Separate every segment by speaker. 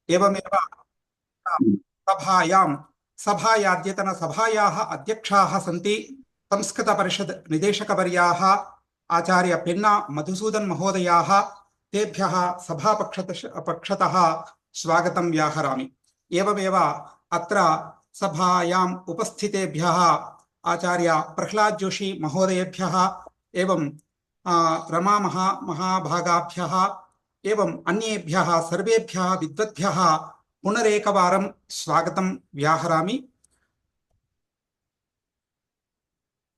Speaker 1: एवमेव सभायां सभायाद्यतन सभायाः अध्यक्षाः सन्ति संस्कृतपरिषद् निदेशकवर्याः आचार्य पेन्ना मधुसूदन महोदयाः। तेभ्यः पक्षतः स्वागतं व्याहरामि। एवमेव अत्र सभायाम् उपस्थितेभ्यः आचार्य प्रह्लाद जोशी महोदयेभ्यः एवं रमा महाभागाभ्यः एवं अन्येभ्यः सर्वेभ्यः विद्वद्भ्यः पुनरेकवारं स्वागतं व्याहरामि।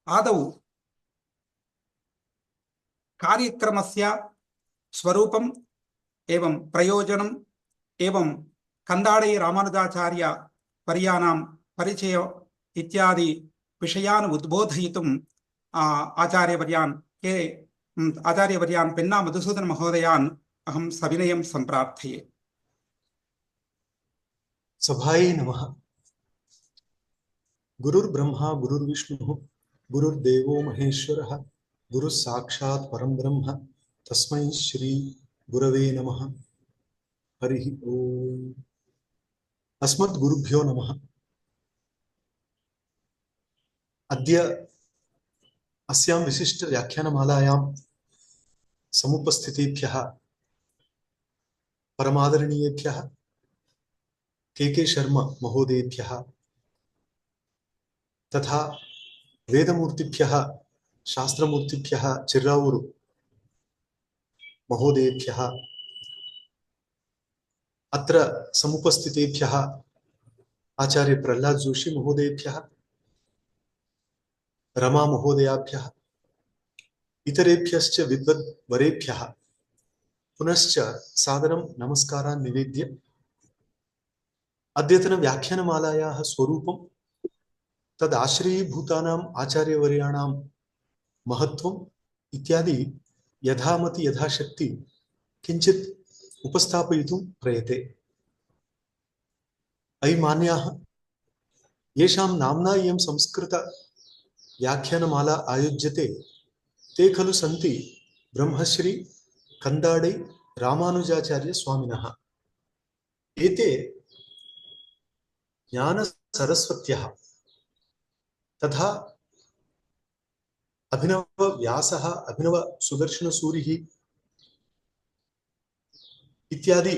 Speaker 1: आदौ कार्यक्रमस्य स्वरूपम् एवं प्रयोजनम् एवं कंदाडै रामानुजाचार्य वर्याणां परिचय इत्यादि विषयान् उद्बोधयितुम् आचार्यवर्यान् पेन्ना मधुसूदन महोदयान् अहं सविनयं सम्प्रार्थये।
Speaker 2: सभायै नमः। गुरुर्ब्रह्मा गुरुर्विष्णुः गुरुर्देवो महेश्वरः गुरुः साक्षात् परं ब्रह्म तस्मै श्री गुरवे नमः। हरिः ओम्। अस्मद्गुरुभ्यो नमः। अद्य अस्यां विशिष्ट व्याख्यानमालायां समुपस्थितेभ्यः परमादरणीयेभ्यः के शर्मा महोदयेभ्यः तथा वेदमूर्तिभ्यः शास्त्रमूर्तिभ्यः चिर्रावूरु महोदयेभ्यः अत्र समुपस्थितेभ्यः आचार्य प्रह्लाद जोशी महोदयेभ्यः रमा महोदयाभ्यः इतरेभ्यश्च विद्वद्वरेभ्यः पुनश्च सादरं नमस्कारान् निवेद्य अद्यतन व्याख्यानमालायाः स्वरूपं तदाश्रयीभूतानाम् आचार्यवर्याणां महत्त्वम् इत्यादि यथामति यथाशक्ति किञ्चित् उपस्थापयितुं प्रयते। अयि मान्याः, येषां नाम्ना इयं संस्कृत व्याख्यानमाला आयोज्यते ते खलु सन्ति ब्रह्मश्री कंदाडै रामानुजाचार्य स्वामिनः। एते ज्ञान सरस्वत्यः तथा अभिनव व्यासः अभिनव सुदर्शन सूरिः इत्यादि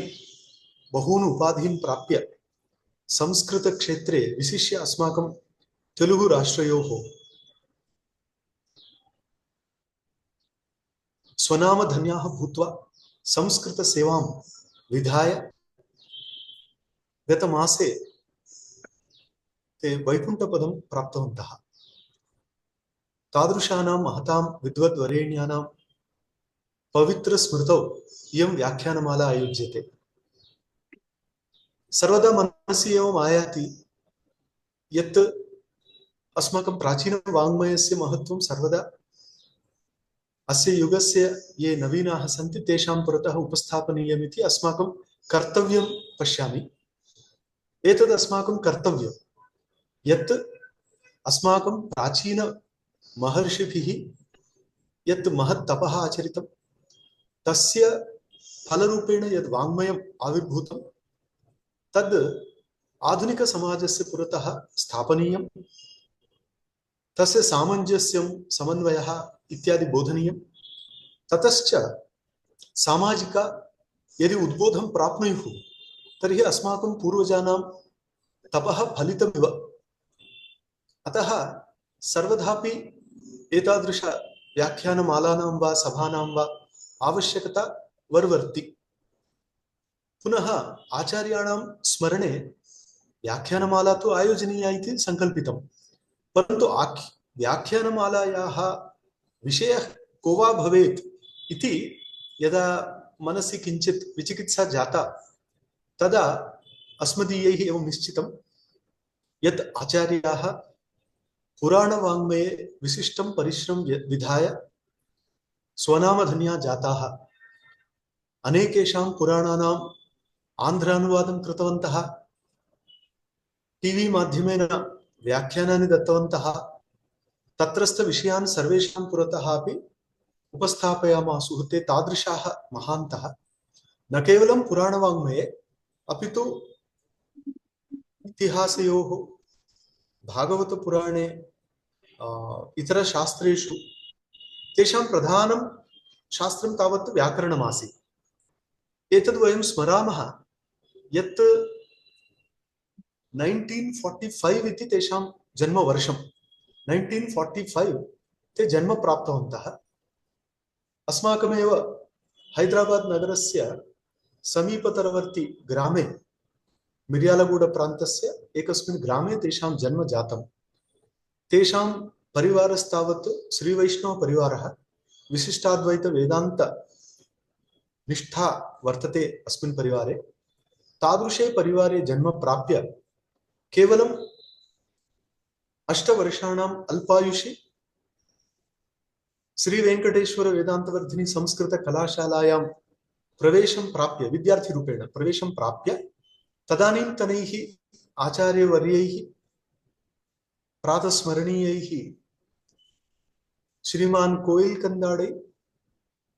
Speaker 2: बहून् उपाधीन् प्राप्य संस्कृत क्षेत्रे विशिष्य अस्माकं तेलुगु राष्ट्रयोः स्वनामधन्याः भूत्वा संस्कृत सेवां विधाय गतमासे ते वैकुंठपदं प्राप्तवन्तः। तादृशानां महतां विद्वद्वरेण्यानां पवित्र स्मृतौ इयं व्याख्यानमाला आयोज्यते। सर्वदा मनसि एवम् आयाति यत् अस्माकं प्राचीनवाङ्मयस्य महत्त्वं सर्वदा अस्य युगस्य ये नवीनाः सन्ति तेषां पुरतः उपस्थापनीयमिति अस्माकं कर्तव्यं पश्यामि। एतद् अस्माकं कर्तव्यं यत् अस्माकं प्राचीन महर्षिभिः यत् महत् तपः आचरितं तस्य फलरूपेण यद् वाङ्मयम् आविर्भूतं तद् आधुनिक समाजस्य पुरतः स्थापनीयं, तस्य सामञ्जस्यं समन्वयः इत्यादि बोधनीयं। ततश्च सामाजिक यदि उद्बोधं प्राप्नुयुः तर्हि अस्माकं पूर्वजानां तपः फलितमिव। अतः सर्वदापि एतादृश व्याख्यानमालानां वा सभानां वा आवश्यकता वर्वर्ति। पुनः आचार्याणां स्मरणे व्याख्यानमाला तु आयोजनीया इति सङ्कल्पितं, परन्तु व्याख्यानमालायाः विषयः को वा भवेत् इति यदा मनसि किञ्चित् विचिकित्सा जाता तदा अस्मदीयैः एवं निश्चितं यत् आचार्याः पुराणवाङ्मये विशिष्टं परिश्रमं विधाय स्वनामधन्या जाताः। अनेकेषां पुराणानाम् आन्ध्रानुवादं कृतवन्तः, टीवी माध्यमेन व्याख्यानानि दत्तवन्तः, तत्रस्थ विषयान् सर्वेषां पुरतः अपि उपस्थापयामासुः। ते तादृशाः महान्तः न केवलं पुराणवाङ्मये अपि तु इतिहासयोः भागवतपुराणे इतरशास्त्रेषु तेषां प्रधानं शास्त्रं तावत् व्याकरणमासीत्। एतद् वयं स्मरामः यत् 1945 इति तेषां जन्मवर्षं। 1945 ते जन्म प्राप्तवन्तः। अस्माकमेव हैदराबाद नगरस्य समीपतरवर्ती ग्रामे मिर्यालगूड प्रान्तस्य एकस्मिन् ग्रामे तेषां जन्म जातं। तेषां परिवारस्तावत् श्रीवैष्णव परिवारः, विशिष्टाद्वैत वेदांत निष्ठा वर्तते अस्मिन् परिवारे। तादृशे परिवारे जन्म प्राप्य केवलं 8 वर्षाणाम् अल्पायुषि श्री वेंकटेश्वर वेदांतवर्धिनी संस्कृत कलाशालायां प्रवेशं प्राप्य, विद्यार्थिरूपेण प्रवेशं प्राप्य, तदानीन्तनैः आचार्यवर्यैः प्रातस्मरणीयैः श्रीमान कोइल कंदाड़े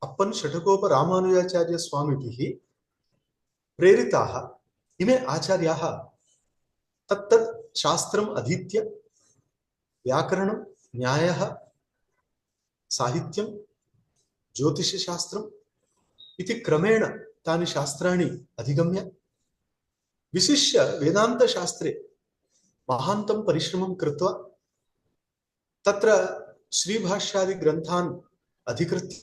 Speaker 2: अप्पन षठकोप रामानुजाचार्य स्वामिभिः प्रेरिताः इमे आचार्याः तत्तत् शास्त्रम् अधीत्य व्याकरणं, न्यायः, साहित्यं, ज्योतिषशास्त्रम् इति क्रमेण तानि शास्त्राणि अधिगम्य विशिष्य वेदान्तशास्त्रे महान्तं परिश्रमं कृत्वा तत्र श्रीभाष्यादि ग्रन्थान् अधिकृत्य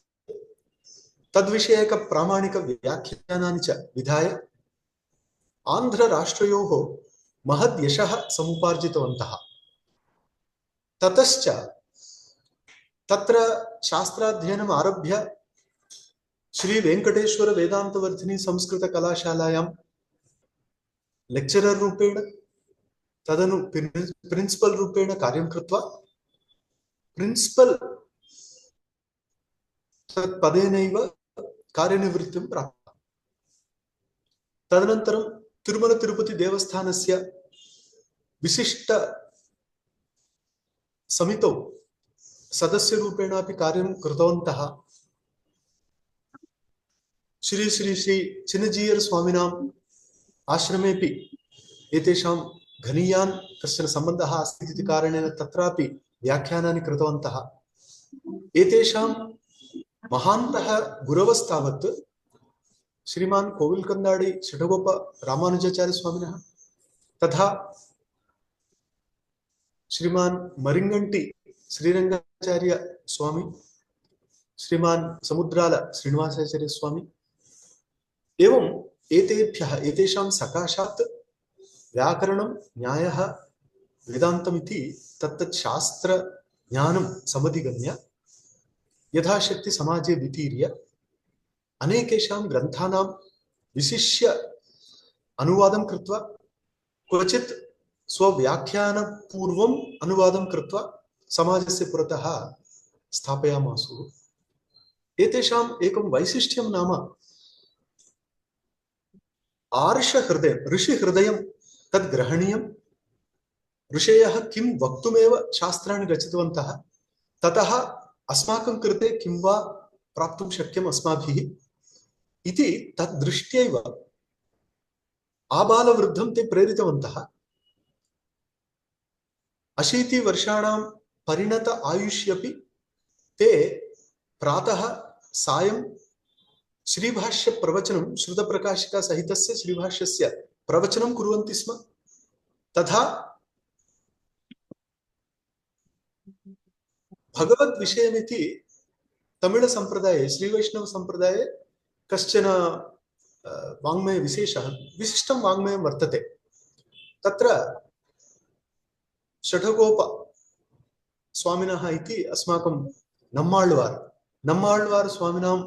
Speaker 2: तद्विषयक प्रामाणिक व्याख्यानानि च विधाय आन्ध्रराष्ट्रयोः महद् यशः समुपार्जितवन्तः। ततश्च तत्र शास्त्राध्ययनम् आरभ्य श्री वेंकटेश्वर वेदांतवर्धिनी संस्कृत कलाशालायां लेक्चरर रूपेण, तदनु प्रिंसिपल रूपेण कार्यं कृत्वा प्रिंसिपल तत्पदेनैव कार्यनिवृत्तिं प्राप्तः। तदनन्तरं तिरुमल तिरुपति देवस्थानस्य विशिष्ट समितौ सदस्यरूपेण अपि कार्यं कृतवन्तः। श्री श्री श्री चिन्नजीयर स्वामिनाम् आश्रमेपि एतेषां घनीयान् कश्चन सम्बन्धः अस्ति इति कारणेन तत्रापि व्याख्यानानि कृतवन्तः। एतेषां महान्तः गुरवस्तावत् श्रीमान कोविल कंदाड़ी षठगोप रामानुजाचार्य स्वामिनः, तथा श्रीमान मरिंगंटी श्रीरंगाचार्य स्वामी, श्रीमान समुद्राल श्रीनिवासाचार्य स्वामी एवं एतेभ्यः एतेषां सकाशात् व्याकरणं, न्यायः, वेदान्तमिति तत्तत् शास्त्र ज्ञानं समधिगम्य यथाशक्ति समाजे वितीर्य अनेकेषां ग्रन्थानां विशिष्य अनुवादं कृत्वा क्वचित् स्वव्याख्यानपूर्वम् अनुवादं कृत्वा समाजस्य पुरतः स्थापयामासु। एतेषाम् एकं वैशिष्ट्यं नाम आर्षहृदयं, ऋषिहृदयं तद् ग्रहणीयं। ऋषयः किं वक्तुमेव शास्त्राणि रचितवन्तः, ततः अस्माकं कृते किं वा प्राप्तुं शक्यम् अस्माभिः इति तद्दृष्ट्यैव आबालवृद्धं ते प्रेरितवन्तः। 80 वर्षाणां परिणत आयुष्यपि ते प्रातः सायं श्रीभाष्य प्रवचनं, श्रुतप्रकाशिका सहितस्य श्रीभाष्यस्य प्रवचनं कुर्वन्ति स्म। तथा भगवद् विषयमिति तमिळ संप्रदाये, श्रीवैष्णव संप्रदाये कश्चन वाङ्मय विशेषः, विशिष्टं वाङ्मयं वर्तते। तत्र षठगोप स्वामिनः इति अस्माकं नम्माळ्वार् स्वामिनां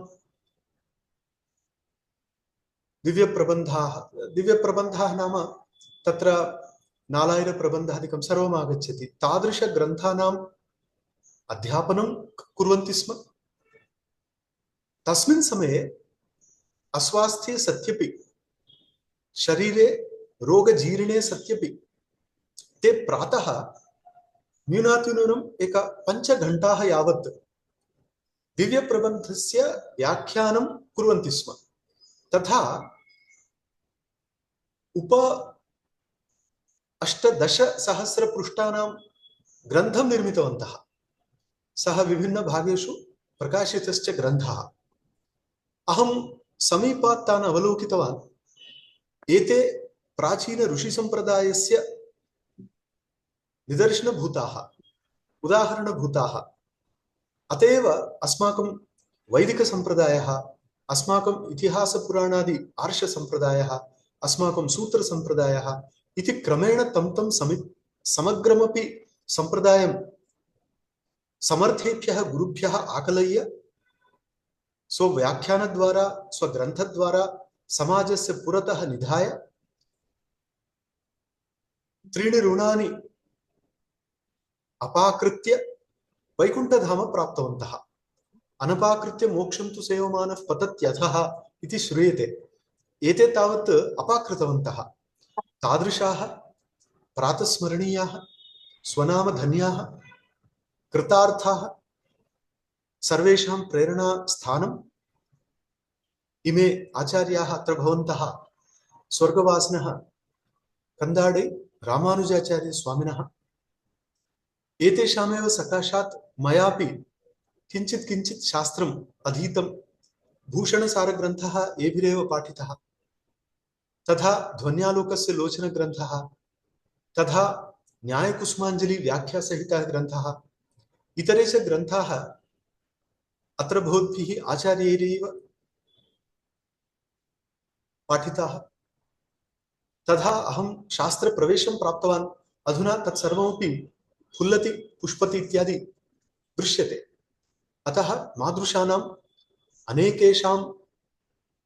Speaker 2: दिव्यप्रबन्धाः नाम तत्र नालायरप्रबन्धादिकं सर्वम् आगच्छति। तादृशग्रन्थानाम् अध्यापनं कुर्वन्ति स्म। तस्मिन् समये अस्वास्थ्ये सत्यपि, शरीरे रोगजीर्णे सत्यपि ते प्रातः न्यूनातिन्यूनम् 5 घण्टाः यावत् दिव्यप्रबन्धस्य व्याख्यानं कुर्वन्ति स्म। तथा उप 18,000 पृष्ठानां ग्रन्थं निर्मितवन्तः। सः विभिन्न भागेषु प्रकाशितश्च ग्रन्थः। अहं समीपात् तान् अवलोकितवान्। एते प्राचीन ऋषि संप्रदायस्य निदर्शनभूताः, उदाहरणभूताः। अतएव अस्माकं वैदिक संप्रदायः, अस्माकम् इतिहास पुराणादि आर्ष संप्रदायः, अस्माकं सूत्र संप्रदायः इति क्रमेण तं समग्रमपि संप्रदायं समर्थेभ्यः गुरुभ्यः आकलय्य स्वव्याख्यानद्वारा स्वग्रन्थद्वारा समाजस्य पुरतः निधाय त्रीणि ऋणानि अपाकृत्य वैकुंठधाम प्राप्तवन्तः। अनपाकृत्य मोक्षं तु सेवमानः पतत्यथः इति श्रूयते। एते तावत् अपाकृतवन्तः। तादृशाः प्रातस्मरणीयाः स्वनामधन्याः कृतार्थाः सर्वेषां प्रेरणा स्थानम् इमे आचार्याः अत्र भवन्तः स्वर्गवासिनः कंदाडे रामानुजाचार्य स्वामिनः। एतेषामेव सकाशात् मयापि किंचित् किंचित् शास्त्रम् अधीतं। भूषणसारग्रन्थः एभिरेव पाठितः, तथा ध्वन्यालोकस्य लोचनग्रन्थः, तथा न्यायकुसुमाञ्जलि व्याख्यासहितः ग्रन्थः, इतरे च ग्रन्थाः अत्र भवद्भिः आचार्यैरेव पाठिताः। तथा अहं शास्त्रप्रवेशं प्राप्तवान्। अधुना तत्सर्वमपि फुल्लति पुष्पति इत्यादि दृश्यते। अतः मादृशानाम् अनेकेषां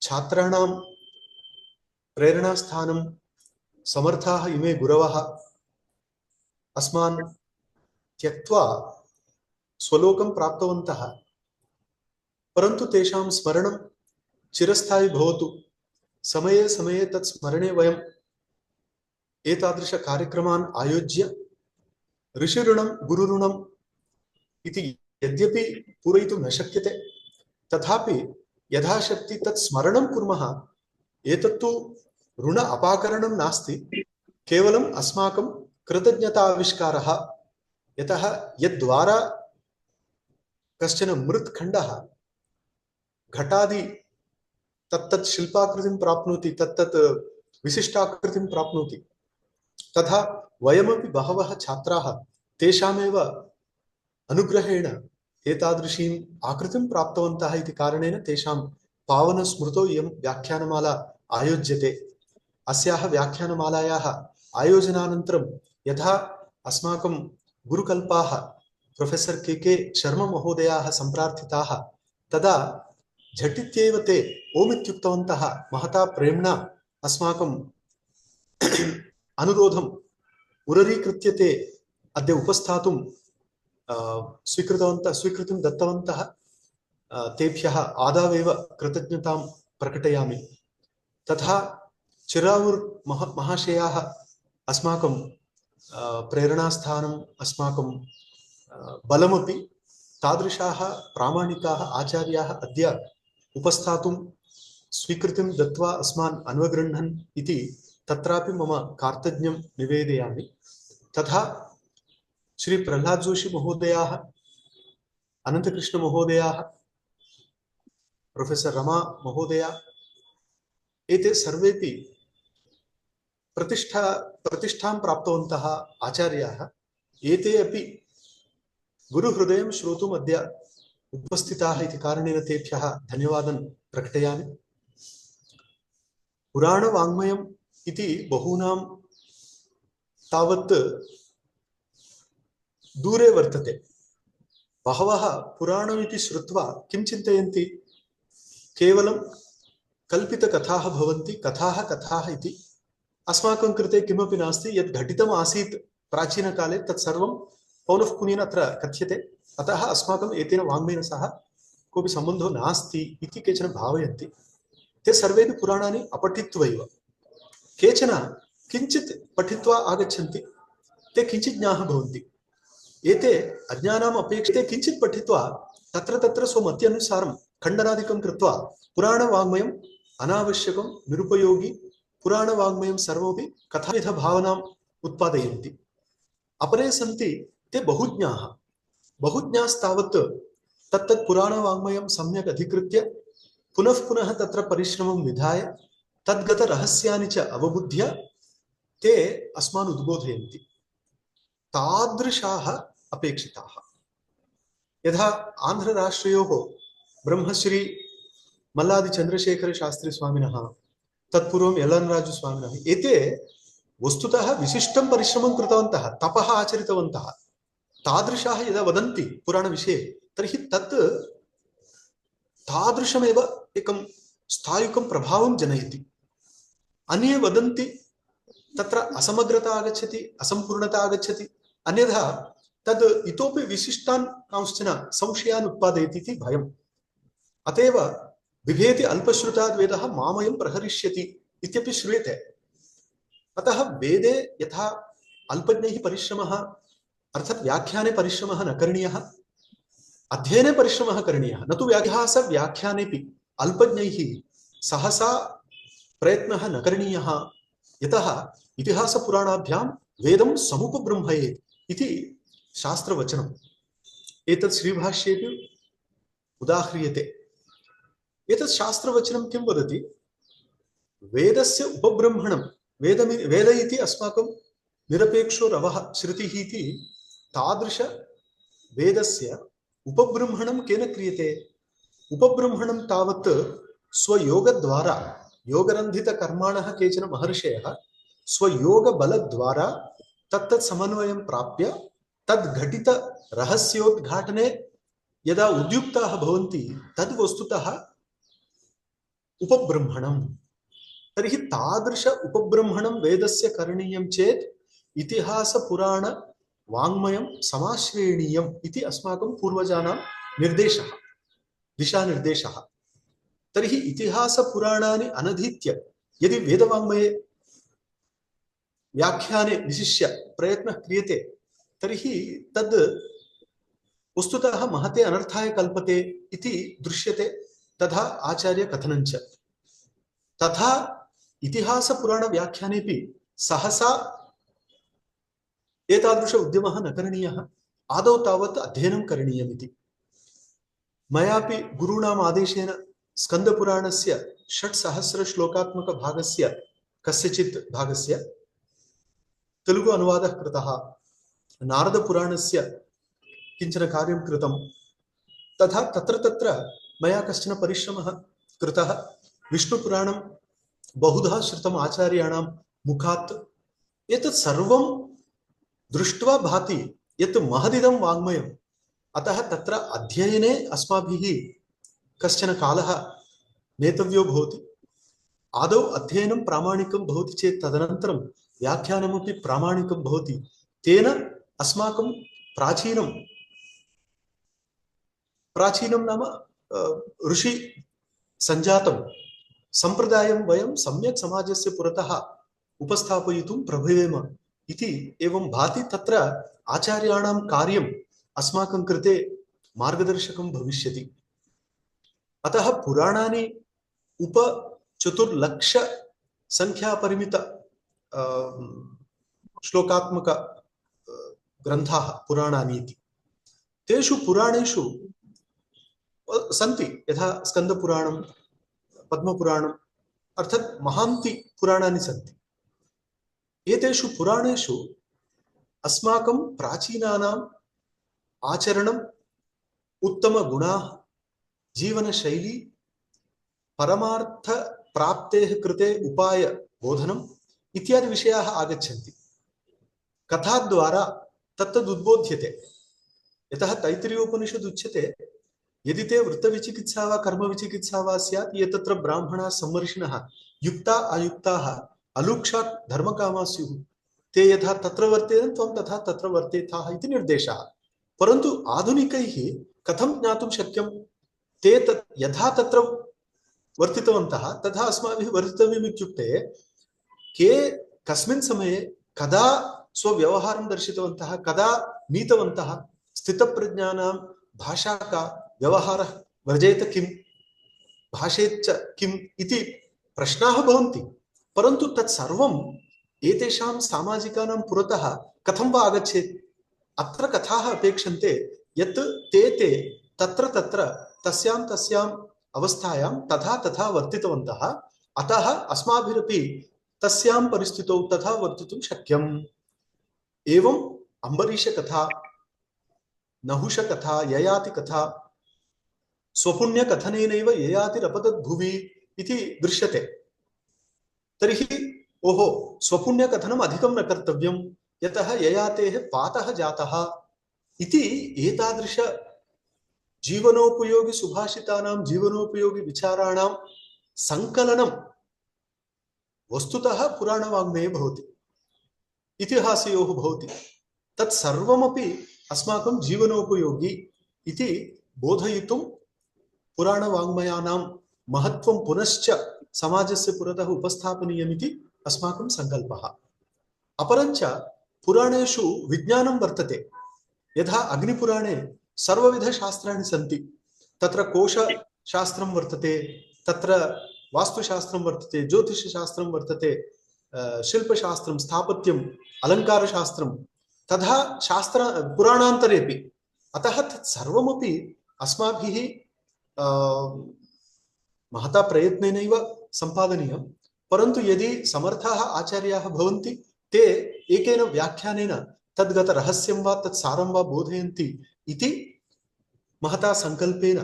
Speaker 2: छात्राणां प्रेरणास्थानं समर्थाः इमे गुरवः अस्मान् त्यक्त्वा स्वलोकं प्राप्तवन्तः। परन्तु तेषां स्मरणं चिरस्थायी भवतु। समये समये तत् स्मरणे वयम् एतादृश कार्यक्रमान् आयोज्य ऋषिऋणं गुरुऋणम् इति यद्यपि पूरयितुं न शक्यते, तथापि यथाशक्ति तत् स्मरणं कुर्मः। एतत्तु ऋण अपाकरणं नास्ति, केवलम् अस्माकं कृतज्ञताविष्कारः। यतः यद्द्वारा कश्चन मृत्खण्डः घटादि तत्तत् शिल्पाकृतिं प्राप्नोति, तत्तत् विशिष्टाकृतिं प्राप्नोति, तथा वयमपि बहवः छात्राः तेषामेव अनुग्रहेण एतादृशीम् आकृतिं प्राप्तवन्तः इति कारणेन तेषां पावनस्मृतौ इयं व्याख्यानमाला आयोज्यते। अस्याः व्याख्यानमालायाः आयोजनानन्तरं यथा अस्माकं गुरुकल्पाः प्रोफेसर् के शर्मा महोदयाः सम्प्रार्थिताः, तदा झटित्येव ते ओम् इत्युक्तवन्तः। महता प्रेम्णा अस्माकं अनुरोधम् उररीकृत्य ते अद्य उपस्थातुं स्वीकृतिं दत्तवन्तः। तेभ्यः आदावेव कृतज्ञतां प्रकटयामि। तथा चिरावूर् महाशयाः अस्माकं प्रेरणास्थानम्, अस्माकं बलमपि। तादृशाः प्रामाणिकाः आचार्याः अद्य उपस्थातुं स्वीकृतिं दत्वा अस्मान् अन्वगृह्णन् इति तत्रापि मम कार्तज्ञं निवेदयामि। तथा श्री प्रह्लाद जोशी महोदयाः, अनन्तकृष्ण महोदयाः, प्रोफेसर रमा महोदया, एते सर्वेपि प्रतिष्ठां प्राप्तवन्तः आचार्याः। एते अपि गुरुहृदयं श्रोतुम् अद्य उपस्थिताः इति कारणेन तेभ्यः धन्यवादं प्रकटयामि। पुराणवाङ्मयम् इति बहूनां तावत् दूरे वर्तते। बहवः पुराणमिति श्रुत्वा किं चिन्तयन्ति, केवलं कल्पितकथाः भवन्ति, कथाः इति। अस्माकं कृते किमपि नास्ति। यद् घटितम् आसीत् प्राचीनकाले तत्सर्वं पौनः पुन्येन अत्र कथ्यते। अतः अस्माकम् एतेन वाङ्मयेन सह कोऽपि सम्बन्धो नास्ति इति केचन भावयन्ति। ते सर्वेपि पुराणानि अपठित्वैव, केचन किञ्चित् पठित्वा आगच्छन्ति, ते किञ्चित् ज्ञाः भवन्ति। एते अज्ञानाम् अपेक्षते किञ्चित् पठित्वा तत्र तत्र स्वमत्यनुसारं खण्डनादिकं कृत्वा पुराणवाङ्मयम् अनावश्यकं, निरुपयोगी, पुराणवाङ्मयं सर्वमपि कथाविधभावनाम् उत्पादयन्ति। अपरे सन्ति ते बहुज्ञाः। बहुज्ञास्तावत् तत्तत् पुराणवाङ्मयं सम्यक् अधिकृत्य पुनः पुनः तत्र परिश्रमं विधाय तद्गतरहस्यानि च अवबुध्य ते अस्मान् उद्बोधयन्ति। तादृशाः अपेक्षिताः। यथा आन्ध्रराष्ट्रयोः ब्रह्मश्री मल्लादि चन्द्रशेखर शास्त्री स्वामिनः, तत्पूर्वं एल् राजु स्वामिनः, एते वस्तुतः विशिष्टं परिश्रमं कृतवन्तः, तपः आचरितवन्तः। तादृशाः यदा वदन्ति पुराणविषये तर्हि तत् तादृशमेव एकं स्थायिकं प्रभावं जनयति। अन्ये वदन्ति तत्र असमग्रता आगच्छति, असम्पूर्णता आगच्छति, अन्यथा तद् इतोपि विशिष्टान् कांश्चन संशयान् उत्पादयति इति भयम्। अतएव बिभेति अल्पश्रुताद् वेदः मामयं प्रहरिष्यति इत्यपि श्रूयते। अतः वेदे यथा अल्पज्ञैः परिश्रमः अर्थात् व्याख्याने परिश्रमः न करणीयः, अध्ययने परिश्रमः करणीयः, न तु व्याख्यानेपि अल्पज्ञैः सहसा प्रयत्नः न करणीयः। यतः इतिहासपुराणाभ्यां वेदं समुपबृंहयेत् इति शास्त्रवचनम्। एतत् श्रीभाष्येपि उदाह्रियते। एतत् शास्त्रवचनं किं वदति? वेदस्य उपब्रह्मणं, वेद इति अस्माकं निरपेक्षो रवः श्रुतिः इति, तादृश वेदस्य उपब्रह्मणं केन क्रियते? उपब्रह्मणं तावत् स्वयोगद्वारा, योगरन्धितकर्माणः केचन महर्षयः स्वयोगबलद्वारा तत्तत् समन्वयं प्राप्य तद्घटितरहस्योद्घाटने यदा उद्युक्ताः भवन्ति तद् वस्तुतः उपब्रह्मणम्। तर्हि तादृश उपब्रह्मणं वेदस्य करणीयं चेत् इतिहासपुराण वाङ्मयं समाश्रयणीयम् इति अस्माकं पूर्वजानां निर्देशः, दिशानिर्देशः। तर्हि इतिहासपुराणानि अनधीत्य यदि वेदवाङ्मये व्याख्याने विशिष्य प्रयत्नः क्रियते तर्हि तद् वस्तुतः महते अनर्थाय कल्पते इति दृश्यते। तथा आचार्यकथनञ्च। तथा इतिहासपुराणव्याख्यानेपि सहसा एतादृश उद्यमः न करणीयः। आदौ तावत् अध्ययनं करणीयमिति। मयापि गुरूणाम् आदेशेन स्कन्दपुराणस्य 6,000 श्लोकात्मकभागस्य कस्यचित् भागस्य तेलुगु अनुवादः कृतः। नारदपुराणस्य किञ्चन कार्यं कृतं। तथा तत्र तत्र मया कश्चन परिश्रमः कृतः। विष्णुपुराणं बहुधा श्रुतम् आचार्याणां मुखात्। एतत् सर्वं दृष्ट्वा भाति यत् महदिदं वाङ्मयम्। अतः तत्र अध्ययने अस्माभिः कश्चन कालः नेतव्यो भवति। आदौ अध्ययनं प्रामाणिकं भवति चेत् तदनन्तरं व्याख्यानमपि प्रामाणिकं भवति। तेन अस्माकं प्राचीनं नाम ऋषि संजातं संप्रदायं वयं सम्यक् समाजस्य पुरतः उपस्थापयितुं प्रभवेम इति एवं भाति। तत्र आचार्याणां कार्यम् अस्माकं कृते मार्गदर्शकं भविष्यति। अतः पुराणानि उपचतुर्लक्ष संख्यापरिमित श्लोकात्मक ग्रन्थाः पुराणानि इति। तेषु पुराणेषु सन्ति यथा स्कन्दपुराणं, पद्मपुराणम्, अर्थात् महान्ति पुराणानि सन्ति। एतेषु पुराणेषु अस्माकं प्राचीनानाम् आचरणम्, उत्तमगुणाः, जीवनशैली, परमार्थप्राप्तेः कृते उपायबोधनम् इत्यादि विषयाः आगच्छन्ति। कथाद्वारा तत्तदुद्बोध्यते। यतः तैत्तिरीयोपनिषद् उच्यते यदि ते वृत्तविचिकित्सा वा कर्मविचिकित्सा वा स्यात् ये तत्र ब्राह्मणाः संवर्षिणः युक्ता अयुक्ताः अलुक्षात् धर्मकामाः स्युः ते यथा तत्र वर्तेरन् त्वं तथा तत्र वर्तेथाः इति निर्देशः। परन्तु आधुनिकैः कथं ज्ञातुं शक्यं? ते यथा तत्र वर्तितवन्तः तथा अस्माभिः वर्तितव्यम् इत्युक्ते के कस्मिन् समये कदा स्वव्यवहारं दर्शितवन्तः, कदा नीतवन्तः, स्थितप्रज्ञानां भाषा का, व्यवहारः वर्जेत किं, भाषेच्च किम् इति प्रश्नाः भवन्ति। परन्तु तत्सर्वम् एतेषां सामाजिकानां पुरतः कथं वा आगच्छेत्? अत्र कथाः अपेक्षन्ते यत् ते तत्र तत्र तस्यां तस्याम् अवस्थायां तथा तथा वर्तितवन्तः, अतः अस्माभिरपि तस्यां परिस्थितौ तथा वर्तितुं शक्यम्। एवम् अम्बरीषकथा, नहुषकथा, ययातिकथा स्वपुण्यकथनेनैव ययातिरपतद्भुवि इति दृश्यते। तर्हि ओहो, स्वपुण्यकथनम् अधिकं न कर्तव्यं, यतः ययातेः पातः जातः इति एतादृश जीवनोपयोगि सुभाषितानां, जीवनोपयोगि विचाराणां संकलनं वस्तुतः पुराणवाङ्मये भवति, इतिहासयोः भवति। तत्सर्वमपि अस्माकं जीवनोपयोगी इति बोधयितुं पुराणवाङ्मयानां महत्त्वं पुनश्च समाजस्य पुरतः उपस्थापनीयमिति अस्माकं सङ्कल्पः। अपरञ्च पुराणेषु विज्ञानं वर्तते। यथा अग्निपुराणे सर्वविधशास्त्राणि सन्ति। तत्र कोशशास्त्रं वर्तते, तत्र वास्तुशास्त्रं वर्तते, ज्योतिषशास्त्रं वर्तते, शिल्पशास्त्रं, स्थापत्यम्, अलङ्कारशास्त्रं, तथा शास्त्र पुराणान्तरेपि। अतः तत् सर्वमपि अस्माभिः महता प्रयत्नेनैव सम्पादनीयं। परन्तु यदि समर्थाः आचार्याः भवन्ति, ते एकेन व्याख्यानेन तद्गत रहस्यं वा तत्सारं वा बोधयन्ति इति महता संकल्पेन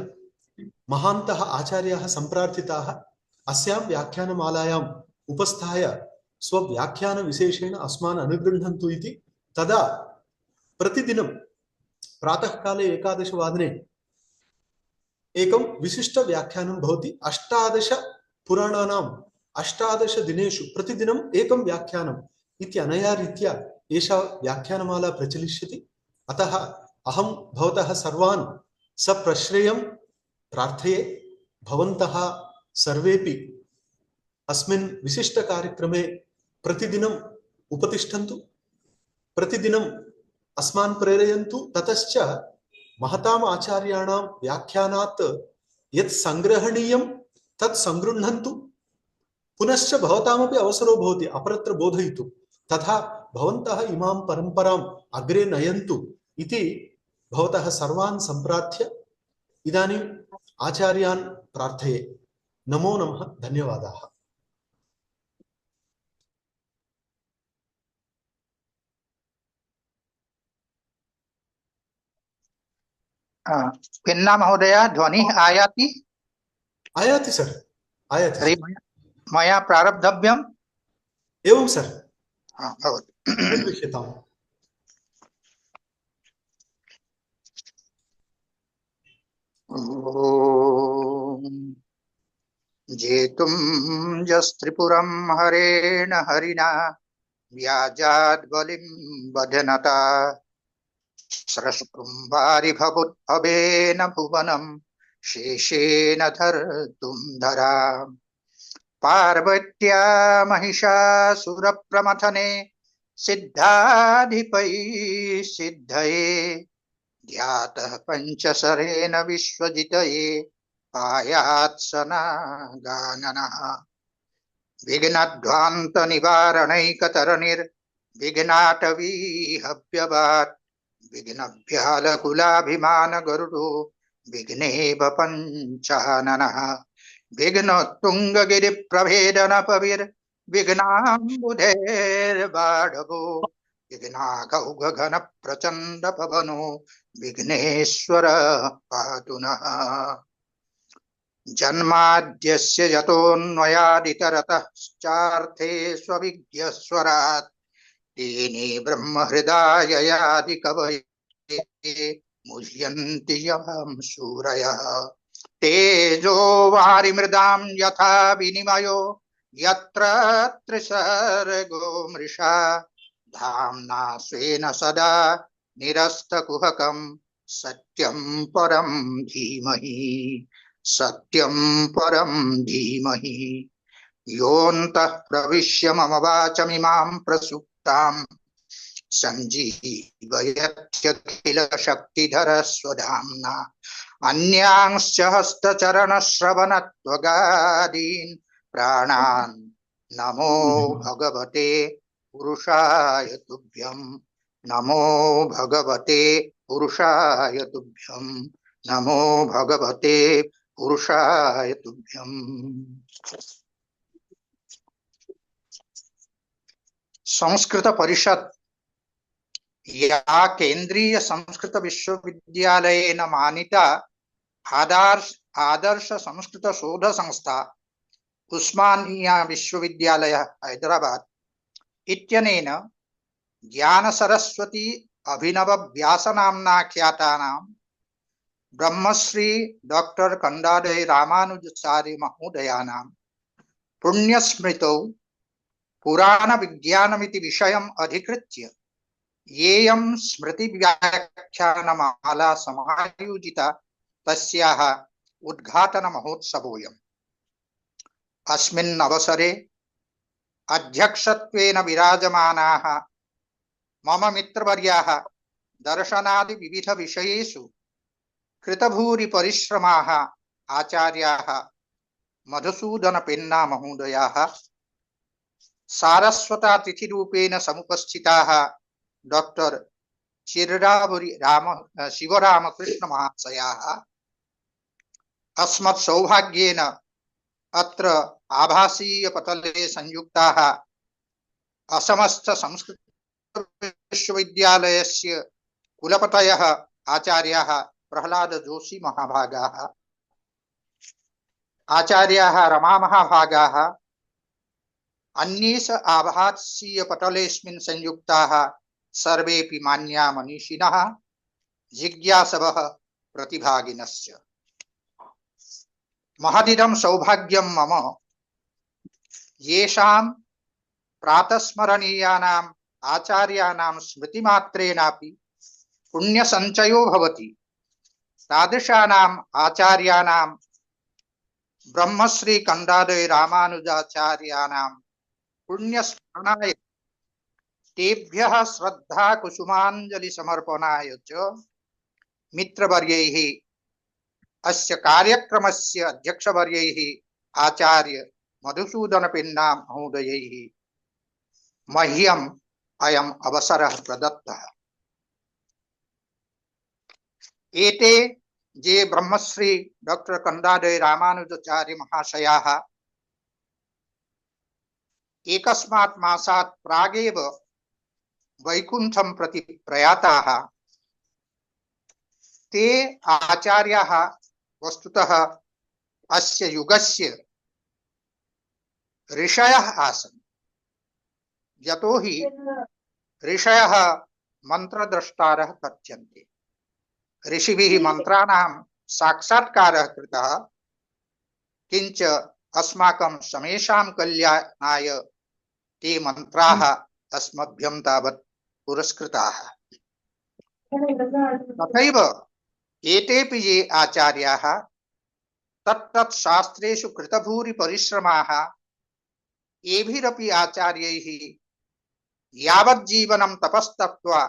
Speaker 2: महान्तः आचार्याः सम्प्रार्थिताः अस्यां व्याख्यानमालायाम् उपस्थाय स्वव्याख्यानविशेषेण अस्मान् अनुगृह्णन्तु इति। तदा प्रतिदिनं प्रातःकाले 11 वादने एकं विशिष्टव्याख्यानं भवति। 18 पुराणानाम् 18 दिनेषु प्रतिदिनम् एकं व्याख्यानम् इत्यनया रीत्या एषा व्याख्यानमाला प्रचलिष्यति। अतः अहं भवतः सर्वान् सप्रश्रयं प्रार्थये। भवन्तः सर्वेपि अस्मिन् विशिष्टकार्यक्रमे प्रतिदिनम् उपतिष्ठन्तु, प्रतिदिनम् अस्मान् प्रेरयन्तु। ततश्च महताम् आचार्याणां व्याख्यानात् यत् संग्रहणीयं तत् संगृह्णन्तु। पुनश्च भवतामपि अवसरो भवति अपरत्र बोधयितुं। तथा भवन्तः इमां परम्पराम् अग्रे नयन्तु इति भवतः सर्वान् सम्प्रार्थ्य इदानीम् आचार्यान् प्रार्थये। नमो नमः, धन्यवादाः।
Speaker 3: पिन्ना महोदय, ध्वनिः आयाति?
Speaker 2: आयाति सर्, आयाति।
Speaker 3: मया प्रारब्धव्यम्?
Speaker 2: एवं सर्,
Speaker 3: भवतु।
Speaker 2: निर्विष्यताम्।
Speaker 3: जेतुं जस्त्रिपुरं हरेण हरिणा व्याजाद्बलिं बध्नता स्रष्टुं वारिभवुद्भवेन भुवनं शेषेण धर्तुं धरा पार्वत्या महिषासुरप्रमथने सिद्धाधिपैः सिद्धये ध्यातः पंचशरेण विश्वजितये पायात्सनागाननः विघ्नाध्वान्तनिवारणैकतरणिर्विघ्नाटवीहव्यवात् विघ्नभ्यालकुलाभिमान गरुडो विघ्नेव पञ्चाननः विघ्नोत्तुङ्गगिरिप्रभेदनपविर्विघ्नाम्बुधेर्बाढवो विघ्नाघौघघन प्रचंड पवनो विघ्नेश्वर पातु नः जन्माद्यस्य यतोऽन्वयादितरतश्चार्थे स्वविज्ञस्वरात् तेने ब्रह्महृदाययादि कवये मुह्यन्ति यं सूरयः तेजो वारिमृदां यथा विनिमयो यत्र त्रिसर्गो मृषा धाम्ना स्वेन सदा निरस्तकुहकं सत्यं परं धीमहि सत्यं परं धीमहि योऽन्तः प्रविश्य मम वाचमिमां प्रसुप्तां सञ्जीवयत्यखिलशक्तिधरस्वधाम्ना अन्यांश्च हस्तचरणश्रवणत्वगादीन् प्राणान् नमो भगवते पुरुषाय तुभ्यं नमो भगवते पुरुषाय तुभ्यं नमो भगवते पुरुषाय तुभ्यं। संस्कृत परिषद या केंद्रीय संस्कृत विश्वविद्यालयेन मानिता आदर्श संस्कृत शोध संस्था उस्मानिया विश्वविद्यालय हैदराबाद इत्यनेन ज्ञान सरस्वती अभिनव व्यास नाम्ना ख्यातानां ब्रह्मश्री डॉक्टर कंदादय रामानुजाचार्य महोदयानां पुण्यस्मृतौ पुराण विज्ञानमिति विषयम् अधिकृत्य येयं स्मृति व्याख्यानमाला समायोजिता तस्याः उद्घाटन महोत्सवोऽयम्। अस्मिन् अवसरे अध्यक्षत्वेन विराजमानाः मम मित्रवर्याः दर्शनादि विविध विषयेषु कृतभूरि परिश्रमाः आचार्याः मधुसूदन पेन्ना महोदयाः सारस्वतातिथिरूपेण समुपस्थिताः डॉक्टर चिर्रावुरि शिवरामकृष्ण महाशयाः अस्मत् सौभाग्येन अत्र आभासीय पटले संयुक्ताः असमस्थ संस्कृत विश्वविद्यालयस्य कुलपतयः आचार्याः प्रहलाद जोशी महाभागाः आचार्याः रमा महाभागाः अन्येष आभासीय पटलेऽस्मिन् संयुक्ताः सर्वेऽपि मान्या मनीषिणः जिज्ञासवः प्रतिभागिनश्च। महदिदं सौभाग्यं मम येषां प्रातस्मरणीयानाम् आचार्याणां स्मृतिमात्रेणापि पुण्यसञ्चयो भवति तादृशानाम् आचार्याणां ब्रह्मश्री कंदादय रामानुजाचार्याणां पुण्यस्मरणाय तेभ्यः श्रद्धा कुसुमाञ्जलि समर्पणाय च मित्रवर्यैः अस्य कार्यक्रमस्य अध्यक्षवर्यैः आचार्य मधुसूदन पेन्ना महोदयैः मह्यम् अयम् अवसरः प्रदत्तः। एते जे ब्रह्मश्री डॉक्टर कंदादय रामानुजाचार्य महाशयाः एकस्मात् मासात् प्रागेव वैकुंठं प्रति प्रयाताः। ते आचार्याः वस्तुतः अस्य युगस्य ऋषयः आसन्। यतो हि ऋषयः मंत्रद्रष्टारः कथ्यन्ते। ऋषिभिः मंत्राणां साक्षात्कारः कृतः, किंच अस्माकं समेषां कल्याणाय ते मंत्राः अस्मभ्यं तावत् पुरस्कृताः। तथैव एतेपि ये आचार्याः तत्तत् शास्त्रेषु कृतभूरि परिश्रमाः एभिरपि आचार्यैः यावज्जीवनं तपस्तप्त्वा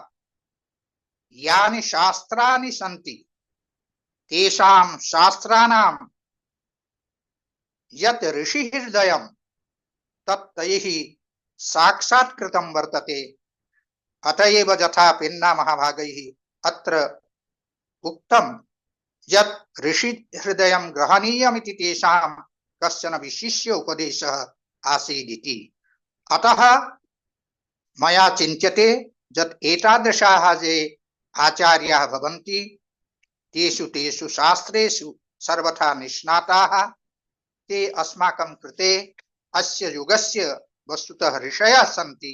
Speaker 3: यानि शास्त्राणि सन्ति तेषां शास्त्राणां यत् ऋषिहृदयं तत् तैः साक्षात्कृतं वर्तते। अतएव यथा पेन्ना महाभागैः अत्र उक्तं यत् ऋषिहृदयं ग्रहणीयमिति तेषां कश्चन विशिष्य उपदेशः आसीदिति। अतः मया चिन्त्यते यत् एतादृशाः ये आचार्याः भवन्ति तेषु तेषु शास्त्रेषु सर्वथा निष्णाताः ते अस्माकं कृते अस्य युगस्य वस्तुतः ऋषयः सन्ति।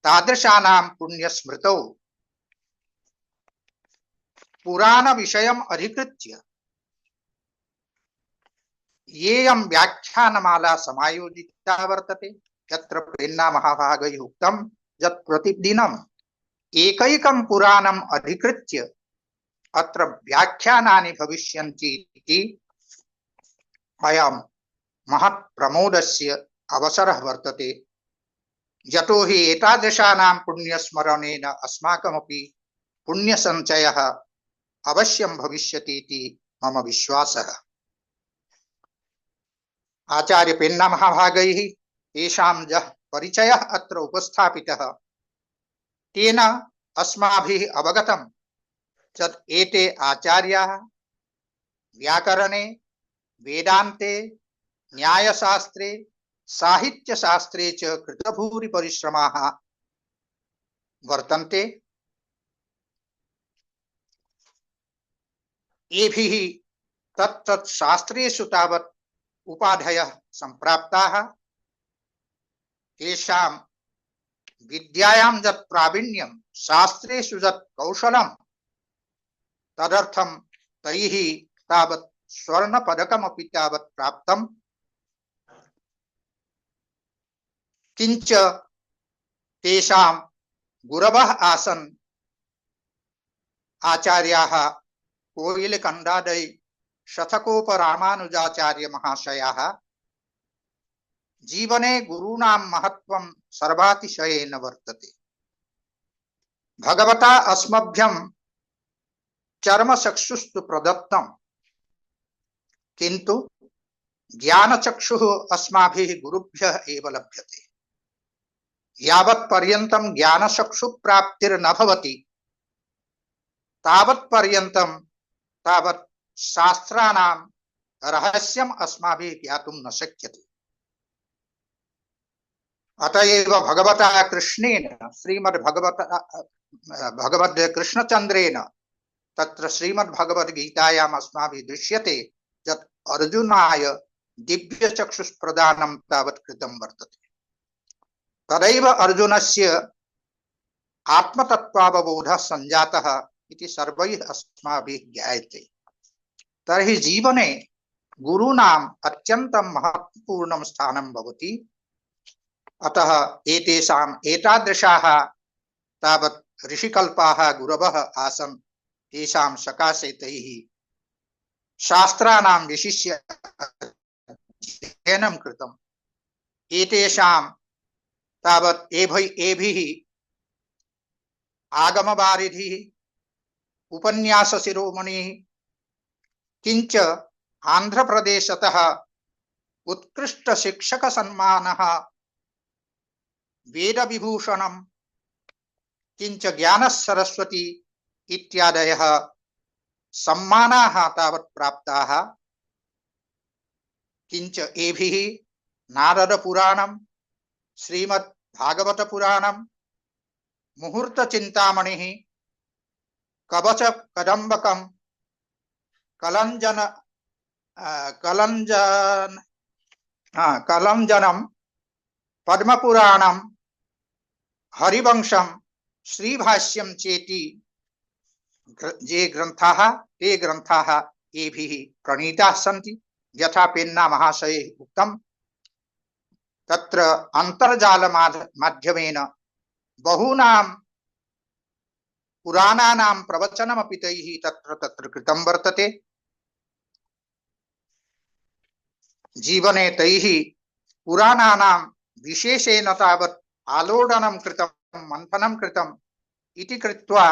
Speaker 3: तादृशानां पुण्यस्मृतौ पुराण विषयम् अधिकृत्य येयं व्याख्यानमाला समायोजिता वर्तते। यत्र पेन्ना महाभागैः उक्तं यत् प्रतिदिनम् एकैकं पुराणम् अधिकृत्य अत्र व्याख्यानानि भविष्यन्ति इति अयं महत् प्रमोदस्य अवसरः वर्तते। यतो हि एतादृशानां पुण्यस्मरणेन अस्माकमपि पुण्यसञ्चयः अवश्यं भविष्यति इति मम विश्वासः। आचार्य पेन्ना महाभागैः तेषां यः परिचयः अत्र उपस्थापितः तेन अस्माभिः अवगतं यत् एते आचार्याः व्याकरणे, वेदान्ते, न्यायशास्त्रे, साहित्यशास्त्रे च कृतभूरि परिश्रमाः वर्तन्ते। एभिः तत्तत् शास्त्रेषु तावत् उपाधयः सम्प्राप्ताः। तेषां विद्यायां यत् प्रावीण्यं, शास्त्रेषु यत् कौशलं, तदर्थं तैः तावत् स्वर्णपदकमपि तावत् प्राप्तम्। किञ्च तेषां गुरवः आसन् आचार्याः कोयिलकण्डादय शतकोपरामानुजाचार्य महाशयाः। जीवने गुरूणां महत्त्वं सर्वातिशयेन वर्तते। भगवता अस्मभ्यं चर्मचक्षुस्तु प्रदत्तं, किन्तु ज्ञानचक्षुः अस्माभिः गुरुभ्यः एव लभ्यते। यावत् पर्यन्तं ज्ञानचक्षुप्राप्तिर्न भवति तावत् पर्यन्तं तावत् शास्त्राणां रहस्यम् अस्माभिः ज्ञातुं न शक्यते। अतएव भगवता कृष्णेन भगवद् कृष्णचन्द्रेण तत्र श्रीमद्भगवद्गीतायाम् अस्माभिः दृश्यते यत् अर्जुनाय दिव्यचक्षुष्प्रदानं तावत् कृतं वर्तते। तदैव अर्जुनस्य आत्मतत्त्वावबोधः सञ्जातः इति सर्वैः अस्माभिः ज्ञायते। तर्हि जीवने गुरूणाम् अत्यन्तं महत्वपूर्णं स्थानं भवति। अतः एतेषाम् एतादृशाः तावत् ऋषिकल्पाः गुरवः आसन्। तेषां सकाशे तैः शास्त्राणां विशिष्य अध्ययनं कृतम्। एतेषां तावत् एभिः आगमवारिधिः, उपन्यासशिरोमणिः, किञ्च आन्ध्रप्रदेशतः उत्कृष्टशिक्षकसन्मानः, वेदविभूषणं, किञ्च ज्ञानसरस्वती इत्यादयः सम्मानाः तावत् प्राप्ताः। किञ्च एभिः नारदपुराणं, श्रीमद्भागवतपुराणं, मुहूर्तचिन्तामणिः, कवचकदम्बकं, कलञ्जनं, पद्मपुराणं, हरिवंशं, श्रीभाष्यं चेति ये ग्रन्थाः ते ग्रन्थाः एभिः प्रणीताः सन्ति। यथा पेन्ना महाशयैः उक्तं, तत्र अन्तर्जालमाध्यमेन बहूनां पुराणानां प्रवचनमपि तैः तत्र कृतं वर्तते। जीवने तैः पुराणानां विशेषेण तावत् आलोडनं कृतं, मन्थनं कृतम् इति कृत्वा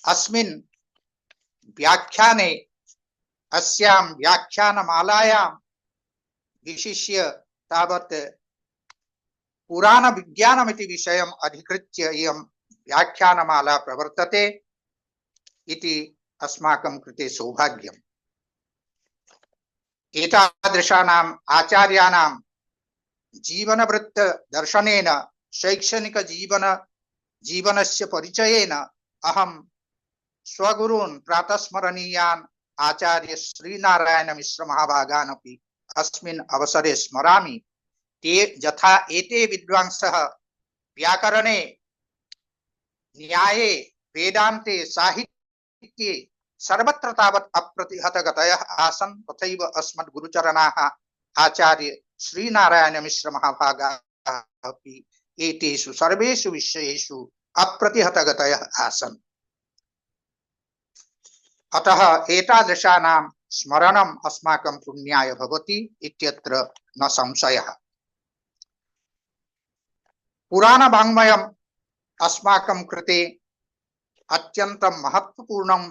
Speaker 3: अस्मिन् व्याख्याने, अस्यां व्याख्यानमालायां विशिष्य तावत् पुराणविज्ञानमिति विषयम् अधिकृत्य इयं व्याख्यानमाला प्रवर्तते इति अस्माकं कृते सौभाग्यम्। एतादृशानाम् आचार्याणां जीवनवृत्तदर्शनेन, शैक्षणिकजीवनस्य परिचयेन अहं स्वगुरून् प्रातस्मरणीयान् आचार्य श्रीनारायणमिश्र महाभागान् अपि अस्मिन् अवसरे स्मरामि। ते यथा एते विद्वांसः व्याकरणे, न्याये, वेदान्ते, साहित्ये सर्वत्र तावत् अप्रतिहतगतयः आसन्, तथैव अस्मद्गुरुचरणाः आचार्य श्रीनारायणमिश्र महाभागाः अपि एतेषु सर्वेषु विषयेषु अप्रतिहतगतयः आसन्। अतः एतादृशानां स्मरणम् अस्माकं पुण्याय भवति इत्यत्र न संशयः। पुराणवाङ्मयम् अस्माकं कृते अत्यन्तं महत्वपूर्णं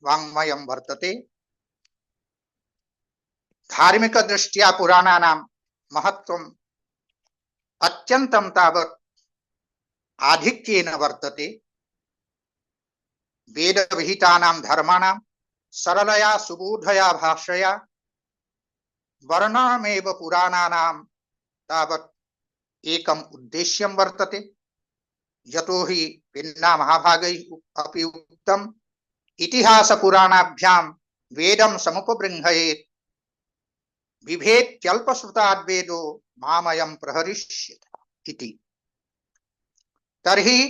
Speaker 3: वाङ्मयं वर्तते। धार्मिकदृष्ट्या पुराणानां महत्त्वं अत्यन्तं तावत् आधिक्येन वर्तते। वेदविहितानां धर्माणां सरलया सुबोधया भाषया वर्णनमेव पुराणानां तावत् एकम् उद्देश्यं वर्तते। यतो हि भिन्ना महाभागैः अपि उक्तम् इतिहासपुराणाभ्यां वेदं समुपबृंहयेत् बिभेत्यल्पश्रुताद्वेदो मामयं प्रहरिष्यति इति। तर्हि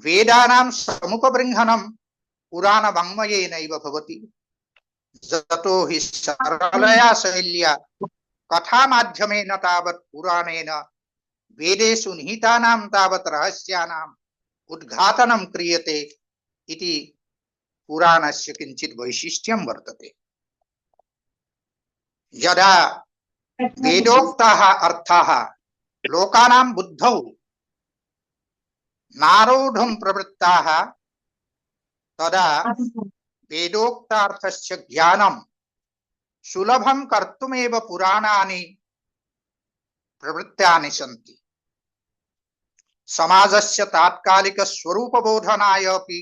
Speaker 3: वेदानां समुपबृंहनं पुराणवाङ्मयेनैव भवति। यतो हि सरलया शैल्या कथामाध्यमेन तावत् पुराणेन वेदेषु निहितानां तावत् रहस्यानाम् उद्घाटनं क्रियते इति पुराणस्य किञ्चित् वैशिष्ट्यं वर्तते। यदा वेदोक्ताः अर्थाः लोकानां बुद्धौ नारोढुं प्रवृत्ताः तदा वेदोक्तार्थस्य ज्ञानं सुलभं कर्तुमेव पुराणानि प्रवृत्तानि सन्ति। समाजस्य तात्कालिक स्वरूपबोधनाय अपि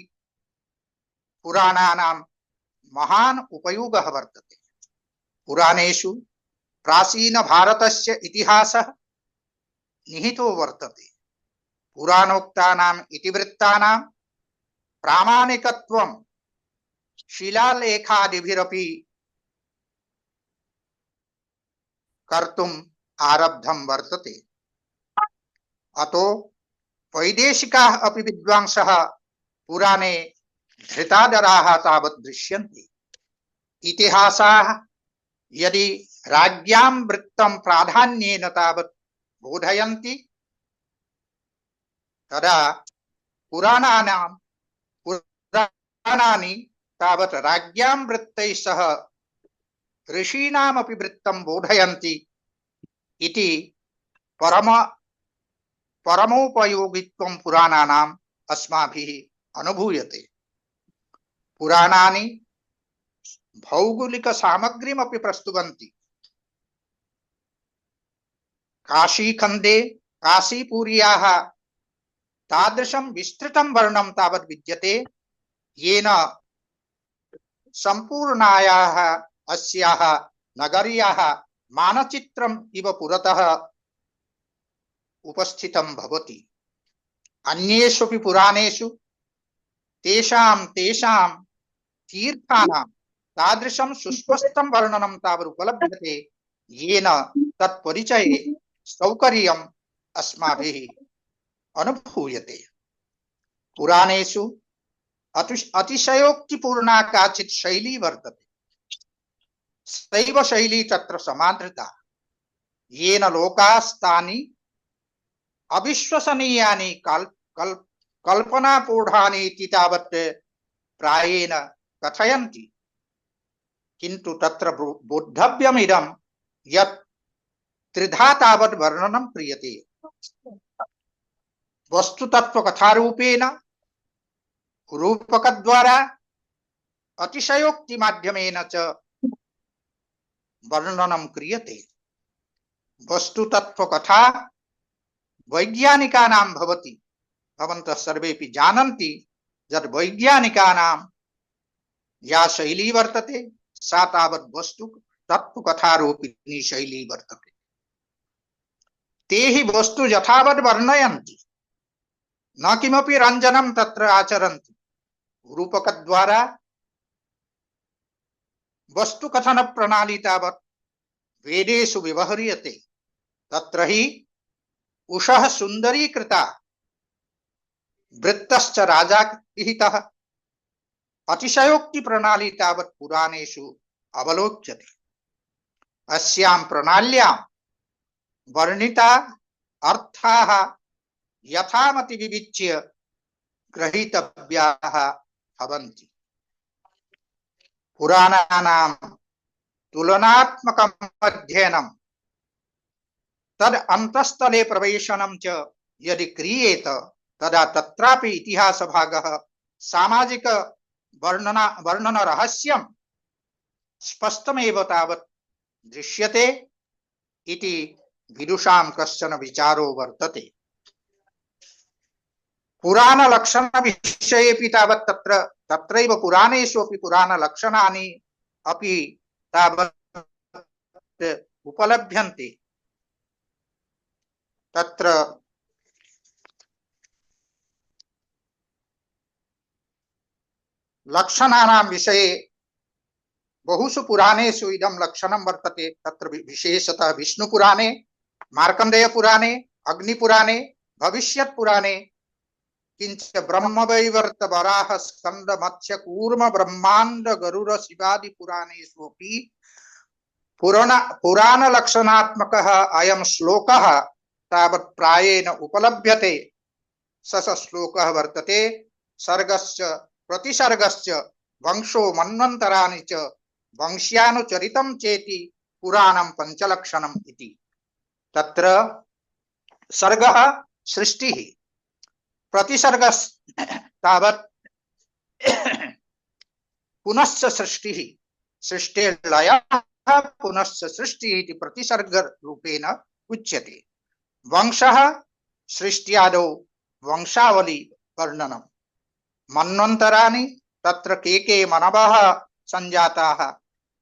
Speaker 3: पुराणानां महान् उपयोगः वर्तते। पुराणेषु प्राचीन भारतस्य इतिहासः निहितो वर्तते। पुराणोक्तानाम् इतिवृत्तानां प्रामाणिकत्वं शिलालेखादिभिरपि कर्तुम् आरब्धं वर्तते। अतो वैदेशिकाः अपि विद्वांसः पुराणे धृतादराः तावत् दृश्यन्ते। इतिहासाः यदि राज्ञां वृत्तं प्राधान्येन तावत् बोधयन्ति तदा पुराणानि तावत् राज्ञां वृत्तैः सह ऋषीणामपि वृत्तं बोधयन्ति इति परमोपयोगित्वं पुराणानाम् अस्माभिः अनुभूयते। पुराणानि भौगोलिक सामग्रीमपि प्रस्तुवन्ति। काशीखण्डे काशीपुर्याः तादृशं विस्तृतं वर्णनं तावत् विद्यते येन सम्पूर्णायाः अस्याः नगर्याः मानचित्रम् इव पुरतः उपस्थितं भवति। अन्येषु पुराणेषु तेषां तीर्थानां तादृशं सुस्पष्टं वर्णनं तावत् उपलभ्यते येन तत्परिचये सौकर्यम् अस्माभिः अनुभूयते। पुराणेषु अतिशयोक्तिपूर्णा काचित् शैली वर्तते। सैव शैली तत्र समादृता येन लोकास्तानि अविश्वसनीयानि कल्पनापूर्णानि इति तावत् प्रायेण कथयन्ति। किन्तु तत्र बोद्धव्यमिदं यत् त्रिधा तावत् वर्णनं क्रियते। वस्तुतत्त्वकथारूपेण, रूपकद्वारा, अतिशयोक्तिमाध्यमेन च वर्णनं क्रियते। वस्तुतत्त्वकथा वैज्ञानिकानां भवति। भवन्तः सर्वेपि जानन्ति यत् वैज्ञानिकानां या शैली वर्तते सा तावत् वस्तु तत्त्वकथारूपिणी शैली वर्तते। ते हि वस्तु यथावत् वर्णयन्ति, न किमपि रञ्जनं तत्र आचरन्ति। रूपकद्वारा वस्तुकथन प्रणाली तावत् वेदेषु व्यवह्रियते। तत्र हि उषः सुन्दरीकृता, वृत्तश्च राजा विहितः। अतिशयोक्ति प्रणाली तावत् पुराणेषु अवलोक्यते। अस्यां प्रणाल्यां वर्णिता अर्थाः यथामति विविच्य ग्रहीतव्याः भवन्ति। पुराणानां तुलनात्मकम् अध्ययनं तद् अन्तःस्थले प्रवेशनं च यदि क्रियेत तदा तत्रापि इतिहासभागः सामाजिक वर्णन रहस्यं स्पष्टमेव तावत् दृश्यते इति विदुषां कश्चन विचारो वर्तते। पुराणलक्षणविषयेऽपि तावत् तत्रैव पुराणेषु अपि पुराणलक्षणानि अपि तावत् उपलभ्यन्ते। तत्र लक्षणानां विषये बहुषु पुराणेषु इदं लक्षणं वर्तते। तत्र विशेषतः विष्णुपुराणे, मार्कण्डेयपुराणे, अग्निपुराणे, भविष्यत्पुराणे, किंच ब्रह्मवैवर्त वराह स्कंद मत्स्य कूर्म ब्रह्मांड गरुड़ शिवादि पुराणेषु अपि पुराण लक्षणात्मकः अयं श्लोकः तावत् प्रायेण उपलभ्यते। स श्लोकः वर्तते सर्गस्य प्रतिसर्गस्य वंशो मन्वन्तराणि च वंश्यानुचरितं चेति पुराणं पंचलक्षणम् इति। तत्र सर्गः सृष्टिः, प्रतिसर्ग तावत् पुनश्च सृष्टिः, सृष्टिर्लयः पुनश्च सृष्टिः इति प्रतिसर्ग रूपेण उच्यते। वंशः सृष्ट्यादौ वंशावली वर्णनम्, मन्वन्तराणि तत्र के मनवः संजाताः,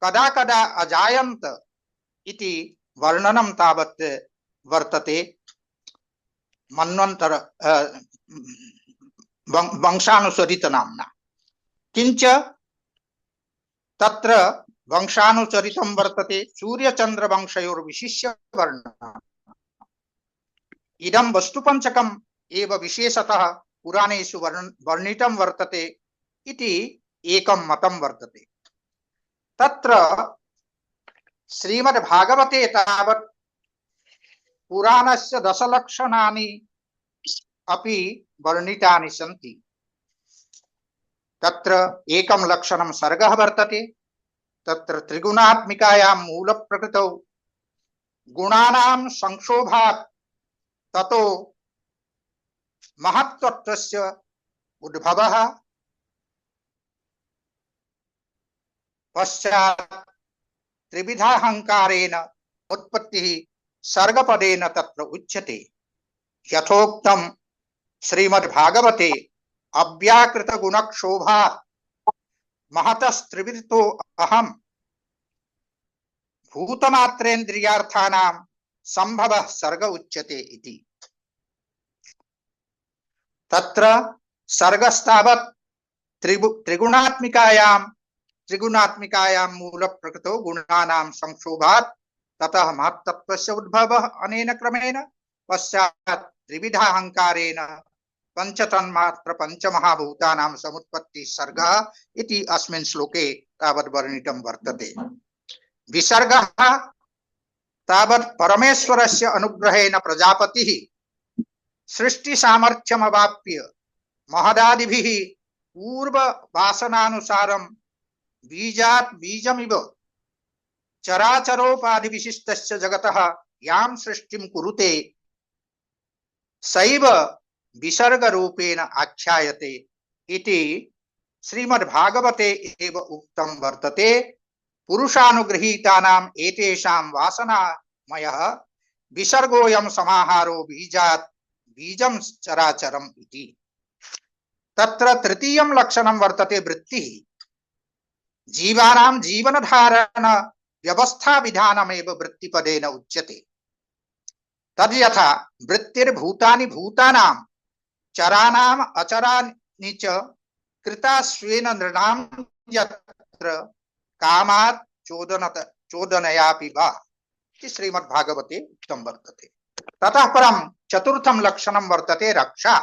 Speaker 3: कदा कदा अजायन्त इति वर्णनं तावत् वर्तते। मन्वन्तर वंशानुसरित नाम्ना। किंच तत्र वंशानुचरितं वर्तते सूर्यचंद्र वंशयोर्विशिष्य वर्णनम्। इदं वस्तुपञ्चकम् एव विशेषतः पुराणेषु वर्णितं वर्तते इति एकं मतं वर्तते। तत्र श्रीमद्भागवते तावत् पुराणस्य दशलक्षणानि अपि वर्णितानि सन्ति। तत्र एकं लक्षणं सर्गः वर्तते। तत्र त्रिगुणात्मिकायां मूलप्रकृतौ गुणानां संक्षोभात् ततो महत्त्वस्य उद्भवः, पश्चात् त्रिविधाहंकारेण उत्पत्तिः सर्गपदेन तत्र उच्यते। यथोक्तं श्रीमद्भागवते अव्याकृत गुणक्षोभा महतस्त्रिवृतो अहम भूतमात्रेन्द्रियार्थानां संभवः सर्ग उच्यते इति। तत्र सर्गस्तावत् त्रिगुणात्मिकायां मूल प्रकृतो गुणानां संक्षोभात् ततः महत्तत्वस्य उद्भवः अनेन क्रमेण, पश्चात् त्रिविधाहंकारेण पंचतन्मात्र पंचमहाभूतानां समुत्पत्ति सर्गः इति अस्मिन् श्लोके तावत् वर्णितं वर्तते। विसर्गः तावत् परमेश्वरस्य अनुग्रहेण प्रजापतिः सृष्टि सामर्थ्यमवाप्य महदादिभिः पूर्व वासनानुसारं बीजात् बीजमिव चराचरोपाधि विशिष्टस्य जगतः यां सृष्टिं कुरुते सैव विसर्ग रूपेण आख्यायते इति श्रीमद्भागवते एव उक्तं वर्तते। पुरुषानुगृहीतानाम् एतेषां वासनामयः विसर्गोऽयं समाहारो बीजात् बीजं चराचरम् इति। तत्र तृतीयं लक्षणं वर्तते वृत्तिः। जीवानां जीवनधारण व्यवस्था विधानमेव वृत्तिपदेन उच्यते। तद्यथा वृत्तिर्भूतानि भूतानां चरानाम् अचराणि च कृता स्वेन नृणां यत्र कामात् चोदनयापि वा इति श्रीमद्भागवते उक्तं वर्तते। ततः परं चतुर्थं लक्षणं वर्तते रक्षा।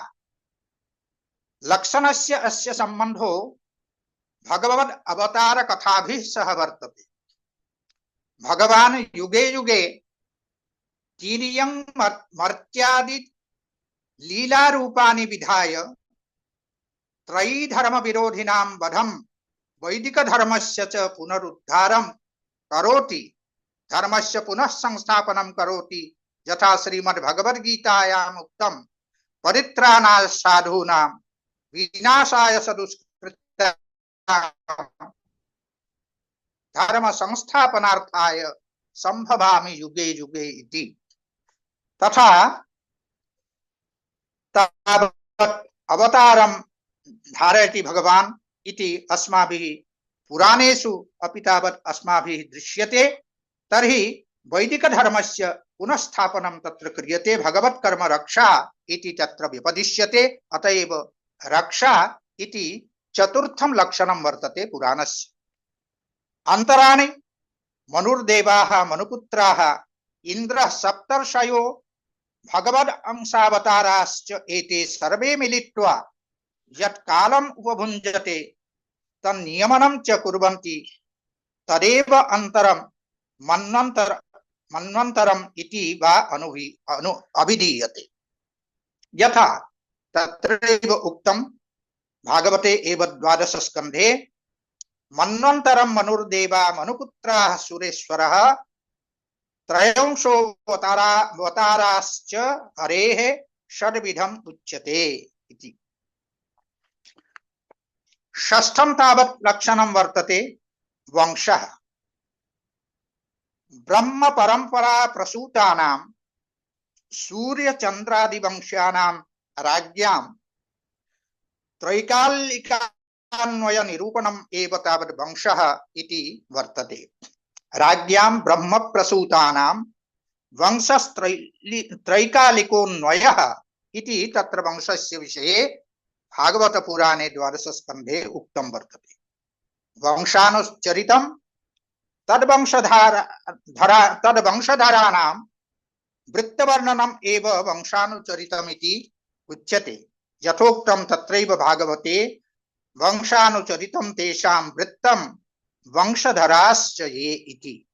Speaker 3: लक्षणस्य अस्य सम्बन्धो भगवद् अवतार कथाभिः सह वर्तते। भगवान् युगे युगे तीर्यं मर्त्यादि लीला रूपाणि विधाय त्रयी धर्म विरोधिनां वधं वैदिक धर्मस्य च पुनरुद्धारं करोति, धर्मस्य पुनः संस्थापनं करोति। यथा श्रीमद्भगवद्गीतायाम् उक्तं परित्राणाय साधूनां विनाशाय सदुष्कृतानां धर्म संस्थापनार्थाय संभवामि युगे युगे इति। तथा तावत् अवतारं धारयति भगवान् इति अस्माभिः पुराणेषु अपि तावत् अस्माभिः दृश्यते। तर्हि वैदिकधर्मस्य पुनःस्थापनं तत्र क्रियते, भगवत्कर्म रक्षा इति तत्र व्यपदिश्यते। अतएव रक्षा इति चतुर्थं लक्षणं वर्तते पुराणस्य। अन्तराणि मनुर्देवाः मनुपुत्राः इन्द्रः सप्तर्षयो भगवद् अंशावताराश्च एते सर्वे मिलित्वा यत् कालम् उपभुञ्जते तन्नियमनं च कुर्वन्ति तदेव अन्तरं मन्वन्तरम् इति वा अभिधीयते। यथा तत्रैव उक्तं भागवते एव 12 स्कन्धे मन्वन्तरं मनुर्देवा मनुपुत्राः सुरेश्वरः त्रयोंशोऽवताराश्च हरेः षड्विधम् उच्यते इति। षष्ठं तावत् लक्षणं वर्तते वंशः। ब्रह्म परंपरा प्रसूतानां सूर्य चंद्रादि वंशानां राज्ञां त्रैकालिकान्वय निरूपणम् एव तावत् वंशः इति वर्तते। राज्ञां ब्रह्म प्रसूतानां वंशस्त्रैकालिकोऽन्वयः इति तत्र वंशस्य विषये भागवत पुराणे 12 स्कन्धे उक्तं वर्तते। वंशानुचरितं तद्वंशधराणां वृत्तवर्णनम् एव वंशानुचरितमिति उच्यते। यथोक्तं तत्रैव भागवते वंशानुचरितं तेषां वृत्तं वंशधराश्च ये इति।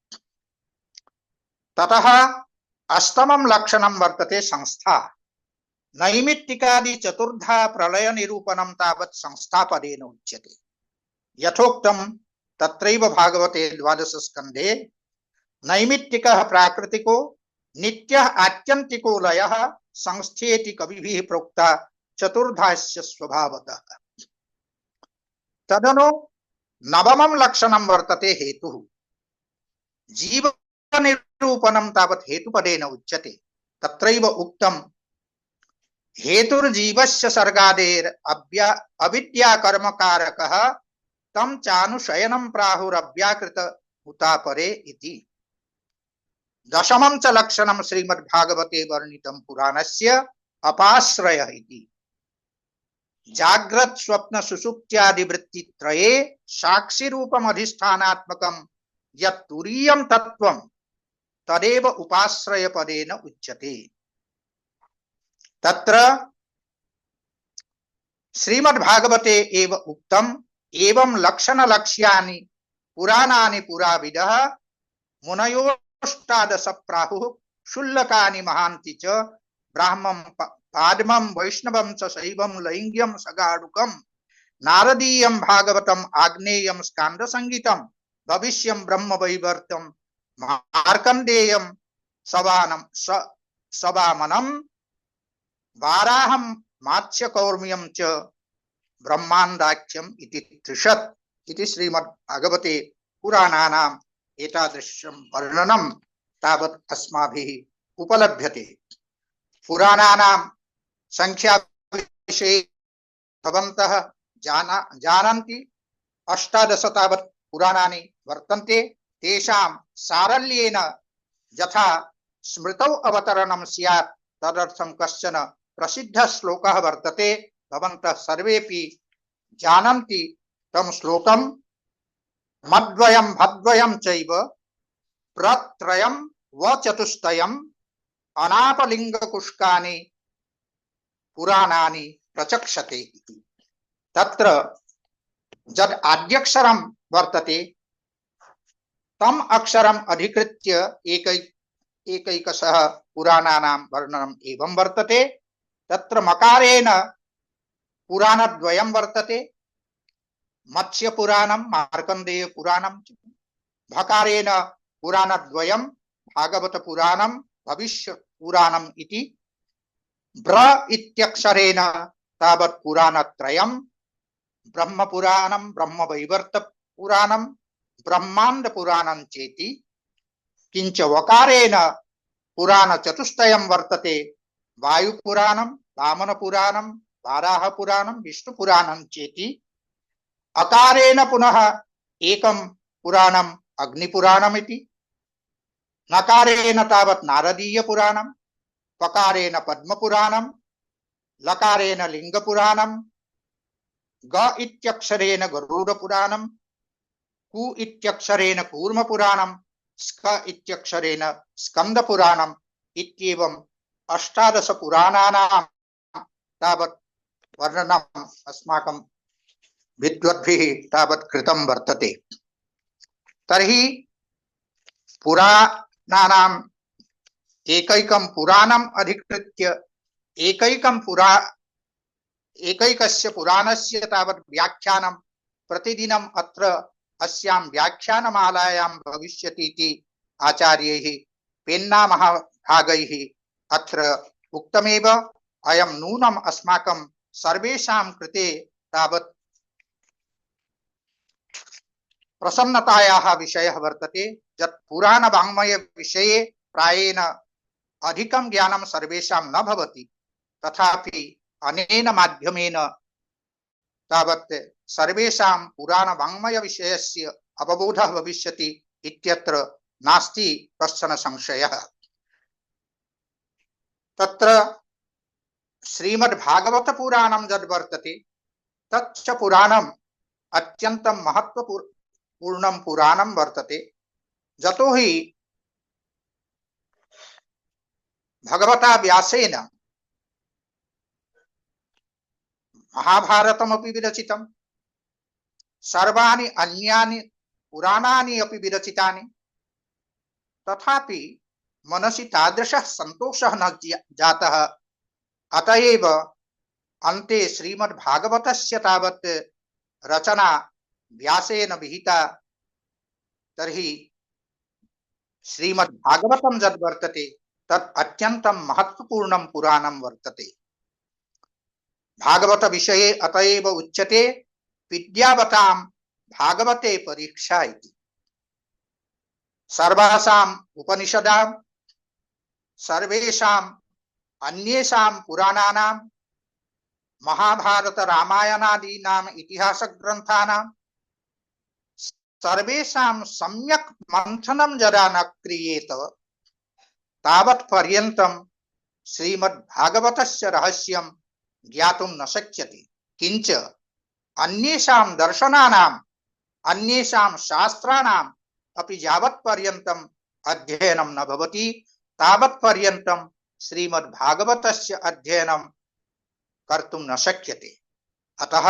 Speaker 3: ततः अष्टमं लक्षणं वर्तते संस्था। नैमित्तिकादि चतुर्धा प्रलय निरूपणं तावत् संस्थापदेन उच्यते। यथोक्तं तत्रैव भागवते 12 स्कन्धे नैमित्तिकः प्राकृतिको नित्यः आत्यन्तिको लयः संस्थेति कविभिः प्रोक्ता चतुर्धास्य स्वभावतः। तदनु नवमं लक्षणं वर्तते हेतुः। जीवनिरूपणं तावत् हेतुपदेन उच्यते। तत्रैव उक्तं हेतुर्जीवस्य सर्गादेर अविद्याकर्मकारकः तं चानुशयनं प्राहुरव्याकृत हुतापरे इति। दशमं च लक्षणं श्रीमद्भागवते वर्णितं पुराणस्य अपाश्रयः इति। जाग्रत् स्वप्न सुषुप्त्यादि वृत्तित्रये साक्षिरूपमधिष्ठानात्मकं यत् तुरीयं तत्त्वं तदेव उपाश्रय पदेन उच्यते। तत्र श्रीमद्भागवते एव उक्तम् एवं लक्षणलक्ष्यानि पुराणानि पुराविदः मुनयोष्टादश प्राहुः शुल्लकानि महान्ति च ब्राह्मं पाद्मं वैष्णवं च शैवं लैंग्यं सगाडुकं नारदीयं भागवतम् आग्नेयं स्कान्दसंगीतं भविष्यं ब्रह्म वैवर्तं मार्कण्डेयं सवामनं वाराहं मात्स्यकौर्म्यं च ब्रह्माण्डाख्यम् इति त्रिशत् इति श्रीमद्भागवते पुराणानाम् एतादृशं वर्णनं तावत् अस्माभिः उपलभ्यते। पुराणानां संख्या विषये भवन्तः जानन्ति। 18 तावत् पुराणानि वर्तन्ते। तेषां सारल्येन यथा स्मृतौ अवतरणं स्यात् तदर्थं कश्चन प्रसिद्धः श्लोकः वर्तते। भवन्तः सर्वेपि जानन्ति तं श्लोकं। मद्वयं भद्वयं चैव प्रत्रयं वचतुष्टयं अनापलिंगकुष्कानि पुराणानि प्रचक्षते इति। तत्र यद् आद्यक्षरं वर्तते तम् अक्षरम् अधिकृत्य एकैकशः पुराणानां वर्णनम् एवं वर्तते। तत्र मकारेण पुराणद्वयं वर्तते। मत्स्यपुराणं मार्कण्डेयपुराणं। भकारेण पुराणद्वयं भागवतपुराणं भविष्यपुराणम् इति। ब्र इत्यक्षरेण तावत् पुराणत्रयं ब्रह्मपुराणं ब्रह्मवैवर्तपुराणं ब्रह्माण्डपुराणं चेति। किंच वकारेण पुराण चतुष्टयं वर्तते। वायुपुराणं, वामनपुराणं, वाराहपुराणं, विष्णुपुराणं चेति। अकारेण पुनः एकं पुराणम् अग्निपुराणमिति, नकारेण तावत् नारदीयपुराणं, पकारेण पद्मपुराणं, लकारेण लिंगपुराणं, ग इत्यक्षरेण गरुडपुराणं, कु इत्यक्षरेण कूर्मपुराणं, स्क इत्यक्षरेण स्कंदपुराणम् इत्येवम् 18 पुराणानां तावत् वर्णनम् अस्माकं विद्वद्भिः तावत् कृतं वर्तते। तर्हि पुराणानाम् एकैकं पुराणम् अधिकृत्य एकैकस्य पुराणस्य तावत् व्याख्यानं प्रतिदिनम् अत्र अस्यां व्याख्यानमालायां भविष्यति इति आचार्यैः पेन्ना महाभागैः अत्र उक्तमेव। अयं नूनम् अस्माकं सर्वेषां कृते तावत् प्रसन्नतायाः विषयः वर्तते, यत् पुराणवाङ्मय विषये प्रायेण अधिकं ज्ञानं सर्वेषां न भवति, तथापि अनेन माध्यमेन तावत् सर्वेषां पुराणवाङ्मय विषयस्य अवबोधः भविष्यति इत्यत्र नास्ति कश्चन संशयः। तत्र श्रीमद्भागवत पुराणं यद् वर्तते तच्च पुराणम् अत्यन्तं महत्वपूर्णं पुराणं वर्तते। यतोहि भगवता व्यासेन महाभारतमपि विरचितं, सर्वाणि अन्यानि पुराणानि अपि विरचितानि, तथापि मनसि तादृशः सन्तोषः न जातः। अतएव अन्ते श्रीमद्भागवतस्य तावत् रचना व्यासेन विहिता। तर्हि श्रीमद्भागवतं यद् वर्तते तत् अत्यन्तं महत्वपूर्णं पुराणं वर्तते। भागवत विषये अतएव उच्यते विद्यावतां भागवते परीक्षा इति। सर्वासाम् उपनिषदां, सर्वेषाम् अन्येषां पुराणानां, महाभारत रामायणादीनाम् इतिहासग्रन्थानां सर्वेषां सम्यक् मन्थनं यदा न क्रियेत तावत् पर्यन्तं श्रीमद्भागवतस्य रहस्यं ज्ञातुं न शक्यते। किंच अन्येषां दर्शनानां, अन्येषां शास्त्राणाम् अपि यावत् पर्यन्तम् अध्ययनं न भवति तावत् पर्यन्तं श्रीमद्भागवतस्य अध्ययनं कर्तुं न शक्यते। अतः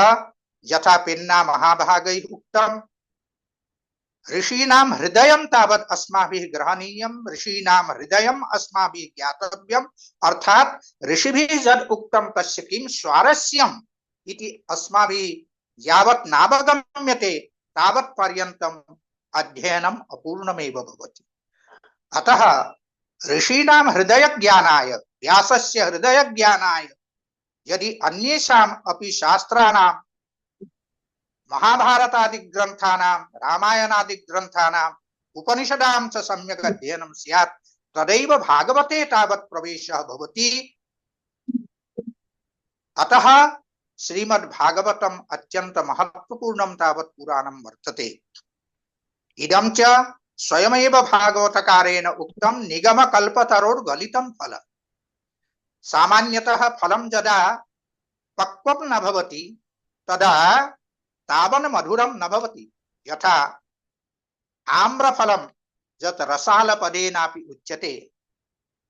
Speaker 3: यथा पेन्ना महाभागैः उक्तं, ऋषीणां हृदयं तावत् अस्माभिः ग्रहणीयं, ऋषीणां हृदयम् अस्माभिः ज्ञातव्यम्। अर्थात् ऋषिभिः यद् उक्तं तस्य किं स्वारस्यम् इति अस्माभिः यावत् नावगम्यते तावत् पर्यन्तम् अध्ययनम् अपूर्णमेव भवति। अतः ऋषीणां हृदयज्ञानाय, व्यासस्य हृदयज्ञानाय यदि अन्येषाम् अपि शास्त्राणां, महाभारतादिग्रन्थानां, रामायणादिग्रन्थानाम्, उपनिषदां च सम्यक् अध्ययनं स्यात् तदैव भागवते तावत् प्रवेशः भवति। अतः श्रीमद्भागवतम् अत्यन्त महत्वपूर्णं तावत् पुराणं वर्तते। इदं च स्वयमेव भागवतकारेण उक्तं निगमकल्पतरोर्गलितं फलम्। सामान्यतः फलं यदा पक्वं न भवति तदा तावन् मधुरं न भवति। यथा आम्रफलं यत् रसालपदेनापि उच्यते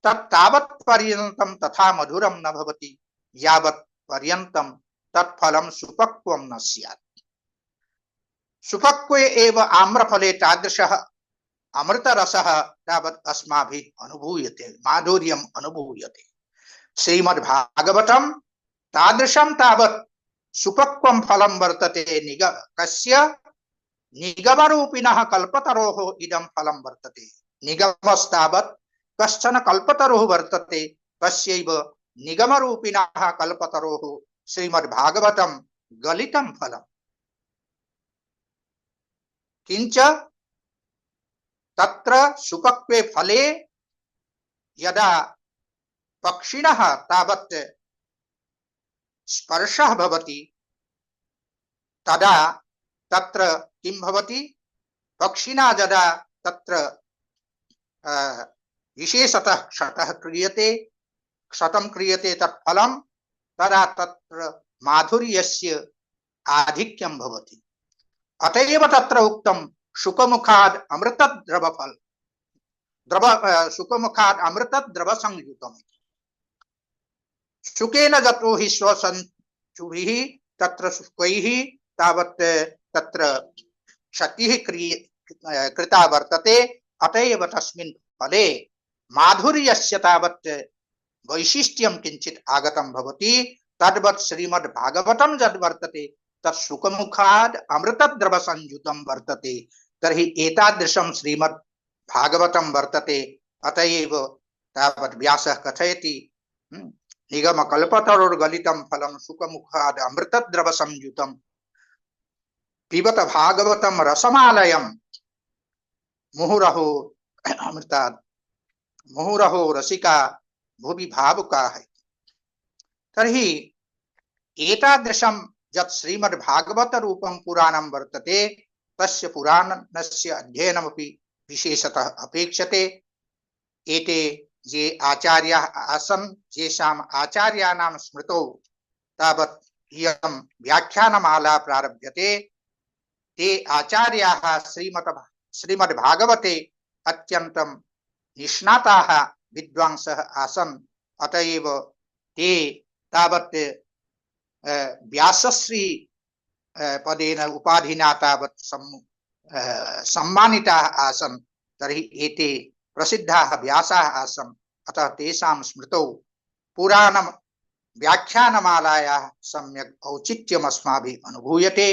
Speaker 3: तत् तावत् पर्यन्तं तथा मधुरं न भवति यावत् पर्यन्तं तत्फलं सुपक्वं न स्यात्। सुपक्वे एव आम्रफले तादृशः अमृतरसः तावत् अस्माभिः अनुभूयते, माधुर्यम् अनुभूयते। श्रीमद्भागवतं तादृशं तावत् सुपक्वं फलं वर्तते। कस्य निगमरूपिणः कल्पतरोः इदं फलं वर्तते। निगमस्तावत् कश्चन कल्पतरुः वर्तते, तस्यैव निगमरूपिणः कल्पतरोः श्रीमद्भागवतं गलितं फलम्। किंच तत्र सुपक्वे फले यदा पक्षिणः तावत् स्पर्शः भवति तदा तत्र किं भवति, पक्षिणा यदा तत्र विशेषतः क्षतः क्रियते, क्षतं क्रियते तत्फलं तदा तत्र माधुर्यस्य आधिक्यं भवति। अतएव तत्र उक्तं शुकमुखाद् अमृतद्रवफल शुकमुखाद् अमृतद्रव संयुतम्। शुकेन जतो हि स्वसंचुभिः तत्र शुकैः तावत् तत्र क्षतिः कृता वर्तते। अतएव तस्मिन् फले माधुर्यस्य तावत् वैशिष्ट्यं किञ्चित् आगतं भवति। तद्वत् श्रीमद् भागवतं यद् वर्तते तत् शुकमुखाद् अमृतद्रव संयुतं वर्तते। तर्हि एतादृशं श्रीमद् भागवतं वर्तते। अतएव तावत् व्यासः कथयति निगमकल्पतरोर्गलितं फलं शुकमुखाद् अमृतद्रव संयुतं पिबत भागवतं रसमालयं मुहुरहो अमृतात् मुहुरहो रसिका भुवि भावुकाः। तर्हि एतादृशं यत् श्रीमद् भागवत रूपं पुराणं वर्तते तस्य पुराणस्य अध्ययनमपि विशेषतः अपेक्षते। एते ये आचार्याः आसन् येषाम् आचार्याणां स्मृतौ तावत् इयं व्याख्यानमाला प्रारभ्यते। ते आचार्याः श्रीमद् भागवते अत्यन्तं निष्णाताः विद्वांसः आसन्। अतएव ते तावत् व्यासश्री पदेन उपाधिना तावत् सम्मानिताः आसन्। तर्हि एते प्रसिद्धाः व्यासाः आसन्। अतः तेषां स्मृतौ पुराणं व्याख्यानमालायाः सम्यक् औचित्यम् अस्माभिः अनुभूयते।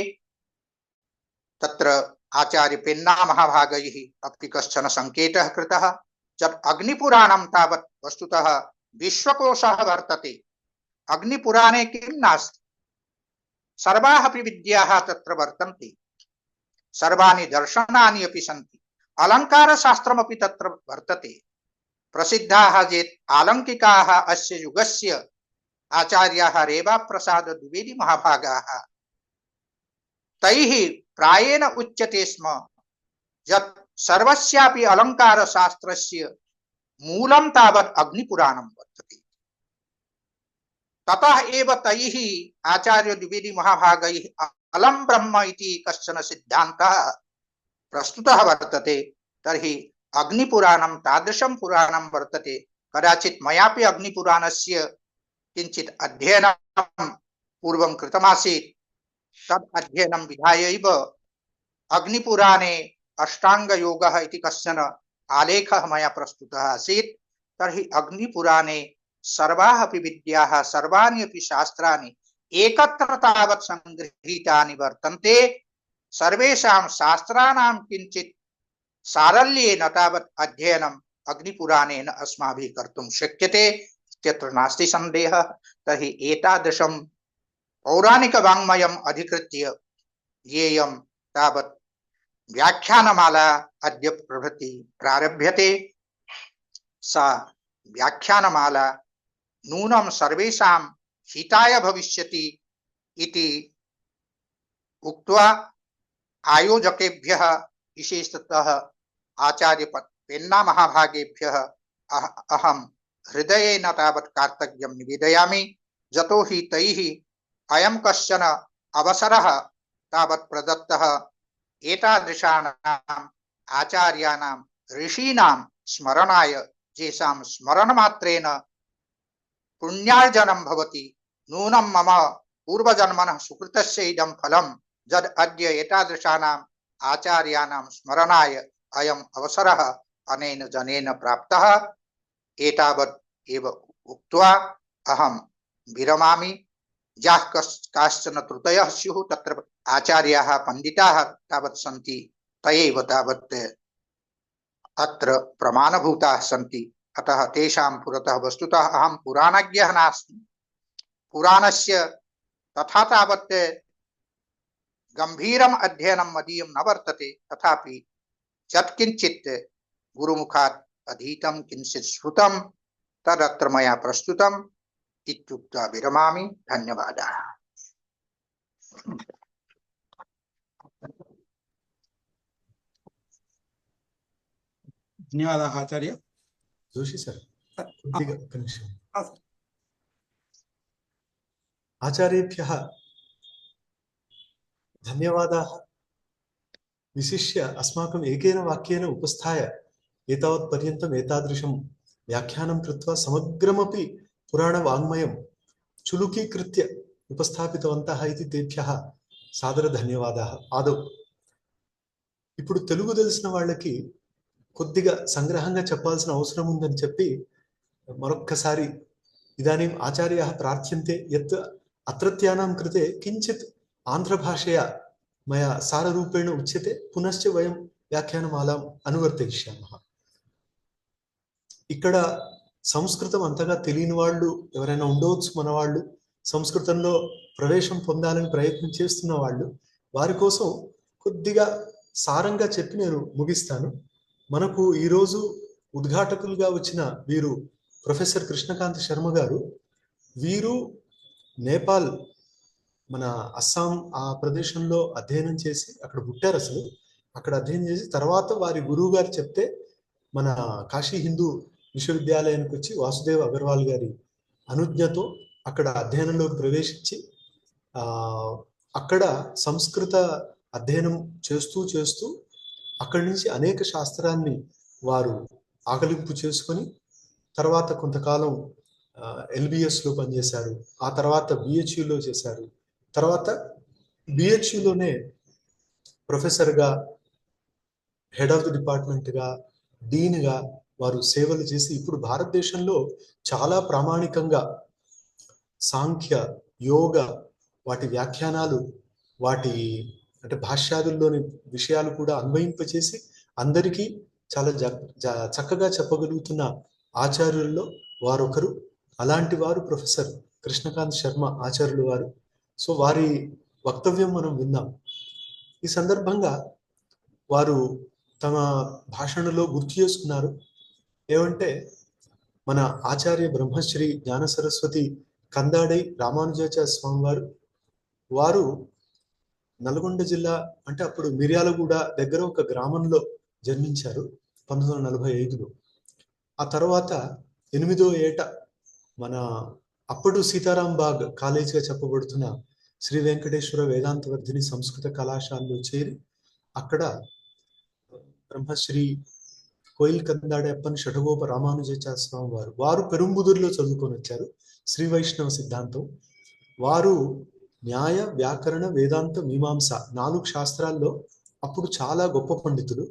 Speaker 3: तत्र आचार्य पेन्ना महाभागैः अपि कश्चन संकेतः कृतः यत् अग्निपुराणं तावत् वस्तुतः विश्वकोशः वर्तते। अग्निपुराणे किं नास्ति, सर्वाः अपि विद्याः तत्र वर्तन्ते, सर्वाणि दर्शनानि अपि सन्ति, अलङ्कारशास्त्रमपि तत्र वर्तते। प्रसिद्धाः ये आलङ्किकाः अस्य युगस्य आचार्याः रेवाप्रसाद द्विवेदी महाभागाः, तैः प्रायेण उच्यते स्म यत् सर्वस्यापि अलङ्कारशास्त्रस्य मूलं तावत् अग्निपुराणं वर्तते। ततः एव तैः आचार्य द्विवेदी महाभागैः अलम ब्रह्म इति कश्चन सिद्धान्तः प्रस्तुतः वर्तते। तर्हि अग्निपुराणं तादृशं पुराणं वर्तते। कदाचित् मयापि अग्निपुराणस्य किञ्चित् अध्ययनं पूर्वं कृतमासीत्। तद् अध्ययनं विधाय एव अग्निपुराणे अष्टाङ्गयोगः इति कश्चन आलेखः मया प्रस्तुतः आसीत्। तर्हि अग्निपुराणे सर्वाः अपि विद्याः, सर्वाणि अपि शास्त्राणि एकत्र तावत् संगृहीतानि वर्तन्ते। सर्वेषां शास्त्राणां किञ्चित् सारल्येन तावत् अध्ययनम् अग्निपुराणेन अस्माभिः कर्तुं शक्यते इत्यत्र नास्ति सन्देहः। तर्हि एतादृशं पौराणिकवाङ्मयम् अधिकृत्य येयं तावत् व्याख्यानमाला अद्य प्रभृति प्रारभ्यते। सा व्याख्यानमाला नूनं सर्वेषां हिताय भविष्यति इति उक्त्वा आयोजकेभ्यः विशेषतः आचार्य पेन्ना महाभागेभ्यः अहं हृदयेन तावत् कार्तज्ञं निवेदयामि। यतो हि तैः अयं कश्चन अवसरः तावत् प्रदत्तः एतादृशानाम् आचार्याणां ऋषीणां स्मरणाय, येषां स्मरणमात्रेण पुण्यार्जनं भवति। नूनं मम पूर्वजन्मनः सुकृतस्य इदं फलं यद् अद्य एतादृशानाम् आचार्याणां स्मरणाय अयम् अवसरः अनेन जनेन प्राप्तः। एतावत् एव उक्त्वा अहं विरमामि। याः काश्चन त्रुटयः स्युः तत्र आचार्याः पण्डिताः तावत् सन्ति, तयैव तावत् अत्र प्रमाणभूताः सन्ति। अतः तेषां पुरतः वस्तुतः अहं पुराणज्ञः नास्मि। पुराणस्य तथा तावत् गंभीरम् अध्ययनं मदीयं न वर्तते। तथापि यत्किञ्चित् गुरुमुखात् अधीतं, किञ्चित् श्रुतं, तदत्र मया प्रस्तुतम् इत्युक्त्वा विरमामि। धन्यवादाः।
Speaker 1: ధన్యవాదాः ఆచార్య.
Speaker 2: जोशी सर కొద్దిగా కనెక్షన్.
Speaker 1: ఆ, సార్.
Speaker 2: आचार्येभ्यः धन्यवादाः. विशिष्य अस्माकम् एकेन वाक्येन उपस्थाय एतावत्पर्यन्तम् एतादृशं व्याख्यानं कृत्वा समग्रमपि पुराणवाङ्मयं चुलुकीकृत्य उपस्थापितवन्तः इति तेभ्यः सादरधन्यवादाः. आदौ ఇప్పుడు తెలుగు తెలిసిన వాళ్ళకి కొద్దిగా సంగ్రహంగా చెప్పాల్సిన అవసరం ఉందని చెప్పి మరొక్కసారి ఇదానీం ఆచార్యాः ప్రార్థ్యంతే యత్ అత్రత్యానాం కృతే కించిత్ ఆంధ్రభాషయా మయా సారరూపేణ ఉచ్యతే పునశ్చ వయం వ్యాఖ్యానమాలాం అనువర్తయిష్యామः. ఇక్కడ సంస్కృతం అంతగా తెలియని వాళ్ళు ఎవరైనా ఉండవచ్చు, మన వాళ్ళు సంస్కృతంలో ప్రవేశం పొందాలని ప్రయత్నం చేస్తున్న వాళ్ళు, వారి కోసం కొద్దిగా సారంగా చెప్పి నేను ముగిస్తాను. మనకు ఈరోజు ఉద్ఘాటకులుగా వచ్చిన వీరు ప్రొఫెసర్ కృష్ణకాంత్ శర్మ గారు. వీరు నేపాల్, మన అస్సాం ఆ ప్రదేశంలో అధ్యయనం చేసి అక్కడ పుట్టారు. అసలు అక్కడ అధ్యయనం చేసి తర్వాత వారి గురువు గారు చెప్తే మన కాశీ హిందూ విశ్వవిద్యాలయానికి వచ్చి వాసుదేవ్ అగర్వాల్ గారి అనుజ్ఞతో అక్కడ అధ్యయనంలోకి ప్రవేశించి అక్కడ సంస్కృత అధ్యయనం చేస్తూ చేస్తూ అక్కడి నుంచి అనేక శాస్త్రాన్ని వారు ఆకలింపు చేసుకొని తర్వాత కొంతకాలం ఎల్బిఎస్లో పనిచేశారు. ఆ తర్వాత బిహెచ్యులో చేశారు. తర్వాత బిహెచ్యులోనే ప్రొఫెసర్గా, హెడ్ ఆఫ్ ది డిపార్ట్మెంట్గా, డీన్గా వారు సేవలు చేసి ఇప్పుడు భారతదేశంలో చాలా ప్రామాణికంగా సాంఖ్య, యోగ, వాటి వ్యాఖ్యానాలు, వాటి అంటే భాష్యాదుల్లోని విషయాలు కూడా అన్వయింపచేసి అందరికీ చాలా చక్కగా చెప్పగలుగుతున్న ఆచార్యుల్లో వారొకరు. అలాంటి వారు ప్రొఫెసర్ కృష్ణకాంత్ శర్మ ఆచార్యులు వారు. సో వారి వక్తవ్యం మనం విందాం. ఈ సందర్భంగా వారు తమ భాషణలో గుర్తు చేసుకున్నారు ఏమంటే, మన ఆచార్య బ్రహ్మశ్రీ జ్ఞాన సరస్వతి కందాడై రామానుజాచార్య స్వామి వారు నల్గొండ జిల్లా అంటే అప్పుడు మిర్యాలగూడ దగ్గర ఒక గ్రామంలో జన్మించారు 1945లో. ఆ తర్వాత 8వ ఏట మన అప్పుడు సీతారాం బాగ్ కాలేజీగా చెప్పబడుతున్న శ్రీ వెంకటేశ్వర వేదాంతవర్ధిని సంస్కృత కళాశాలలో చేరి అక్కడ బ్రహ్మశ్రీ కోయిల్ కందాడే అప్పన్ షఠగోప రామానుజాచార్య స్వామి వారు పెరుంబుదూరులో చదువుకొని వచ్చారు. శ్రీ వైష్ణవ సిద్ధాంతం. వారు న్యాయ, వ్యాకరణ, వేదాంత, మీమాంస 4 శాస్త్రాల్లో అప్పుడు చాలా గొప్ప పండితులు.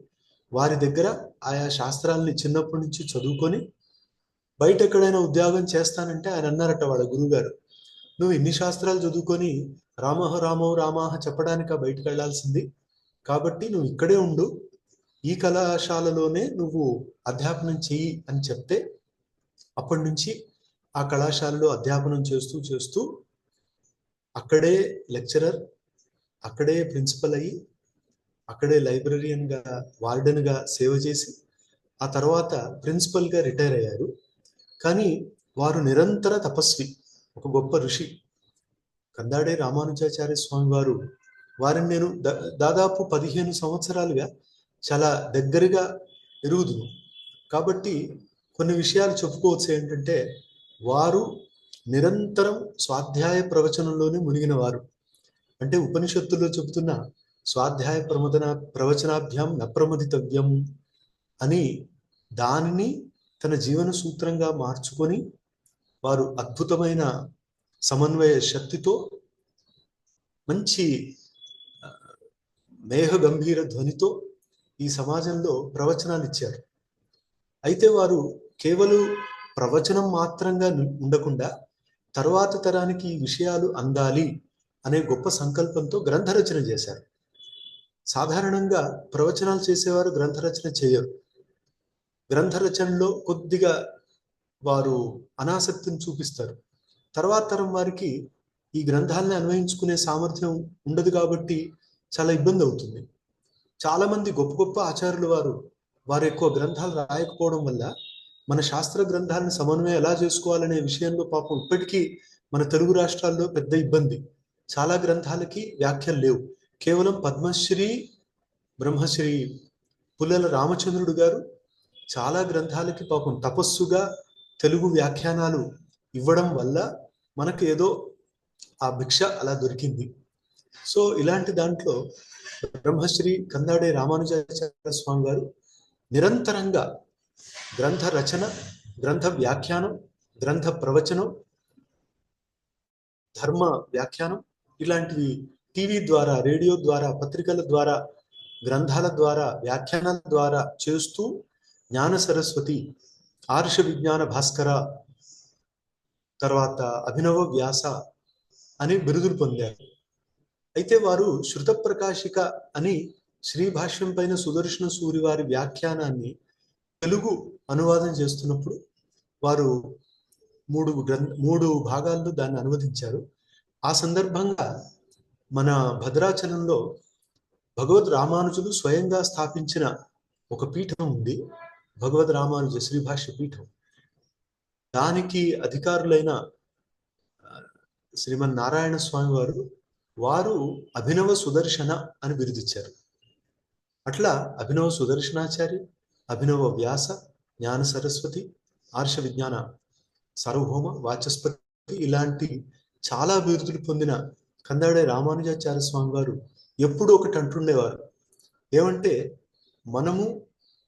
Speaker 2: వారి దగ్గర ఆయా శాస్త్రాలని చిన్నప్పటి నుంచి చదువుకొని బయట ఎక్కడైనా ఉద్యోగం చేస్తానంటే ఆయన అన్నారట వాళ్ళ గురువు గారు, నువ్వు ఇన్ని శాస్త్రాలు చదువుకొని రామోహ రామో రామాహ చెప్పడానిక బయటకు వెళ్లాల్సింది, కాబట్టి నువ్వు ఇక్కడే ఉండు, ఈ కళాశాలలోనే నువ్వు అధ్యాపనం చెయ్యి అని చెప్తే అప్పటి నుంచి ఆ కళాశాలలో అధ్యాపనం చేస్తూ చేస్తూ అక్కడే లెక్చరర్, అక్కడే ప్రిన్సిపల్ అయ్యి, అక్కడే లైబ్రరీయన్గా, వార్డెన్గా సేవ చేసి ఆ తర్వాత ప్రిన్సిపల్గా రిటైర్ అయ్యారు. కానీ వారు నిరంతర తపస్వి, ఒక గొప్ప ఋషి కందాడే రామానుజాచార్య స్వామి వారిని నేను దాదాపు 15 సంవత్సరాలుగా చాలా దగ్గరగా ఎరుగుదును. కాబట్టి కొన్ని విషయాలు చెప్పుకోవచ్చు. ఏంటంటే వారు నిరంతరం స్వాధ్యాయ ప్రవచనంలోనే మునిగిన వారు. అంటే ఉపనిషత్తుల్లో చెబుతున్న స్వాధ్యాయ ప్రవచనాభ్యాం నప్రమదితవ్యం అని దానిని తన జీవన సూత్రంగా మార్చుకొని వారు అద్భుతమైన సమన్వయ శక్తితో మంచి మేఘ గంభీర ధ్వనితో ఈ సమాజంలో ప్రవచనాలు ఇచ్చారు. అయితే వారు కేవలం ప్రవచనం మాత్రంగా ఉండకుండా తర్వాత తరానికి ఈ విషయాలు అందాలి అనే గొప్ప సంకల్పంతో గ్రంథరచన చేశారు. సాధారణంగా ప్రవచనాలు చేసేవారు గ్రంథరచన చేయరు. గ్రంథరచనలో కొద్దిగా వారు అనాసక్తిని చూపిస్తారు. తర్వాత తరం వారికి ఈ గ్రంథాలని అన్వయించుకునే సామర్థ్యం ఉండదు కాబట్టి చాలా ఇబ్బంది అవుతుంది. చాలా మంది గొప్ప గొప్ప ఆచార్యులు వారు ఎక్కువ గ్రంథాలు రాయకపోవడం వల్ల మన శాస్త్ర గ్రంథాలను సమన్వయం ఎలా చేసుకోవాలనే విషయంలో పాపం ఇప్పటికీ మన తెలుగు రాష్ట్రాల్లో పెద్ద ఇబ్బంది. చాలా గ్రంథాలకి వ్యాఖ్యలు లేవు. కేవలం పద్మశ్రీ బ్రహ్మశ్రీ పుల్లల రామచంద్రుడు గారు చాలా గ్రంథాలకి పాపం తపస్సుగా తెలుగు వ్యాఖ్యానాలు ఇవ్వడం వల్ల మనకు ఏదో ఆ భిక్ష అలా దొరికింది. సో ఇలాంటి దాంట్లో బ్రహ్మశ్రీ కందాడే రామానుజాచార్య స్వామి గారు నిరంతరంగా గ్రంథ రచన, గ్రంథ వ్యాఖ్యానం, గ్రంథ ప్రవచనం, ధర్మ వ్యాఖ్యానం ఇలాంటివి టీవీ ద్వారా, రేడియో ద్వారా, పత్రికల ద్వారా, గ్రంథాల ద్వారా, వ్యాఖ్యానాల ద్వారా చేస్తూ జ్ఞాన సరస్వతి, ఆర్ష విజ్ఞాన భాస్కర, తర్వాత అభినవ వ్యాస అని బిరుదులు పొందారు. అయితే వారు శృత ప్రకాశిక అని శ్రీ భాష్యం పైన సుదర్శన సూరి వారి వ్యాఖ్యానాన్ని తెలుగు అనువాదం చేస్తున్నప్పుడు వారు మూడు భాగాల్లో దాన్ని అనువదించారు. ఆ సందర్భంగా మన భద్రాచలంలో భగవద్ రామానుజులు స్వయంగా స్థాపించిన ఒక పీఠం ఉంది, భగవద్ రామానుజ శ్రీభాష్య పీఠం. దానికి అధికారులైన శ్రీమన్నారాయణ స్వామి వారు అభినవ సుదర్శన అని బిరుదిచ్చారు. అట్లా అభినవ సుదర్శనాచార్య, అభినవ వ్యాస, జ్ఞాన సరస్వతి, ఆర్ష విజ్ఞాన సార్వభౌమ, వాచస్పతి ఇలాంటి చాలా బిరుదులు పొందిన కందాడే రామానుజాచార్య స్వామి వారు ఎప్పుడు ఒకటి అంటుండేవారు. ఏమంటే, మనము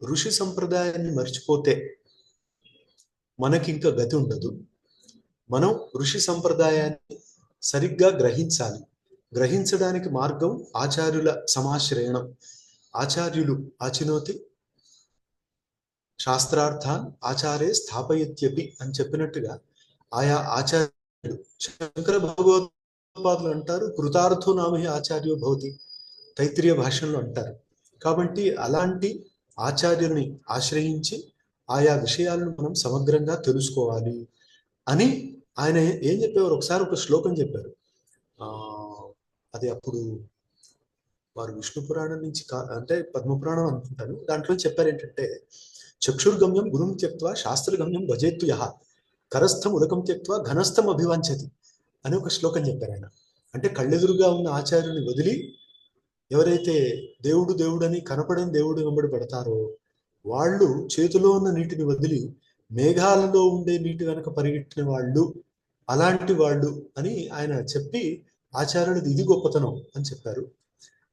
Speaker 2: ఋషి సంప్రదాయాన్ని మర్చిపోతే మనకి ఇంకా గతి ఉండదు. మనం ఋషి సంప్రదాయాన్ని సరిగ్గా గ్రహించాలి. గ్రహించడానికి మార్గం ఆచార్యుల సమాశ్రయణం. ఆచార్యులు ఆచినోతి శాస్త్రార్థాన్ ఆచార్య స్థాపయత్యపి అని చెప్పినట్టుగా ఆయా ఆచార్యులు, శంకర భగవత్పాదులు అంటారు కృతార్థో నామహి ఆచార్యో భవతి, తైత్రీయ భాషల్లో అంటారు. కాబట్టి అలాంటి ఆచార్యుల్ని ఆశ్రయించి ఆయా విషయాలను మనం సమగ్రంగా తెలుసుకోవాలి అని ఆయన ఏం చెప్పేవారు, ఒకసారి ఒక శ్లోకం చెప్పారు. అది అప్పుడు వారు విష్ణు పురాణం నుంచి అంటే పద్మపురాణం అనుకుంటాను, దాంట్లో చెప్పారు ఏంటంటే, చక్షుర్గమ్యం గురుం త్యక్త్వా శాస్త్రగమ్యం భజేత్తు యః కరస్థం ఉదకం త్యక్త్వా ఘనస్థం అభివాంఛతి అని ఒక శ్లోకం చెప్పారు ఆయన. అంటే కళ్ళెదురుగా ఉన్న ఆచార్యుని వదిలి ఎవరైతే దేవుడు దేవుడని కనపడని దేవుడు వెంబడి పడతారో వాళ్ళు చేతిలో ఉన్న నీటిని వదిలి మేఘాలలో ఉండే నీటి వెనక పరిగెట్టిన వాళ్ళు, అలాంటి వాళ్ళు అని ఆయన చెప్పి ఆచార్యుడిది ఇది గొప్పతనం అని చెప్పారు.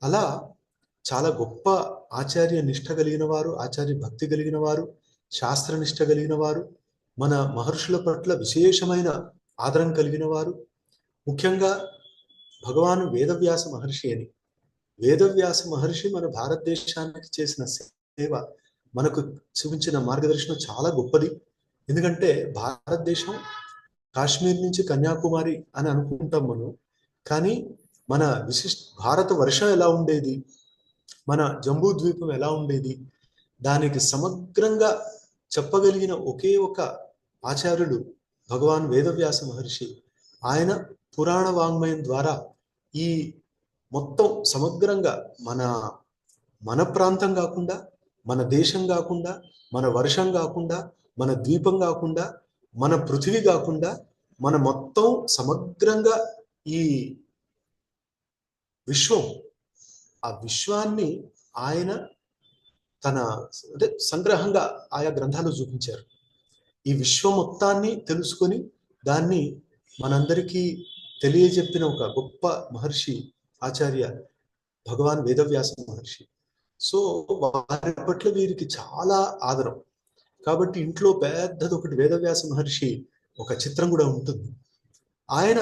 Speaker 2: అలా చాలా గొప్ప ఆచార్య నిష్ఠ కలిగిన వారు, ఆచార్య భక్తి కలిగిన వారు, శాస్త్ర నిష్ఠ కలిగిన వారు, మన మహర్షుల పట్ల విశేషమైన ఆదరణ కలిగిన వారు. ముఖ్యంగా భగవాను వేదవ్యాస మహర్షి అని, వేదవ్యాస మహర్షి మన భారతదేశానికి చేసిన సేవ, మనకు చూపించిన మార్గదర్శనం చాలా గొప్పది. ఎందుకంటే భారతదేశం కాశ్మీర్ నుంచి కన్యాకుమారి అని అనుకుంటాం మనం, కానీ మన భారత వర్షం ఎలా ఉండేది, మన జంబూ ద్వీపం ఎలా ఉండేది, దానికి సమగ్రంగా చెప్పగలిగిన ఒకే ఒక ఆచార్యుడు భగవాన్ వేదవ్యాస మహర్షి. ఆయన పురాణ వాంగ్మయం ద్వారా ఈ మొత్తం సమగ్రంగా మన ప్రాంతం కాకుండా, మన దేశం కాకుండా, మన వర్షం కాకుండా, మన ద్వీపం కాకుండా, మన పృథివీ కాకుండా, మన మొత్తం సమగ్రంగా ఈ విశ్వం, ఆ విశ్వాన్ని ఆయన తన అంటే సంగ్రహంగా ఆయా గ్రంథాలు చూపించారు. ఈ విశ్వం మొత్తాన్ని తెలుసుకొని దాన్ని మనందరికీ తెలియజెప్పిన ఒక గొప్ప మహర్షి ఆచార్య భగవాన్ వేదవ్యాస మహర్షి. సో వారి పట్ల వీరికి చాలా ఆదరం. కాబట్టి ఇంట్లో పెద్దది ఒకటి వేదవ్యాస మహర్షి ఒక చిత్రం కూడా ఉంటుంది. ఆయన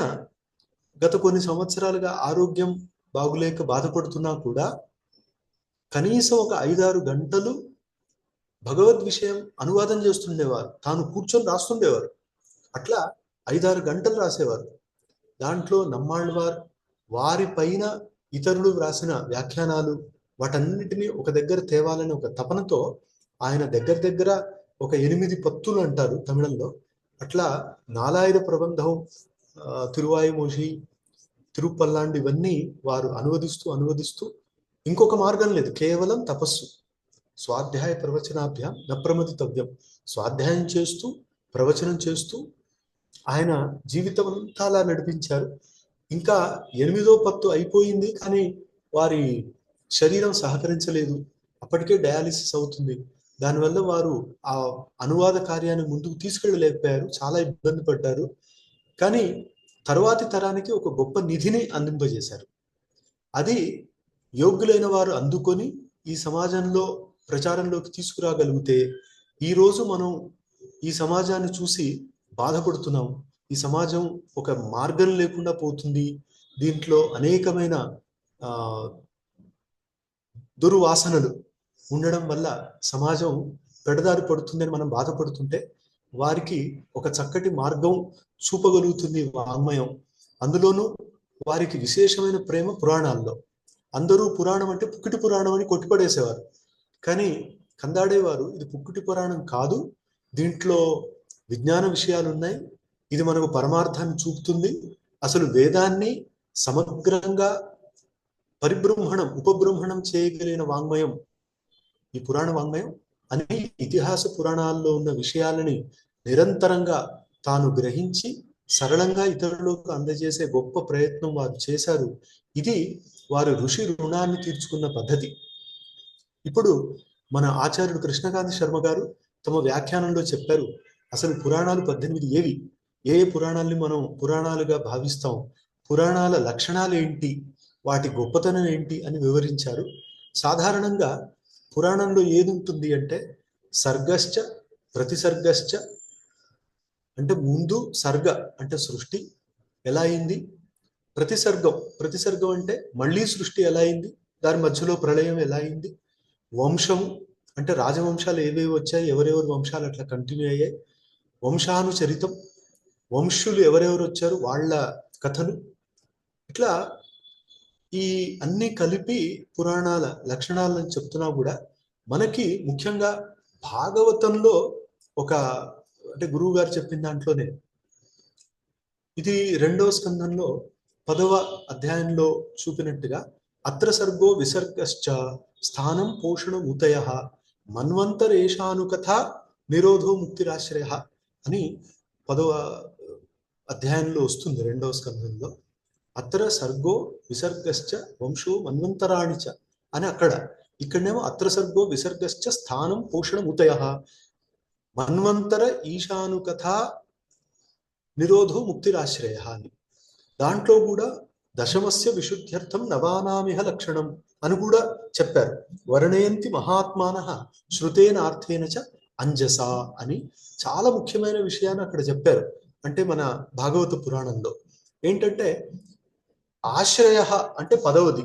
Speaker 2: గత కొన్ని సంవత్సరాలుగా ఆరోగ్యం బాగులేక బాధపడుతున్నా కూడా కనీసం ఒక 5-6 గంటలు భగవద్ విషయం అనువాదం చేస్తుండేవారు. తాను కూర్చొని రాస్తుండేవారు. అట్లా 5-6 గంటలు రాసేవారు. దాంట్లో నమ్మాళ్ళవారు వారి పైన ఇతరులు వ్రాసిన వ్యాఖ్యానాలు వాటన్నిటినీ ఒక దగ్గర తేవాలని ఒక తపనతో ఆయన దగ్గర ఒక 8 పత్తులు అంటారు తమిళంలో, అట్లా 4,000 ప్రబంధం, తిరువాయుమోషి, తిరుపల్లాండి ఇవన్నీ వారు అనువదిస్తూ ఇంకొక మార్గం లేదు, కేవలం తపస్సు. స్వాధ్యాయ ప్రవచనాభ్యాం నప్రమదితవ్యం. స్వాధ్యాయం చేస్తూ ప్రవచనం చేస్తూ ఆయన జీవితం అంతా అలా నడిపించారు. ఇంకా 8వ పత్తు అయిపోయింది, కానీ వారి శరీరం సహకరించలేదు. అప్పటికే డయాలిసిస్ అవుతుంది. దానివల్ల వారు ఆ అనువాద కార్యాన్ని ముందుకు తీసుకెళ్ళలేకపోయారు, చాలా ఇబ్బంది పడ్డారు. కానీ తరువాతి తరానికి ఒక గొప్ప నిధిని అందింపజేశారు. అది యోగ్యులైన వారు అందుకొని ఈ సమాజంలో ప్రచారంలోకి తీసుకురాగలిగితే ఈరోజు మనం ఈ సమాజాన్ని చూసి బాధపడుతున్నాం. ఈ సమాజం ఒక మార్గం లేకుండా పోతుంది, దీంట్లో అనేకమైన దుర్వాసనలు ఉండడం వల్ల సమాజం పెడదారి పడుతుందని మనం బాధపడుతుంటే వారికి ఒక చక్కటి మార్గం చూపగలుగుతుంది వాంగ్మయం. అందులోనూ వారికి విశేషమైన ప్రేమ పురాణాల్లో. అందరూ పురాణం అంటే పుక్కిటి పురాణం అని కొట్టిపడేసేవారు. కానీ కందాడే వారు ఇది పుక్కిటి పురాణం కాదు, దీంట్లో విజ్ఞాన విషయాలు ఉన్నాయి, ఇది మనకు పరమార్థాన్ని చూపుతుంది, అసలు వేదాన్ని సమగ్రంగా పరిబ్రహ్మణం ఉపబ్రహ్మణం చేయగలిగిన వాంగ్మయం ఈ పురాణ వాంగ్మయం అని ఇతిహాస పురాణాల్లో ఉన్న విషయాలని నిరంతరంగా తాను గ్రహించి సరళంగా ఇతరులకు అందజేసే గొప్ప ప్రయత్నం వారు చేశారు. ఇది వారు ఋషి రుణాన్ని తీర్చుకున్న పద్ధతి. ఇప్పుడు మన ఆచార్యుడు కృష్ణకాంత శర్మ గారు తమ వ్యాఖ్యానంలో చెప్పారు, అసలు పురాణాలు 18 ఏవి, ఏ పురాణాలని మనం పురాణాలుగా భావిస్తాం, పురాణాల లక్షణాలు ఏంటి, వాటి గొప్పతనం ఏంటి అని వివరించారు. సాధారణంగా పురాణంలో ఏది ఉంటుంది అంటే సర్గశ్చ ప్రతిసర్గశ్చ, అంటే ముందు సర్గ అంటే సృష్టి ఎలా అయింది, ప్రతిసర్గం అంటే మళ్ళీ సృష్టి ఎలా అయింది, దాని మధ్యలో ప్రళయం ఎలా అయింది, వంశము అంటే రాజవంశాలు ఏవేవి వచ్చాయి, ఎవరెవరు వంశాలు అట్లా కంటిన్యూ అయ్యాయి, వంశానుచరితం వంశులు ఎవరెవరు వచ్చారు వాళ్ళ కథలు, ఇట్లా ఈ అన్ని కలిపి పురాణాల లక్షణాలను చెప్తున్నా కూడా మనకి ముఖ్యంగా భాగవతంలో ఒక అంటే గురువు గారు చెప్పిన దాంట్లోనే ఇది 2వ స్కంధంలో 10వ అధ్యాయంలో చూపినట్టుగా అత్ర సర్గో విసర్గశ్చ స్థానం పోషణం ఉతయ మన్వంతరేషానుకథ నిరోధో ముక్తిరాశ్రయ అని 10వ అధ్యాయంలో వస్తుంది. 2వ స్కంధంలో అత్ర సర్గో విసర్గశ్చ వంశో మన్వంతరాణిచ అని ఇక్కడనేమో అత్ర సర్గో విసర్గశ్చ స్థానం పోషణం ఉతయ మన్వంతర ఈశానుకథ నిరోధో ముక్తిరాశ్రయ అని. దాంట్లో కూడా దశమస్య విశుద్ధ్యర్థం నవానామిహ లక్షణం అని కూడా చెప్పారు. వర్ణయంతి మహాత్మానః శ్రుతేనార్థేన చ అంజసా అని చాలా ముఖ్యమైన విషయాన్ని అక్కడ చెప్పారు. అంటే మన భాగవత పురాణంలో ఏంటంటే ఆశ్రయ అంటే 10వది,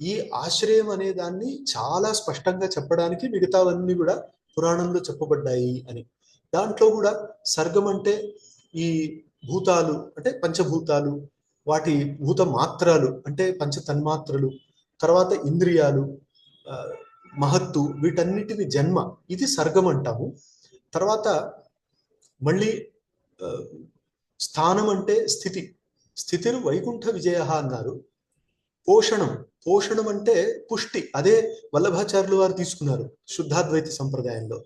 Speaker 2: ఈ ఆశ్రయం అనే దాన్ని చాలా స్పష్టంగా చెప్పడానికి మిగతావన్నీ కూడా పురాణంలో చెప్పబడ్డాయి అని. దాంట్లో కూడా సర్గం అంటే ఈ భూతాలు అంటే పంచభూతాలు, వాటి భూత మాత్రాలు అంటే పంచ తన్మాత్రలు, తర్వాత ఇంద్రియాలు, మహత్తు, వీటన్నిటిని జన్మ, ఇది సర్గం అంటాము. తర్వాత మళ్ళీ స్థానం అంటే స్థితిరు వైకుంఠ విజయ అన్నారు. పోషణం అంటే పుష్టి, అదే వల్లభాచార్యులు వారు తీసుకున్నారు శుద్ధాద్వైత సంప్రదాయంలో.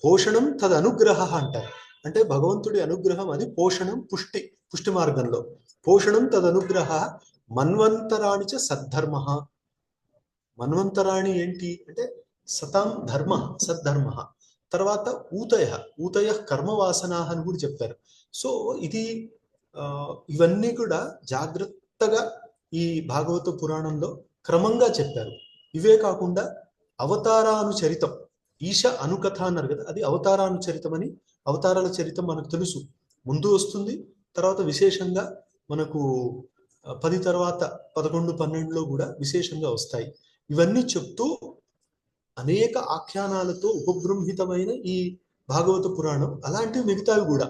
Speaker 2: పోషణం తద్ అనుగ్రహ అంటారు, అంటే భగవంతుడి అనుగ్రహం, అది పోషణం పుష్టి మార్గంలో. పోషణం తదనుగ్రహ మన్వంతరాణి చ సద్ధర్మ. మన్వంతరాణి ఏంటి అంటే సతాం ధర్మ సద్ధర్మ. తర్వాత ఊతయ కర్మవాసనా అని కూడా చెప్పారు. సో ఇది ఇవన్నీ కూడా జాగ్రత్తగా ఈ భాగవత పురాణంలో క్రమంగా చెప్పారు. ఇవే కాకుండా అవతారానుచరితం, ఈశ అనుకథ అన్నారు కదా, అది అవతారానుచరితం అని. అవతారాల చరితం మనకు తెలుసు, ముందు వస్తుంది, తర్వాత విశేషంగా మనకు 10 తర్వాత 11, 12లో కూడా విశేషంగా వస్తాయి. ఇవన్నీ చెప్తూ అనేక ఆఖ్యానాలతో ఉపబృంహితమైన ఈ భాగవత పురాణం. అలాంటివి మిగతావి కూడా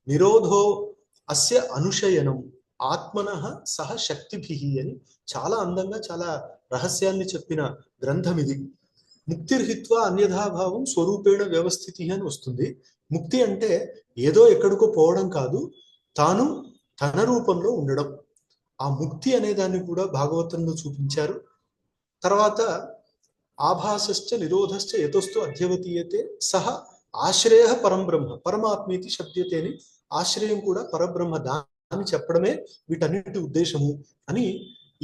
Speaker 2: నిరోధో అస్య అనుశయనం ఆత్మనః సహ శక్తిభిః అని చాలా అందంగా చాలా రహస్యాన్ని చెప్పిన గ్రంథం ఇది. ముక్తిర్హిత్వా అన్యథాభావం స్వరూపేణ వ్యవస్థితి అని వస్తుంది. ముక్తి అంటే ఏదో ఎక్కడికో పోవడం కాదు, తాను తన రూపంలో ఉండడం. ఆ ముక్తి అనే దాన్ని కూడా భాగవతంలో చూపించారు. తర్వాత ఆభాసశ్చ నిరోధశ్చ యతస్తు అధ్యవతీయతే సహ ఆశ్రయ పరం బ్రహ్మ, పరమాత్మీతి శబ్దతే అని ఆశ్రయం కూడా పరబ్రహ్మ, దాన్ని చెప్పడమే వీటన్నిటి ఉద్దేశము అని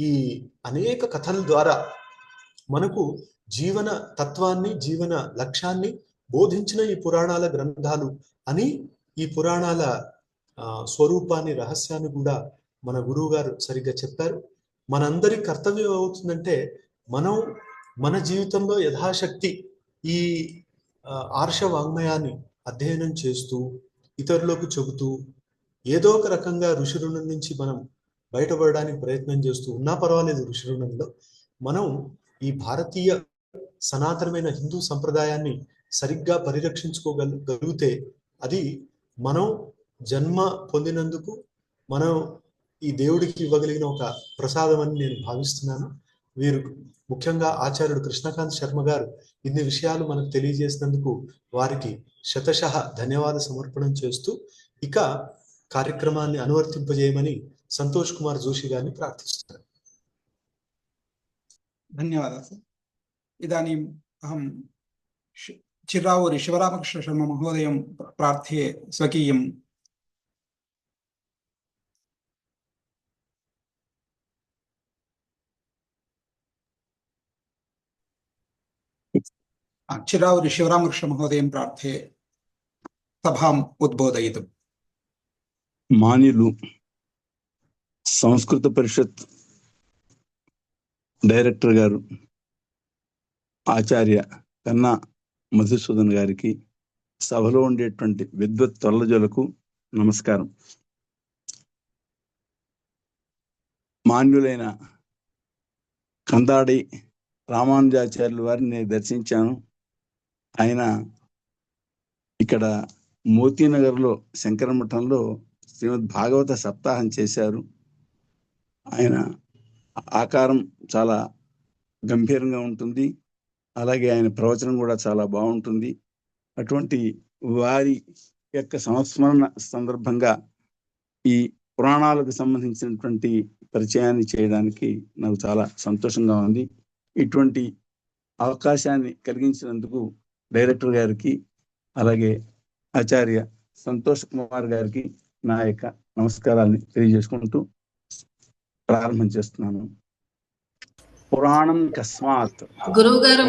Speaker 2: ఈ అనేక కథల ద్వారా మనకు జీవన తత్వాన్ని, జీవన లక్ష్యాన్ని బోధించిన ఈ పురాణాల గ్రంథాలు అని, ఈ పురాణాల స్వరూపాన్ని, రహస్యాన్ని కూడా మన గురువు గారు సరిగ్గా చెప్పారు. మనందరి కర్తవ్యం అవుతుందంటే మనం మన జీవితంలో యథాశక్తి ఈ ఆర్ష వాంగ్మయాన్ని అధ్యయనం చేస్తూ, ఇతరులకు చెబుతూ, ఏదో ఒక రకంగా ఋషి రుణం నుంచి మనం బయటపడడానికి ప్రయత్నం చేస్తూ ఉన్నా పర్వాలేదు. ఋషి రుణంలో మనం ఈ భారతీయ సనాతనమైన హిందూ సంప్రదాయాన్ని సరిగ్గా పరిరక్షించుకోగలిగితే అది మనం జన్మ పొందినందుకు మనం ఈ దేవుడికి ఇవ్వగలిగిన ఒక ప్రసాదం అని నేను భావిస్తున్నాను. వీరు ముఖ్యంగా ఆచార్యుడు కృష్ణకాంత్ శర్మ గారు ఇన్ని విషయాలు మనకు తెలియజేసినందుకు వారికి శతశః ధన్యవాద సమర్పణం చేస్తూ ఇక కార్యక్రమాన్ని అనువర్తింపజేయమని సంతోష్ కుమార్ జోషి గారిని ప్రార్థిస్తున్నాను.
Speaker 1: ధన్యవాదాలు సార్. ఇదానీం అహం చిర్రావూరి శివరామకృష్ణ శర్మ మహోదయం ప్రార్థ్యే స్వకీయం చిరావురి శివరామకృష్ణ మహోదయం ప్రార్థే సభాం ఉద్బోధయితుం.
Speaker 4: మాన్యులు సంస్కృత పరిషత్ డైరెక్టర్ గారు ఆచార్య కన్నా మధుసూదన్ గారికి, సభలో ఉండేటువంటి విద్వత్ తొల్లజులకు నమస్కారం. మాన్యులైన కందాడి రామానుజాచార్యుల వారిని నేను దర్శించాను. ఆయన ఇక్కడ మోతీనగర్లో శంకరమఠంలో శ్రీమద్ భాగవత సప్తాహం చేశారు. ఆయన ఆకారం చాలా గంభీరంగా ఉంటుంది, అలాగే ఆయన ప్రవచనం కూడా చాలా బాగుంటుంది. అటువంటి వారి యొక్క సంస్మరణ సందర్భంగా ఈ పురాణాలకు సంబంధించినటువంటి పరిచయాన్ని చేయడానికి నాకు చాలా సంతోషంగా ఉంది. ఇటువంటి అవకాశాన్ని కలిగించినందుకు డైరెక్టర్ గారికి, అలాగే ఆచార్య సంతోష్ కుమార్ గారికి నా యొక్క నమస్కారాన్ని తెలియజేసుకుంటూ ప్రారంభం చేస్తున్నాను. పురాణం కస్మాత్.
Speaker 5: గురువు గారు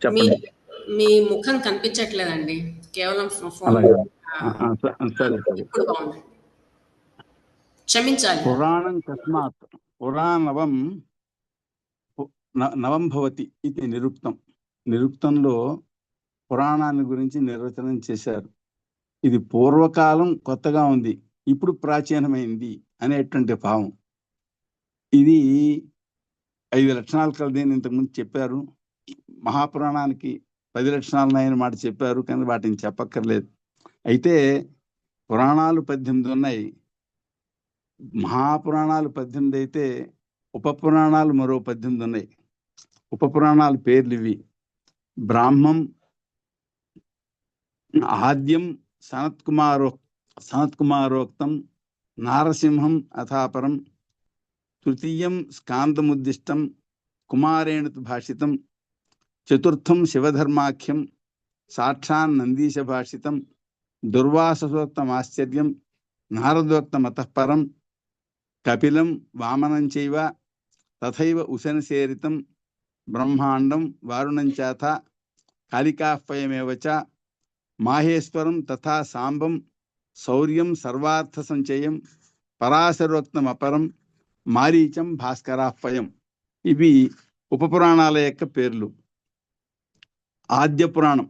Speaker 4: చెప్పండి.
Speaker 5: మీ ముఖం కనిపించట్లేదండి, కేవలం క్షమించాలి.
Speaker 4: పురాణం కస్మాత్ పురాణవం నవం భవతి ఇది నిరుక్తం. నిరుక్తంలో పురాణాన్ని గురించి నిర్వచనం చేశారు. ఇది పూర్వకాలం కొత్తగా ఉంది, ఇప్పుడు ప్రాచీనమైంది అనేటువంటి భావం. ఇది 5 లక్షణాలు కలది అని ఇంతకుముందు చెప్పారు. మహాపురాణానికి 10 లక్షణాలు ఉన్నాయని మాట చెప్పారు, కానీ వాటిని చెప్పక్కర్లేదు. అయితే పురాణాలు 18 ఉన్నాయి. మహాపురాణాలు 18 అయితే ఉపపురాణాలు మరో 18 ఉన్నాయి. ఉపపురాణాల పేర్లు ఇవి: బ్రాహ్మం, ఆద్యం సనత్కుమారోక్తం, నారసింహం అథాపరం, తృతీయం స్కాందముద్దిష్టం, కుమారేణ భాషితం, చతుర్థం శివధర్మాఖ్యం, సాక్షాన్ నందీశ భాషితం, దుర్వాససోక్తం ఆశ్చర్యం, నారదోక్తమతఃపరం, కపిలం వామనం చైవ తథైవ ఉశనసేరితం, బ్రహ్మాండం వారుణం చాథ కాళికాహ్వయమేవ చ, మాహేశ్వరం తథా సాంబం, శౌర్యం సర్వార్థ సంచయం, పరాశరోక్తం అపరం, మారీచం భాస్కరాహ్వయం. ఇవి ఉపపురాణాల యొక్క పేర్లు. ఆద్య పురాణం,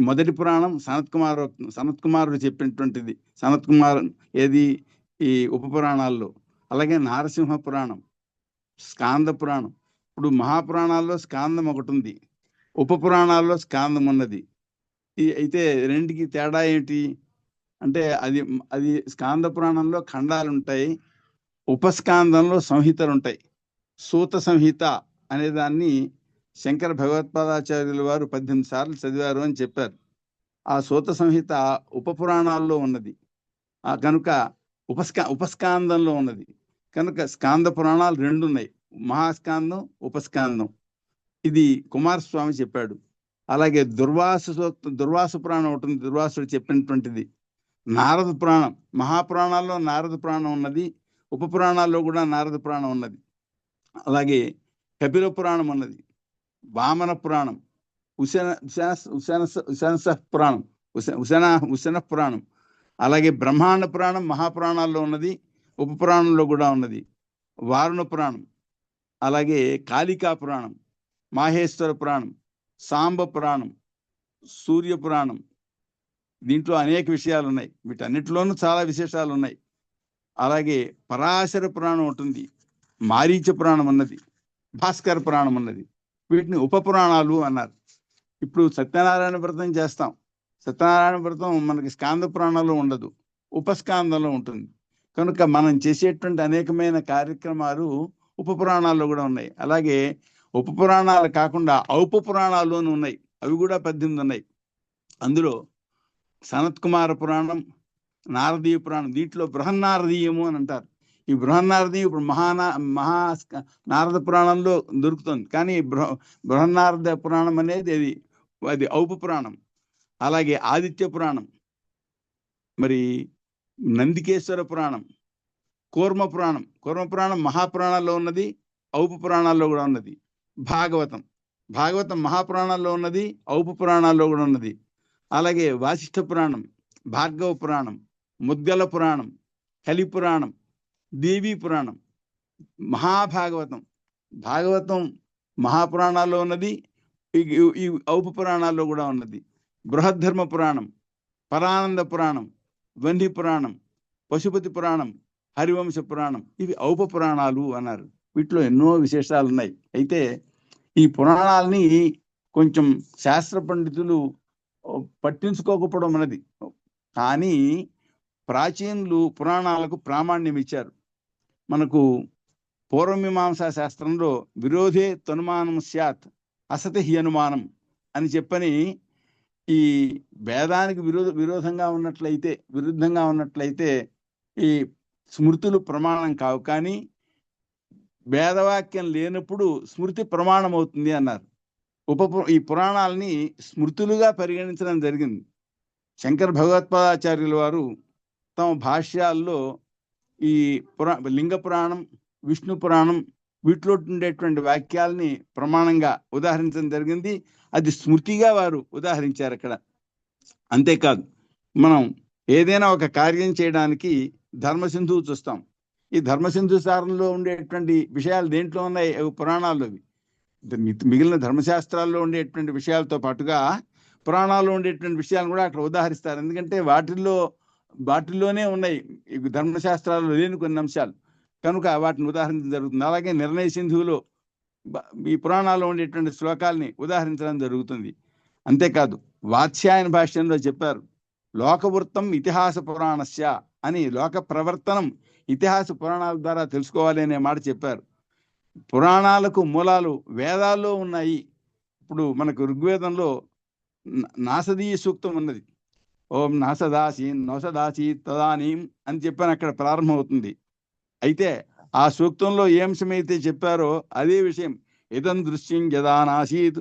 Speaker 4: మొదటి పురాణం సనత్కుమారుడు చెప్పినటువంటిది. సనత్కుమార్ ఏది ఈ ఉపపురాణాల్లో. అలాగే నారసింహ పురాణం, స్కాంద పురాణం. ఇప్పుడు మహాపురాణాల్లో స్కాందం ఒకటి ఉంది, ఉపపురాణాల్లో స్కాందం ఉన్నది. అయితే రెండుకి తేడా ఏంటి అంటే, అది స్కాంద పురాణంలో ఖండాలు ఉంటాయి, ఉపస్కాందంలో సంహితలు ఉంటాయి. సూత సంహిత అనే దాన్ని శంకర భగవత్పాదాచార్యుల వారు 18 సార్లు చదివారు అని చెప్పారు. ఆ సూత సంహిత ఉపపురాణాల్లో ఉన్నది కనుక, ఉపస్కాందంలో ఉన్నది కనుక స్కాంద పురాణాలు 2 ఉన్నాయి, మహాస్కాందం, ఉపస్కాందం. ఇది కుమారస్వామి చెప్పాడు. అలాగే దుర్వాస పురాణం ఉంటుంది, దుర్వాసుడు చెప్పినటువంటిది. నారద పురాణం, మహాపురాణాల్లో నారద పురాణం ఉన్నది, ఉప పురాణాల్లో కూడా నారద పురాణం ఉన్నది. అలాగే కపిల పురాణం ఉన్నది, వామన పురాణం, ఉశన పురాణం, అలాగే బ్రహ్మాండ పురాణం మహాపురాణాల్లో ఉన్నది, ఉప పురాణంలో కూడా ఉన్నది. వారుణ పురాణం, అలాగే కాళికా పురాణం, మాహేశ్వర పురాణం, సాంబ పురాణం, సూర్య పురాణం. దీంట్లో అనేక విషయాలు ఉన్నాయి, వీటన్నిటిలోనూ చాలా విశేషాలు ఉన్నాయి. అలాగే పరాశర పురాణం ఉంటుంది, మారీచ పురాణం ఉన్నది, భాస్కర పురాణం ఉన్నది. వీటిని ఉప పురాణాలు అన్నారు. ఇప్పుడు సత్యనారాయణ వ్రతం చేస్తాం. సత్యనారాయణ వ్రతం మనకి స్కాంద పురాణంలో ఉండదు, ఉపస్కాందంలో ఉంటుంది. కనుక మనం చేసేటువంటి అనేకమైన కార్యక్రమాలు ఉప పురాణాల్లో కూడా ఉన్నాయి. అలాగే ఉప పురాణాలు కాకుండా ఔప పురాణాల్లోనూ ఉన్నాయి, అవి కూడా 18 ఉన్నాయి. అందులో సనత్ కుమార పురాణం, నారదీయ పురాణం, దీంట్లో బృహన్నారదీయము అని అంటారు. ఈ బృహన్నారదీయం ఇప్పుడు నారద పురాణంలో దొరుకుతుంది, కానీ బృహన్నారద పురాణం అనేది అది ఔప పురాణం. అలాగే ఆదిత్య పురాణం, మరి నందికేశ్వర పురాణం, కూర్మ పురాణం మహాపురాణాల్లో ఉన్నది, ఔప పురాణాల్లో కూడా ఉన్నది. భాగవతం మహాపురాణాల్లో ఉన్నది, ఔప పురాణాల్లో కూడా ఉన్నది. అలాగే వాసిష్ఠ పురాణం, భార్గవ పురాణం, ముద్గల పురాణం, కలి పురాణం, దేవీ పురాణం, భాగవతం మహాపురాణాల్లో ఉన్నది, ఈ ఔప పురాణాల్లో కూడా ఉన్నది. బృహద్ధర్మ పురాణం, పరానంద పురాణం, వన్హి పురాణం, పశుపతి పురాణం, హరివంశ పురాణం, ఇవి ఔప పురాణాలు అన్నారు. వీటిలో ఎన్నో విశేషాలు ఉన్నాయి. అయితే ఈ పురాణాలని కొంచెం శాస్త్ర పండితులు పట్టించుకోకపోవడం అన్నది. కానీ ప్రాచీనులు పురాణాలకు ప్రామాణ్యం ఇచ్చారు. మనకు పూర్వమీమాంసా శాస్త్రంలో విరోధే తనుమానం స్యాత్ అసతి హి అనుమానం అని చెప్పని, ఈ వేదానికి విరుద్ధంగా ఉన్నట్లయితే ఈ స్మృతులు ప్రమాణం కావు, కానీ వేదవాక్యం లేనప్పుడు స్మృతి ప్రమాణం అవుతుంది అన్నారు. ఈ పురాణాలని స్మృతులుగా పరిగణించడం జరిగింది. శంకర భగవత్పాదాచార్యుల వారు తమ భాష్యాల్లో ఈ లింగ పురాణం, విష్ణు పురాణం, వీటిలో ఉండేటువంటి వాక్యాలని ప్రమాణంగా ఉదాహరించడం జరిగింది. అది స్మృతిగా వారు ఉదాహరించారు అక్కడ. అంతేకాదు, మనం ఏదైనా ఒక కార్యం చేయడానికి ధర్మసింధువు చూస్తాం. ఈ ధర్మసింధు సారంలో ఉండేటువంటి విషయాలు దేంట్లో ఉన్నాయి? పురాణాల్లో. మిగిలిన ధర్మశాస్త్రాల్లో ఉండేటువంటి విషయాలతో పాటుగా పురాణాల్లో ఉండేటువంటి విషయాలను కూడా అక్కడ ఉదాహరిస్తారు. ఎందుకంటే వాటిల్లోనే ఉన్నాయి ధర్మశాస్త్రాల్లో లేని కొన్ని అంశాలు, కనుక వాటిని ఉదాహరించడం జరుగుతుంది. అలాగే నిర్ణయ సింధువులో ఈ పురాణాల్లో ఉండేటువంటి శ్లోకాల్ని ఉదాహరించడం జరుగుతుంది. అంతేకాదు, వాత్స్యాయన భాష్యంలో చెప్పారు, లోకవృత్తం ఇతిహాస పురాణస్య అని, లోక ప్రవర్తనం ఇతిహాస పురాణాల ద్వారా తెలుసుకోవాలి అనే మాట చెప్పారు. పురాణాలకు మూలాలు వేదాల్లో ఉన్నాయి. ఇప్పుడు మనకు ఋగ్వేదంలో నాసదీయ సూక్తం ఉన్నది. ఓం నాసదాసి నోసదాసి తదానీం అని చెప్పని అక్కడ ప్రారంభమవుతుంది. అయితే ఆ సూక్తంలో ఏ అంశమైతే చెప్పారో అదే విషయం, ఇదం దృశ్యం యదానాసీత్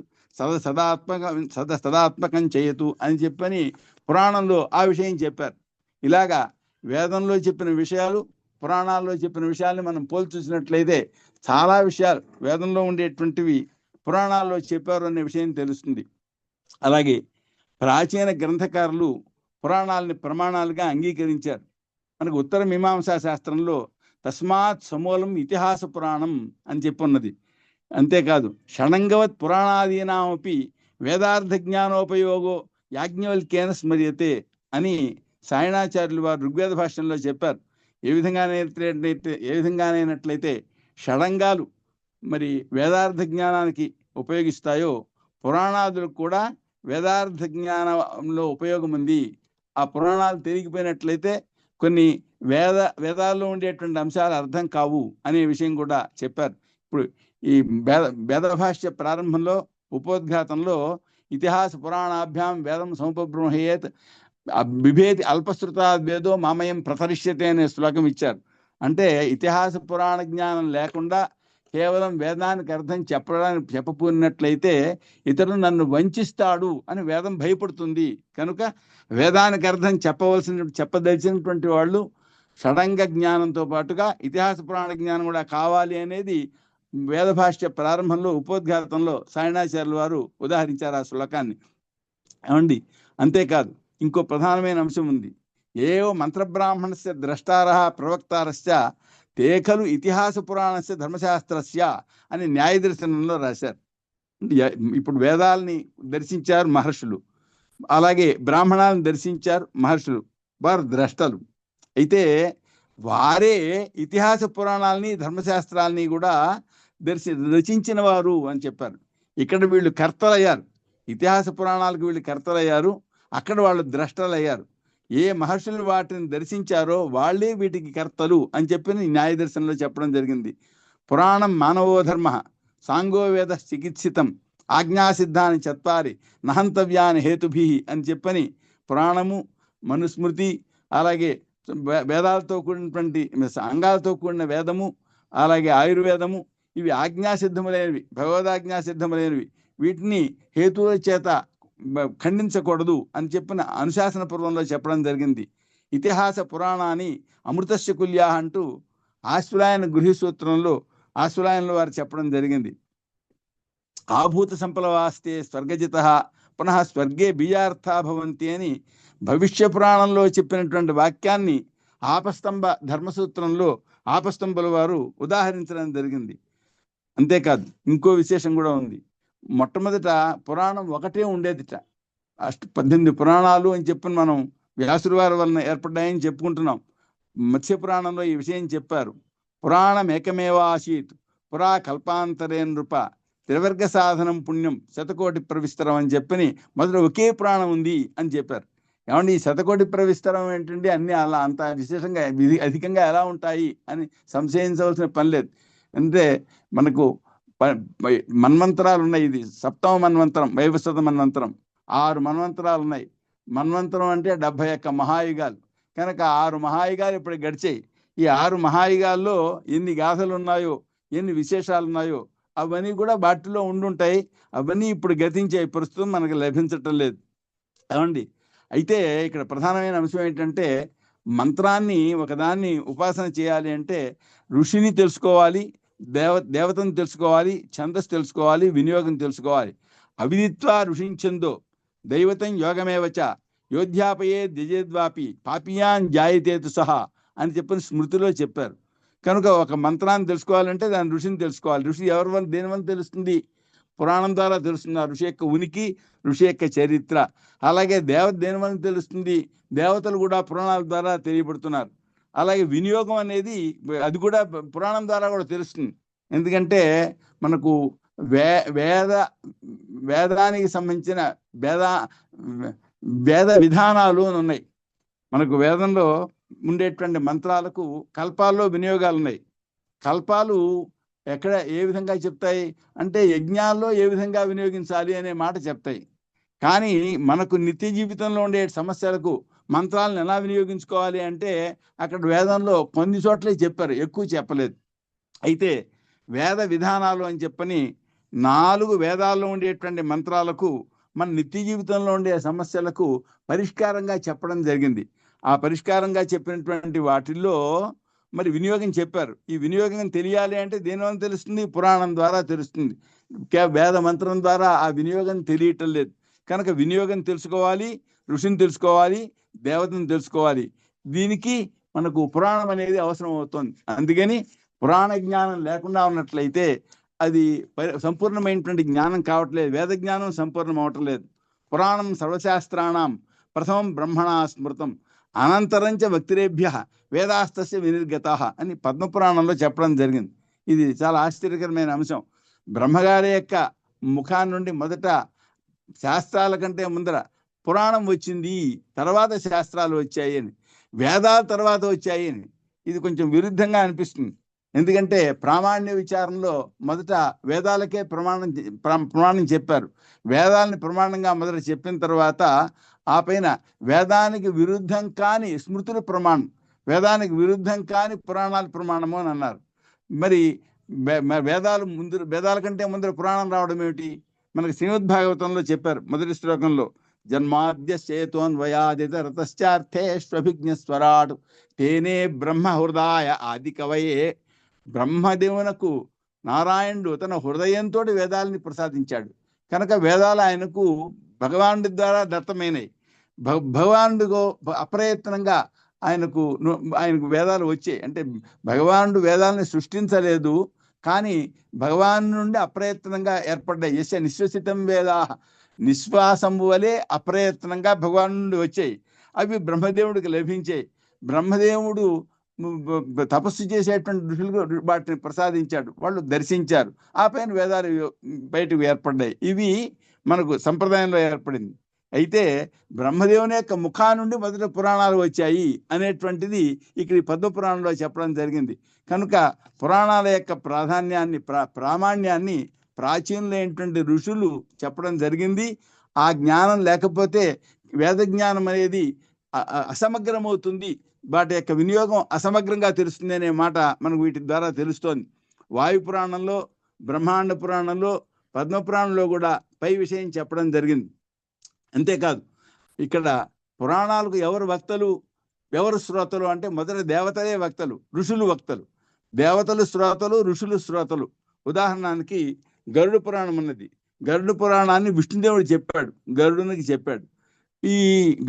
Speaker 4: సదాత్మకం చేయతు అని చెప్పని పురాణంలో ఆ విషయం చెప్పారు. ఇలాగా వేదంలో చెప్పిన విషయాలు, పురాణాల్లో చెప్పిన విషయాల్ని మనం పోల్చి చూసినట్లయితే చాలా విషయాలు వేదంలో ఉండేటువంటివి పురాణాల్లో చెప్పారు అనే విషయం తెలుస్తుంది. అలాగే ప్రాచీన గ్రంథకారులు పురాణాలని ప్రమాణాలుగా అంగీకరించారు. మనకు ఉత్తర మీమాంసా శాస్త్రంలో తస్మాత్ సమూలం ఇతిహాస పురాణం అని చెప్పున్నది. అంతేకాదు, షడంగవత్ పురాణాదీనామపి వేదార్థ జ్ఞానోపయోగో యాజ్ఞవల్క్యేన స్మర్యతే అని సాయణాచార్యులు వారు ఋగ్వేద భాష్యంలో చెప్పారు. ఏ విధంగానైనట్లయితే షడంగాలు మరి వేదార్థ జ్ఞానానికి ఉపయోగిస్తాయో, పురాణాదులకు కూడా వేదార్థ జ్ఞానంలో ఉపయోగం ఉంది. ఆ పురాణాలు తెలియకపోయినట్లయితే కొన్ని వేదాల్లో ఉండేటువంటి అంశాలు అర్థం కావు అనే విషయం కూడా చెప్పారు. ఇప్పుడు ఈ వేదభాష్య ప్రారంభంలో ఉపోద్ఘాతంలో ఇతిహాస పురాణాభ్యాం వేదం సముపబ్రహ్మయేత్ బిభేది అల్పశ్రుతాద్వేదో మామయం ప్రతరిష్యతే అనే శ్లోకం ఇచ్చారు. అంటే ఇతిహాస పురాణ జ్ఞానం లేకుండా కేవలం వేదానికి అర్థం చెప్పపోయినట్లయితే ఇతరులు నన్ను వంచిస్తాడు అని వేదం భయపడుతుంది. కనుక వేదానికి అర్థం చెప్పదలిచినటువంటి వాళ్ళు షడంగ జ్ఞానంతో పాటుగా ఇతిహాస పురాణ జ్ఞానం కూడా కావాలి అనేది వేద భాష్య ప్రారంభంలో ఉపోద్ఘాతంలో సాయణాచార్యుల వారు ఉదాహరించారు ఆ శ్లోకాన్ని. ఏమండి, అంతేకాదు ఇంకో ప్రధానమైన అంశం ఉంది. ఏవో మంత్రబ్రాహ్మణస్య ద్రష్టారః ప్రవక్తారశ్చ తే ఖలు ఇతిహాస పురాణస్య ధర్మశాస్త్రస్య అని న్యాయ దర్శనంలో రాశారు. ఇప్పుడు వేదాలని దర్శించారు మహర్షులు, అలాగే బ్రాహ్మణాలను దర్శించారు మహర్షులు, వారు ద్రష్టలు. అయితే వారే ఇతిహాస పురాణాలని ధర్మశాస్త్రాలని కూడా రచించిన వారు అని చెప్పారు. ఇక్కడ వీళ్ళు కర్తలయ్యారు, ఇతిహాస పురాణాలకు వీళ్ళు కర్తలయ్యారు, అక్కడ వాళ్ళు ద్రష్టలయ్యారు. ఏ మహర్షులు వాటిని దర్శించారో వాళ్ళే వీటికి కర్తలు అని చెప్పి న్యాయ దర్శనంలో చెప్పడం జరిగింది. పురాణం మానవో ధర్మ సాంగోవేద చికిత్సితం ఆజ్ఞాసిద్ధాన్ని చత్వారి నహంతవ్యాని హేతుభి అని చెప్పని పురాణము, మనుస్మృతి, అలాగే వేదాలతో కూడినటువంటి అంగాలతో కూడిన వేదము, అలాగే ఆయుర్వేదము, ఇవి ఆజ్ఞాసిద్ధములైనవి, భగవదాజ్ఞాసిద్ధములైనవి. వీటిని హేతువుల చేత ఖండించకూడదు అని చెప్పిన అనుశాసన పూర్వంలో చెప్పడం జరిగింది. ఇతిహాస పురాణాన్ని అమృతస్య కుల్యా అంటూ ఆశ్వలాయన గృహి సూత్రంలో ఆశ్వలాయనలో వారు చెప్పడం జరిగింది. ఆభూత సంపలవాస్తే స్వర్గజిత పునః స్వర్గే బీజార్థా భవంతి అని భవిష్య పురాణంలో చెప్పినటువంటి వాక్యాన్ని ఆపస్తంభ ధర్మసూత్రంలో ఆపస్తంభుల వారు ఉదాహరించడం జరిగింది. అంతేకాదు ఇంకో విశేషం కూడా ఉంది. మొట్టమొదట పురాణం ఒకటే ఉండేదిట. 18 పురాణాలు అని చెప్పి మనం వ్యాసుడి వారి వలన ఏర్పడ్డాయని చెప్పుకుంటున్నాం. మత్స్య పురాణంలో ఈ విషయం చెప్పారు. పురాణం ఏకమేవాసీత్ పురా కల్పాంతరే నృప త్రివర్గ సాధనం పుణ్యం శతకోటి ప్రవిస్తరం అని చెప్పని మొదట ఒకే పురాణం ఉంది అని చెప్పారు. ఏమంటే ఈ శతకోటి ప్రవిస్తరం ఏంటంటే అన్ని అలా అంత విశేషంగా అధికంగా ఎలా ఉంటాయి అని సంశయించవలసిన పని లేదు. అంటే మనకు మన్వంతరాలు ఉన్నాయి. ఇది సప్తమ మన్వంతరం, వైవస్వత మన్వంతరం, 6 మన్వంతరాలు ఉన్నాయి. మన్వంతరం అంటే 71 మహాయుగాలు. కనుక 6 మహాయుగాలు ఇప్పుడు గడిచాయి. ఈ 6 మహాయుగాల్లో ఎన్ని గాథలు ఉన్నాయో, ఎన్ని విశేషాలు ఉన్నాయో అవన్నీ కూడా వాటిలో ఉండుంటాయి. అవన్నీ ఇప్పుడు గతించాయి, ప్రస్తుతం మనకు లభించటం లేదు. ఏమండి, అయితే ఇక్కడ ప్రధానమైన అంశం ఏంటంటే మంత్రాన్ని ఒకదాన్ని ఉపాసన చేయాలి అంటే ఋషిని తెలుసుకోవాలి, దేవతను తెలుసుకోవాలి, ఛందస్సు తెలుసుకోవాలి, వినియోగం తెలుసుకోవాలి. అవిదిత్వా ఋషించందో దైవతం యోగమేవచ యోధ్యాపయే ద్విజేద్వాపి పాపియాన్ జాయతేతు సహా అని చెప్పని స్మృతిలో చెప్పారు. కనుక ఒక మంత్రాన్ని తెలుసుకోవాలంటే దాని ఋషిని తెలుసుకోవాలి. ఋషి ఎవరి వల్ల దేని వల్ల తెలుస్తుంది? పురాణం ద్వారా తెలుస్తుంది ఆ ఋషి యొక్క ఉనికి, ఋషి యొక్క చరిత్ర. అలాగే దేవత దేని వల్ల తెలుస్తుంది? దేవతలు కూడా పురాణాల ద్వారా తెలియబడుతున్నారు. అలాగే వినియోగం అనేది అది కూడా పురాణం ద్వారా కూడా తెలుస్తుంది. ఎందుకంటే మనకు వేదానికి సంబంధించిన వేద విధానాలు అని ఉన్నాయి. మనకు వేదంలో ఉండేటువంటి మంత్రాలకు కల్పాల్లో వినియోగాలు ఉన్నాయి. కల్పాలు ఎక్కడ ఏ విధంగా చెప్తాయి అంటే యజ్ఞాల్లో ఏ విధంగా వినియోగించాలి అనే మాట చెప్తాయి. కానీ మనకు నిత్య జీవితంలో ఉండే సమస్యలకు మంత్రాలను ఎలా వినియోగించుకోవాలి అంటే అక్కడ వేదంలో కొన్ని చోట్లే చెప్పారు, ఎక్కువ చెప్పలేదు. అయితే వేద విధానాలు అని చెప్పని 4 వేదాల్లో ఉండేటువంటి మంత్రాలకు మన నిత్య జీవితంలో ఉండే సమస్యలకు పరిష్కారంగా చెప్పడం జరిగింది. ఆ పరిష్కారంగా చెప్పినటువంటి వాటిల్లో మరి వినియోగం చెప్పారు. ఈ వినియోగం తెలియాలి అంటే దేనివల్ల తెలుస్తుంది? పురాణం ద్వారా తెలుస్తుంది. వేద మంత్రం ద్వారా ఆ వినియోగం తెలియటం లేదు. కనుక వినియోగం తెలుసుకోవాలి, ఋషిని తెలుసుకోవాలి, దేవతను తెలుసుకోవాలి. దీనికి మనకు పురాణం అనేది అవసరం అవుతుంది. అందుకని పురాణ జ్ఞానం లేకుండా ఉన్నట్లయితే అది సంపూర్ణమైనటువంటి జ్ఞానం కావట్లేదు. వేద జ్ఞానం సంపూర్ణం అవట్లేదు. పురాణం సర్వశాస్త్రాణం ప్రథమం బ్రహ్మణా స్మృతం అనంతరంచ భక్తిరేభ్య వేదాస్తస్య వినిర్గతాః అని పద్మపురాణంలో చెప్పడం జరిగింది. ఇది చాలా ఆశ్చర్యకరమైన అంశం. బ్రహ్మగారి యొక్క ముఖాన్ని నుండి మొదట శాస్త్రాల కంటే ముందర పురాణం వచ్చింది, తర్వాత శాస్త్రాలు వచ్చాయి అని, వేదాల తర్వాత వచ్చాయి అని. ఇది కొంచెం విరుద్ధంగా అనిపిస్తుంది. ఎందుకంటే ప్రామాణ్య విచారంలో మొదట వేదాలకే ప్రమాణం చెప్పారు. వేదాలని ప్రమాణంగా మొదట చెప్పిన తర్వాత ఆ పైన వేదానికి విరుద్ధం కాని స్మృతులు ప్రమాణం, వేదానికి విరుద్ధం కాని పురాణాలు ప్రమాణము అని అన్నారు. మరి వేదాల కంటే ముందర పురాణం రావడం ఏమిటి? మనకి శ్రీమద్భాగవతంలో చెప్పారు మొదటి శ్లోకంలో, జన్మాద్యశ్చేతోన్వయాదితరతశ్చార్థేష్వభిజ్ఞస్వరాట్ తేనే బ్రహ్మ హృదయ ఆది కవయే. బ్రహ్మదేవునకు నారాయణుడు తన హృదయంతో వేదాలని ప్రసాదించాడు కనుక వేదాలు ఆయనకు భగవానుడి ద్వారా దత్తమైనవి. భగవానుడితో అప్రయత్నంగా ఆయనకు వేదాలు వచ్చాయి. అంటే భగవానుడు వేదాలని సృష్టించలేదు, కానీ భగవాను నుండి అప్రయత్నంగా ఏర్పడ్డాయి. యస్య నిశ్వసితం వేదా, నిశ్వాసము వలె అప్రయత్నంగా భగవాను నుండి వచ్చాయి. అవి బ్రహ్మదేవుడికి లభించాయి. బ్రహ్మదేవుడు తపస్సు చేసేటువంటి ఋషులకు వాటిని ప్రసాదించాడు, వాళ్ళు దర్శించారు, ఆ పైన వేదాలు బయటకు ఏర్పడ్డాయి. ఇవి మనకు సంప్రదాయంలో ఏర్పడింది. అయితే బ్రహ్మదేవుని యొక్క ముఖా నుండి మొదటి పురాణాలు వచ్చాయి అనేటువంటిది ఇక్కడ పద్మ పురాణంలో చెప్పడం జరిగింది. కనుక పురాణాల యొక్క ప్రాధాన్యాన్ని ప్రామాణ్యాన్ని ప్రాచీనులైనటువంటి ఋషులు చెప్పడం జరిగింది. ఆ జ్ఞానం లేకపోతే వేద జ్ఞానం అనేది అసమగ్రమవుతుంది, వాటి యొక్క వినియోగం అసమగ్రంగా తెలుస్తుంది అనే మాట మనకు వీటి ద్వారా తెలుస్తోంది. వాయు పురాణంలో, బ్రహ్మాండ పురాణంలో, పద్మ పురాణంలో కూడా పై విషయం చెప్పడం జరిగింది. అంతేకాదు ఇక్కడ పురాణాలకు ఎవరు వక్తలు, ఎవరు శ్రోతలు అంటే మొదట దేవతలే వక్తలు, ఋషులు వక్తలు. దేవతలు శ్రోతలు, ఋషులు శ్రోతలు. ఉదాహరణకి గరుడ పురాణం ఉన్నది. గరుడ పురాణాన్ని విష్ణుదేవుడు చెప్పాడు, గరుడునికి చెప్పాడు. ఈ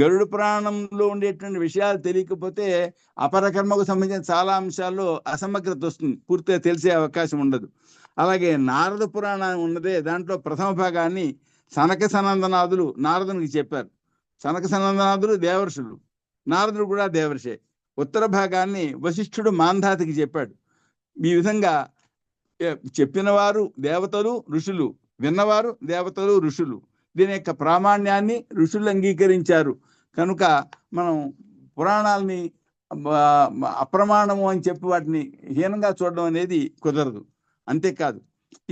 Speaker 4: గరుడ పురాణంలో ఉండేటువంటి విషయాలు తెలియకపోతే అపరకర్మకు సంబంధించిన చాలా అంశాల్లో అసమగ్రత వస్తుంది, పూర్తిగా తెలిసే అవకాశం ఉండదు. అలాగే నారద పురాణం ఉన్నదే, దాంట్లో ప్రథమ భాగాన్ని సనక సనందనాథులు నారదునికి చెప్పారు. సనక సనందనాథులు దేవర్షులు, నారదుడు కూడా దేవర్షే. ఉత్తర భాగాన్ని వశిష్ఠుడు మాంధాతికి చెప్పాడు. ఈ విధంగా చెప్పినవారు దేవతలు ఋషులు, విన్నవారు దేవతలు ఋషులు. దీని యొక్క ప్రామాణ్యాన్ని ఋషులు అంగీకరించారు. కనుక మనం పురాణాలని అప్రమాణము అని చెప్పి వాటిని హీనంగా చూడడం అనేది కుదరదు. అంతేకాదు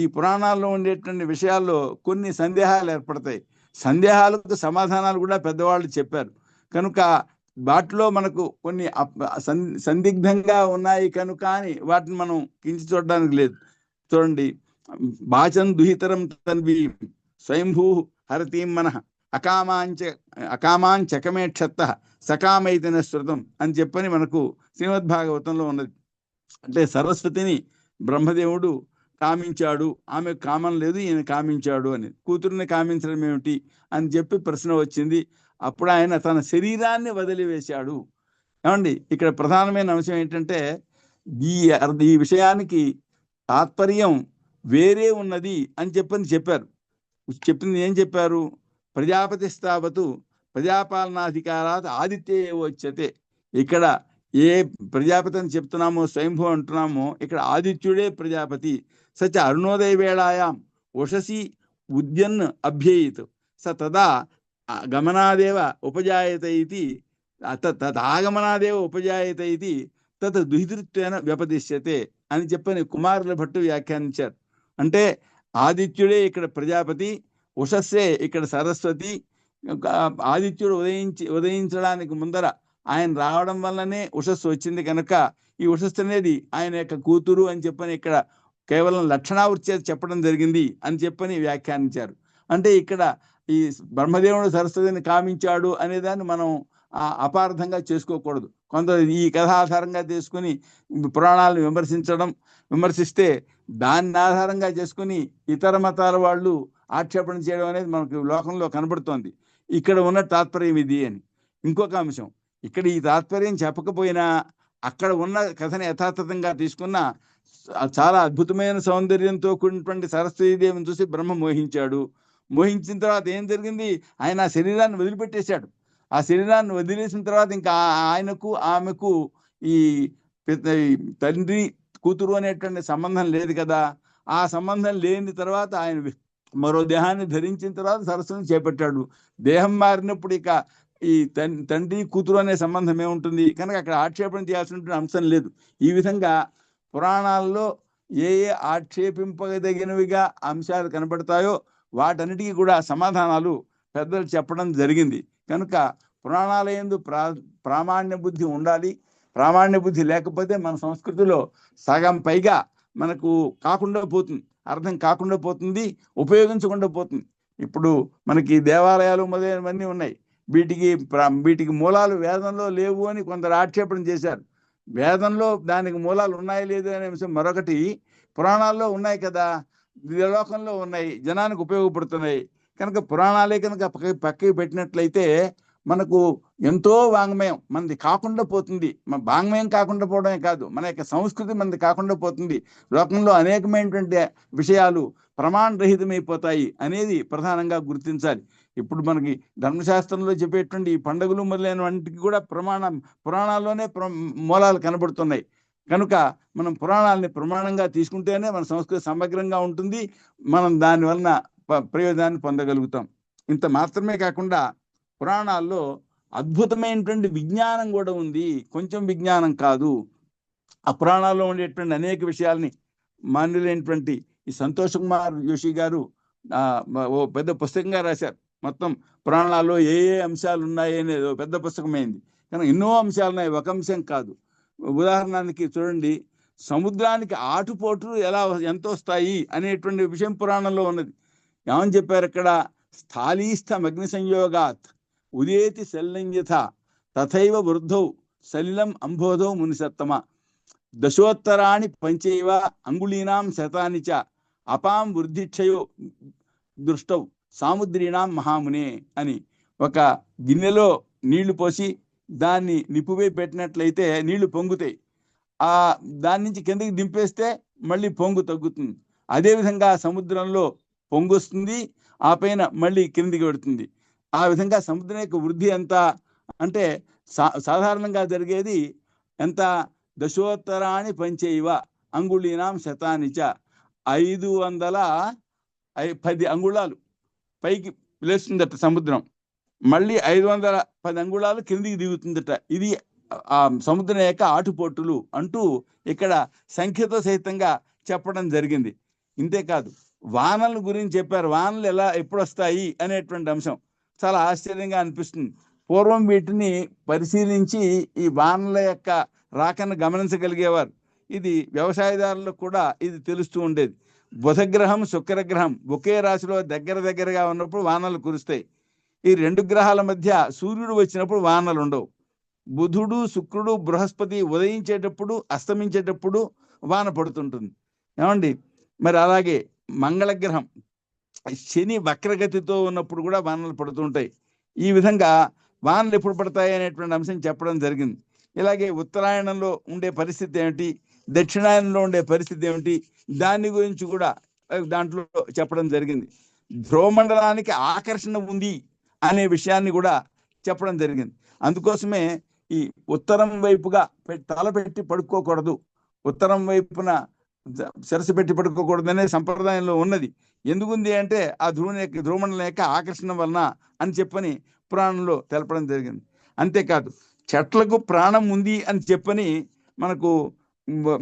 Speaker 4: ఈ పురాణాల్లో ఉండేటువంటి విషయాల్లో కొన్ని సందేహాలు ఏర్పడతాయి. సందేహాలకు సమాధానాలు కూడా పెద్దవాళ్ళు చెప్పారు. కనుక వాటిలో మనకు కొన్ని సందిగ్ధంగా ఉన్నాయి కనుక అని వాటిని మనం కించి చూడడానికి లేదు. చూడండి, వాచం దుహితరం తన్వి స్వయంభూ హరతీం మనః అకామాంచకమేక్షత్త సకామైతన శృతం అని చెప్పని మనకు శ్రీమద్భాగవతంలో ఉన్నది. అంటే సరస్వతిని బ్రహ్మదేవుడు కామించాడు, ఆమె కామం లేదు, ఈయన కామించాడు అని. కూతురుని కామించడం ఏమిటి అని చెప్పి ప్రశ్న వచ్చింది. అప్పుడు ఆయన తన శరీరాన్ని వదిలివేశాడు. ఏమండి, ఇక్కడ ప్రధానమైన అంశం ఏంటంటే ఈ విషయానికి తాత్పర్యం వేరే ఉన్నది అని చెప్పారు. చెప్పింది ఏం చెప్పారు? ప్రజాపతి స్థావతు ప్రజాపాలనాధికారాత్ ఆదిత్యే వచ్చతే. ఇక్కడ ఏ ప్రజాపతి అని చెప్తున్నామో, స్వయంభూ అంటున్నామో, ఇక్కడ ఆదిత్యుడే ప్రజాపతి. సచ అరుణోదయ వేళాయాం ఉషసి ఉద్యన్ అభ్యేత్ స తదా గమనాదేవ ఉపజాయత ఇది తదాగమనాదేవ ఉపజాయత ఇది తత్ దుహితృత్వేన వ్యపదిశ్యతే అని చెప్పని కుమారుల భట్టు వ్యాఖ్యానించారు. అంటే ఆదిత్యుడే ఇక్కడ ప్రజాపతి, ఉషస్సే ఇక్కడ సరస్వతి. ఆదిత్యుడు ఉదయించడానికి ముందర ఆయన రావడం వల్లనే ఉషస్సు వచ్చింది కనుక ఈ ఉషస్సు అనేది ఆయన యొక్క కూతురు అని చెప్పని ఇక్కడ కేవలం లక్షణావృత్తి చెప్పడం జరిగింది అని చెప్పని వ్యాఖ్యానించారు. అంటే ఇక్కడ ఈ బ్రహ్మదేవుడు సరస్వతిని కామించాడు అనేదాన్ని మనం అపార్థంగా చేసుకోకూడదు. కొందరు ఈ కథ ఆధారంగా తీసుకుని పురాణాలను విమర్శిస్తే దాన్ని ఆధారంగా చేసుకుని ఇతర మతాల వాళ్ళు ఆక్షేపణ చేయడం అనేది మనకు లోకంలో కనబడుతోంది. ఇక్కడ ఉన్న తాత్పర్యం ఇది అని. ఇంకొక అంశం, ఇక్కడ ఈ తాత్పర్యం చెప్పకపోయినా అక్కడ ఉన్న కథని యథాతథంగా తీసుకున్న చాలా అద్భుతమైన సౌందర్యంతో కూడినటువంటి సరస్వతీదేవిని చూసి బ్రహ్మ మోహించాడు. మోహించిన తర్వాత ఏం జరిగింది? ఆయన ఆ శరీరాన్ని వదిలిపెట్టేశాడు. ఆ శరీరాన్ని వదిలేసిన తర్వాత ఇంకా ఆయనకు ఆమెకు ఈ తండ్రి కూతురు అనేటువంటి సంబంధం లేదు కదా. ఆ సంబంధం లేని తర్వాత ఆయన మరో దేహాన్ని ధరించిన తర్వాత సరస్సును చేపట్టాడు. దేహం మారినప్పుడు ఇక ఈ తండ్రి కూతురు అనే సంబంధం ఏముంటుంది? కనుక అక్కడ ఆక్షేపణ చేయాల్సిన అంశం లేదు. ఈ విధంగా పురాణాల్లో ఏ ఆక్షేపింపదగినవిగా అంశాలు కనబడతాయో వాటన్నిటికీ కూడా సమాధానాలు పెద్దలు చెప్పడం జరిగింది. కనుక పురాణాల యందు ప్రామాణ్య బుద్ధి ఉండాలి. ప్రామాణ్య బుద్ధి లేకపోతే మన సంస్కృతిలో సగం పైగా మనకు కాకుండా పోతుంది, అర్థం కాకుండా పోతుంది, ఉపయోగించకుండా పోతుంది. ఇప్పుడు మనకి దేవాలయాలు మొదలైనవన్నీ ఉన్నాయి, వీటికి మూలాలు వేదంలో లేవు అని కొందరు ఆక్షేపణ చేశారు. వేదంలో దానికి మూలాలు ఉన్నాయి లేదు అనే విషయం మరొకటి, పురాణాల్లో ఉన్నాయి కదా, లోకంలో ఉన్నాయి, జనానికి ఉపయోగపడుతున్నాయి కనుక పురాణాలే కనుక పక్కకి పెట్టినట్లయితే మనకు ఎంతో వాంగ్మయం మనది కాకుండా పోతుంది. మన వాంగ్మయం కాకుండా పోవడమే కాదు, మన యొక్క సంస్కృతి మనది కాకుండా పోతుంది. లోకంలో అనేకమైనటువంటి విషయాలు ప్రమాణరహితమైపోతాయి అనేది ప్రధానంగా గుర్తించాలి. ఇప్పుడు మనకి ధర్మశాస్త్రంలో చెప్పేటువంటి ఈ పండుగలు మొదలైనవంటికి కూడా పురాణాల్లోనే మూలాలు కనబడుతున్నాయి. కనుక మనం పురాణాలని ప్రమాణంగా తీసుకుంటేనే మన సంస్కృతి సమగ్రంగా ఉంటుంది, మనం దాని వలన ప్రయోజనాన్ని పొందగలుగుతాం. ఇంత మాత్రమే కాకుండా పురాణాల్లో అద్భుతమైనటువంటి విజ్ఞానం కూడా ఉంది, కొంచెం విజ్ఞానం కాదు. ఆ పురాణాల్లో ఉండేటువంటి అనేక విషయాల్ని మాన్యులైనటువంటి ఈ సంతోష్ కుమార్ జోషి గారు ఓ పెద్ద పుస్తకంగా రాశారు. మొత్తం పురాణాల్లో ఏ ఏ అంశాలు ఉన్నాయి అనేది పెద్ద పుస్తకమైంది. కానీ ఎన్నో అంశాలు ఉన్నాయి, ఒక అంశం కాదు. ఉదాహరణకి చూడండి, సముద్రానికి ఆటుపోట్లు ఎంత వస్తాయి అనేటువంటి విషయం పురాణంలో ఉన్నది. ఏమని చెప్పారు అక్కడ? స్థాళీస్థం అగ్ని సంయోగాత్ ఉదేతి శల్యంయథ తథైవ వృద్ధౌ సలిలం అంబోధౌ మునిసత్తమ దశోత్తరాణి పంచైవ అంగుళీనాం శతాని చ అపాం వృద్ధిక్షయో దృష్టౌ సాముద్రీనాం మహామునే అని. ఒక గిన్నెలో నీళ్లు పోసి దాన్ని నిప్పుపై పెట్టినట్లయితే నీళ్లు పొంగుతాయి, దాని నుంచి కిందకి దింపేస్తే మళ్ళీ పొంగు తగ్గుతుంది. అదేవిధంగా సముద్రంలో పొంగు వస్తుంది, ఆ పైన మళ్ళీ కిందికి పెడుతుంది. ఆ విధంగా సముద్రం యొక్క వృద్ధి ఎంత అంటే సాధారణంగా జరిగేది ఎంత? దశోత్తరాణి పంచైవ అంగుళీనాం శతానిచ 510 అంగుళాలు పైకి లేస్తుందట సముద్రం, మళ్ళీ 510 అంగుళాలు కిందికి దిగుతుందట. ఇది ఆ సముద్రం యొక్క ఆటుపోటులు అంటూ ఇక్కడ సంఖ్యతో సహితంగా చెప్పడం జరిగింది. ఇంతేకాదు వానల గురించి చెప్పారు. వానలు ఎప్పుడు వస్తాయి అనేటువంటి అంశం చాలా ఆశ్చర్యంగా అనిపిస్తుంది. పూర్వం వీటిని పరిశీలించి ఈ వానల యొక్క రాకను గమనించగలిగేవారు. ఇది వ్యవసాయదారులకు కూడా ఇది తెలుస్తూ ఉండేది. బుధగ్రహం శుక్రగ్రహం ఒకే రాశిలో దగ్గరగా ఉన్నప్పుడు వానలు కురుస్తాయి. ఈ రెండు గ్రహాల మధ్య సూర్యుడు వచ్చినప్పుడు వానలు ఉండవు. బుధుడు శుక్రుడు బృహస్పతి ఉదయించేటప్పుడు అస్తమించేటప్పుడు వాన పడుతుంటుంది. ఏమండి, మరి అలాగే మంగళగ్రహం శని వక్రగతితో ఉన్నప్పుడు కూడా వానలు పడుతుంటాయి. ఈ విధంగా వానలు ఎప్పుడు పడతాయి అనేటువంటి అంశం చెప్పడం జరిగింది. ఇలాగే ఉత్తరాయణంలో ఉండే పరిస్థితి ఏమిటి, దక్షిణాయనంలో ఉండే పరిస్థితి ఏమిటి, దాని గురించి కూడా దాంట్లో చెప్పడం జరిగింది. ధ్రువమండలానికి ఆకర్షణ ఉంది అనే విషయాన్ని కూడా చెప్పడం జరిగింది. అందుకోసమే ఈ ఉత్తరం వైపుగా తల పెట్టి పడుకోకూడదు, ఉత్తరం వైపున శిరస్సు పెట్టి పడుకోకూడదు అనే సంప్రదాయంలో ఉన్నది. ఎందుకుంది అంటే ఆ ధ్రువమండలం యొక్క ఆకర్షణ వలన అని చెప్పని పురాణంలో తెలపడం జరిగింది. అంతేకాదు చెట్లకు ప్రాణం ఉంది అని చెప్పని మనకు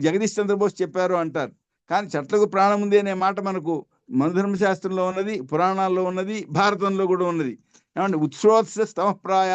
Speaker 4: జగదీష్ చంద్రబోస్ చెప్పారు అంటారు. కానీ చెట్లకు ప్రాణం ఉంది అనే మాట మనకు మనుధర్మశాస్త్రంలో ఉన్నది, పురాణాల్లో ఉన్నది, భారతంలో కూడా ఉన్నది. ఏమంటే ఉత్సోత్స స్తమప్రాయ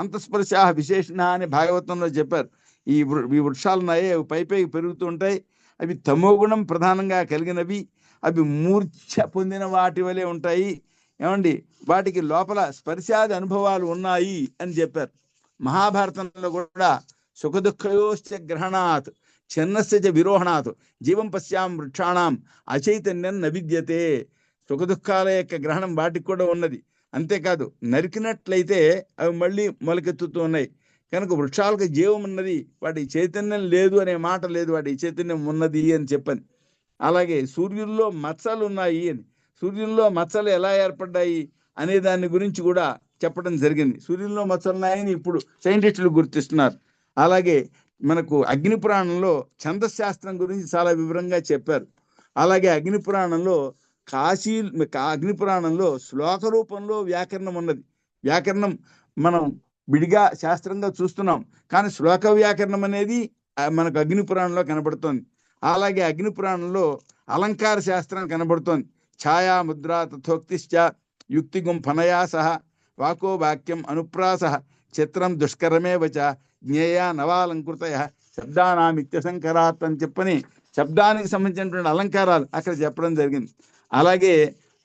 Speaker 4: అంతఃస్పర్శా విశేషణ అని భాగవతంలో చెప్పారు. ఈ వృక్షాలు ఉన్నాయి, అవి పైపైకి పెరుగుతూ ఉంటాయి, అవి తమోగుణం ప్రధానంగా కలిగినవి, అవి మూర్ఛ పొందిన వాటి వలె ఉంటాయి. ఏమండి, వాటికి లోపల స్పర్శాది అనుభవాలు ఉన్నాయి అని చెప్పారు. మహాభారతంలో కూడా సుఖదుఃఖయోశ్చ గ్రహణాత్ ఛన్నస్య విరోహణాత్ జీవం పశ్యాం వృక్షాణం అచైతన్యం నవిద్యతే. సుఖదుఖాల యొక్క గ్రహణం వాటికి కూడా ఉన్నది. అంతేకాదు నరికినట్లయితే అవి మళ్ళీ మొలకెత్తుతూ ఉన్నాయి. కనుక వృక్షాలకు జీవం ఉన్నది, వాటి చైతన్యం లేదు అనే మాట లేదు, వాటి చైతన్యం ఉన్నది అని చెప్పని. అలాగే సూర్యుల్లో మచ్చలు ఉన్నాయి అని, సూర్యుల్లో మచ్చలు ఎలా ఏర్పడ్డాయి అనే దాని గురించి కూడా చెప్పడం జరిగింది. సూర్యుల్లో మచ్చలు ఉన్నాయని ఇప్పుడు సైంటిస్టులు గుర్తిస్తున్నారు. అలాగే మనకు అగ్ని పురాణంలో ఛందశాస్త్రం గురించి చాలా వివరంగా చెప్పారు. అలాగే అగ్ని పురాణంలో అగ్ని పురాణంలో శ్లోక రూపంలో వ్యాకరణం ఉన్నది. వ్యాకరణం మనం విడిగా శాస్త్రంగా చూస్తున్నాం, కానీ శ్లోక వ్యాకరణం అనేది మనకు అగ్ని పురాణంలో కనబడుతోంది. అలాగే అగ్ని పురాణంలో అలంకార శాస్త్రం కనబడుతోంది. ఛాయా ముద్రా తథోక్తిశ్చ యుక్తిగుం ఫనయా సహ వాకో వాక్యం అనుప్రాస చిత్రం దుష్కరమే వచ జ్ఞేయ నవాలంకృతయ శబ్దానామిత్యసంకరాత్ అని చెప్పని శబ్దానికి సంబంధించినటువంటి అలంకారాలు అక్కడ చెప్పడం జరిగింది. అలాగే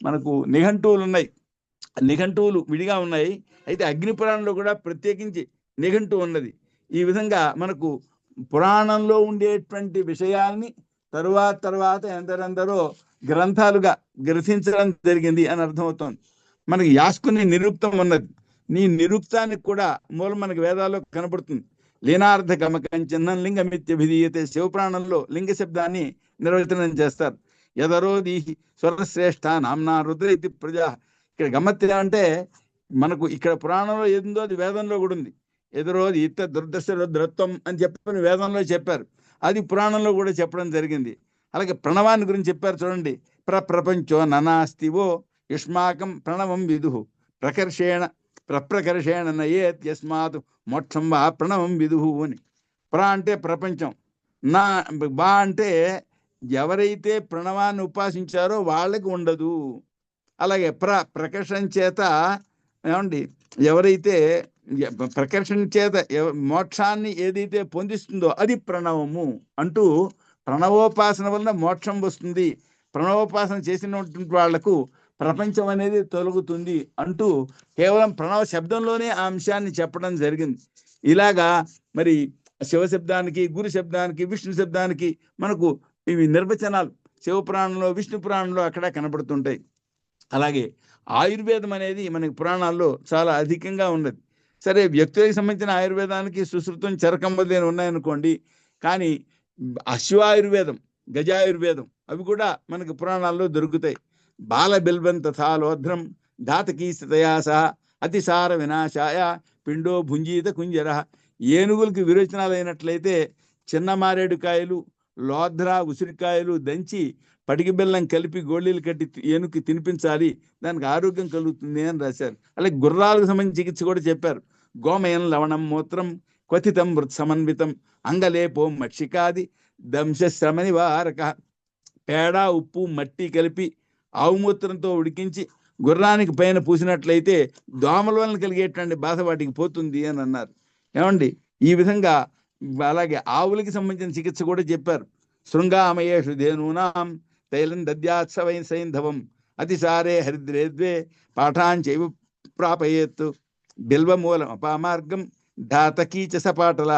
Speaker 4: మనకు నిఘంటువులు ఉన్నాయి, నిఘంటువులు విడిగా ఉన్నాయి. అయితే అగ్ని పురాణంలో కూడా ప్రత్యేకించి నిఘంటువు ఉన్నది. ఈ విధంగా మనకు పురాణంలో ఉండేటువంటి విషయాల్ని తర్వాత ఎందరెందరో గ్రంథాలుగా గ్రథించడం జరిగింది అని అర్థమవుతోంది. మనకి యాస్కుని నిరుక్తం ఉన్నది. నీ నిరుక్తానికి కూడా మూలం మనకి వేదాల్లో కనబడుతుంది. లీనార్థ గమకం చిన్నం లింగమిత్యభిధీయతే. శివపురాణంలో లింగ శబ్దాన్ని నిర్వచనం చేస్తారు. ఎదరోది స్వరశ్రేష్ఠ నామ్నా రుద్ర ఇది ప్రజా. ఇక్కడ గమ్మత్తు అంటే మనకు ఇక్కడ పురాణంలో ఏదో అది వేదంలో కూడా ఉంది. ఎదురోది ఇత్త దుర్దశ రుద్రత్వం అని చెప్పని వేదంలో చెప్పారు, అది పురాణంలో కూడా చెప్పడం జరిగింది. అలాగే ప్రణవాన్ని గురించి చెప్పారు చూడండి. ప్రపంచో ననాస్తివో యుష్మాకం ప్రణవం విదుహు ప్రకర్షేణ నయేత్ యస్మాత్ మోక్షం వా ప్రణవం విదుహు అని. అంటే ప్రపంచం, నా బా అంటే ఎవరైతే ప్రణవాన్ని ఉపాసించారో వాళ్ళకి ఉండదు. అలాగే ప్రకర్షణ చేత ఏమండి, ఎవరైతే ప్రకర్షణ చేత మోక్షాన్ని ఏదైతే పొందిస్తుందో అది ప్రణవము అంటూ, ప్రణవోపాసన వలన మోక్షం వస్తుంది, ప్రణవోపాసన చేసినటువంటి వాళ్లకు ప్రపంచం అనేది తొలగుతుంది అంటూ కేవలం ప్రణవ శబ్దంలోనే ఆ అంశాన్ని చెప్పడం జరిగింది. ఇలాగా మరి శివశబ్దానికి, గురు శబ్దానికి, విష్ణు శబ్దానికి మనకు ఇవి నిర్వచనాలు శివపురాణంలో, విష్ణు పురాణంలో అక్కడ కనబడుతుంటాయి. అలాగే ఆయుర్వేదం అనేది మనకి పురాణాల్లో చాలా అధికంగా ఉన్నది. సరే, వ్యక్తులకు సంబంధించిన ఆయుర్వేదానికి సుశ్రుతం, చరకం మొదలైన ఉన్నాయనుకోండి, కానీ అశ్వాయుర్వేదం, గజాయుర్వేదం అవి కూడా మనకి పురాణాల్లో దొరుకుతాయి. బాల బిల్వం తథాలోధ్రం ధాతకీ స్థితయా సహ అతిసార వినాశాయ పిండో భుంజీత కుంజర. ఏనుగులకి విరోచనాలు అయినట్లయితే చిన్న మారేడుకాయలు, లోధ్ర, ఉసిరికాయలు దంచి పటికి బెల్లం కలిపి గోళీలు కట్టి ఏనుగుకి తినిపించాలి, దానికి ఆరోగ్యం కలుగుతుంది అని రాశారు. అలాగే గుర్రాలకు సంబంధించి చికిత్స కూడా చెప్పారు. గోమయం లవణం మూత్రం క్వథితం మృత్ సమన్వితం అంగలేపో మక్షికాది దంశ శ్రమ నివారక. పేడ, ఉప్పు, మట్టి కలిపి ఆవు మూత్రంతో ఉడికించి గుర్రానికి పైన పూసినట్లయితే దోమల వలన కలిగేటువంటి బాధ వాటికి పోతుంది అని అన్నారు. ఏమండి, ఈ విధంగా అలాగే ఆవులకి సంబంధించిన చికిత్స కూడా చెప్పారు. శృంగామయేషు ధేనూనాం తైలం దద్యాత్సవై సైంధవం అతిసారే హరిద్రే ద్వే పాఠాంచైవ ప్రాపయేత్ బిల్వమూలం అపామార్గం ధాతకీచ సపాటల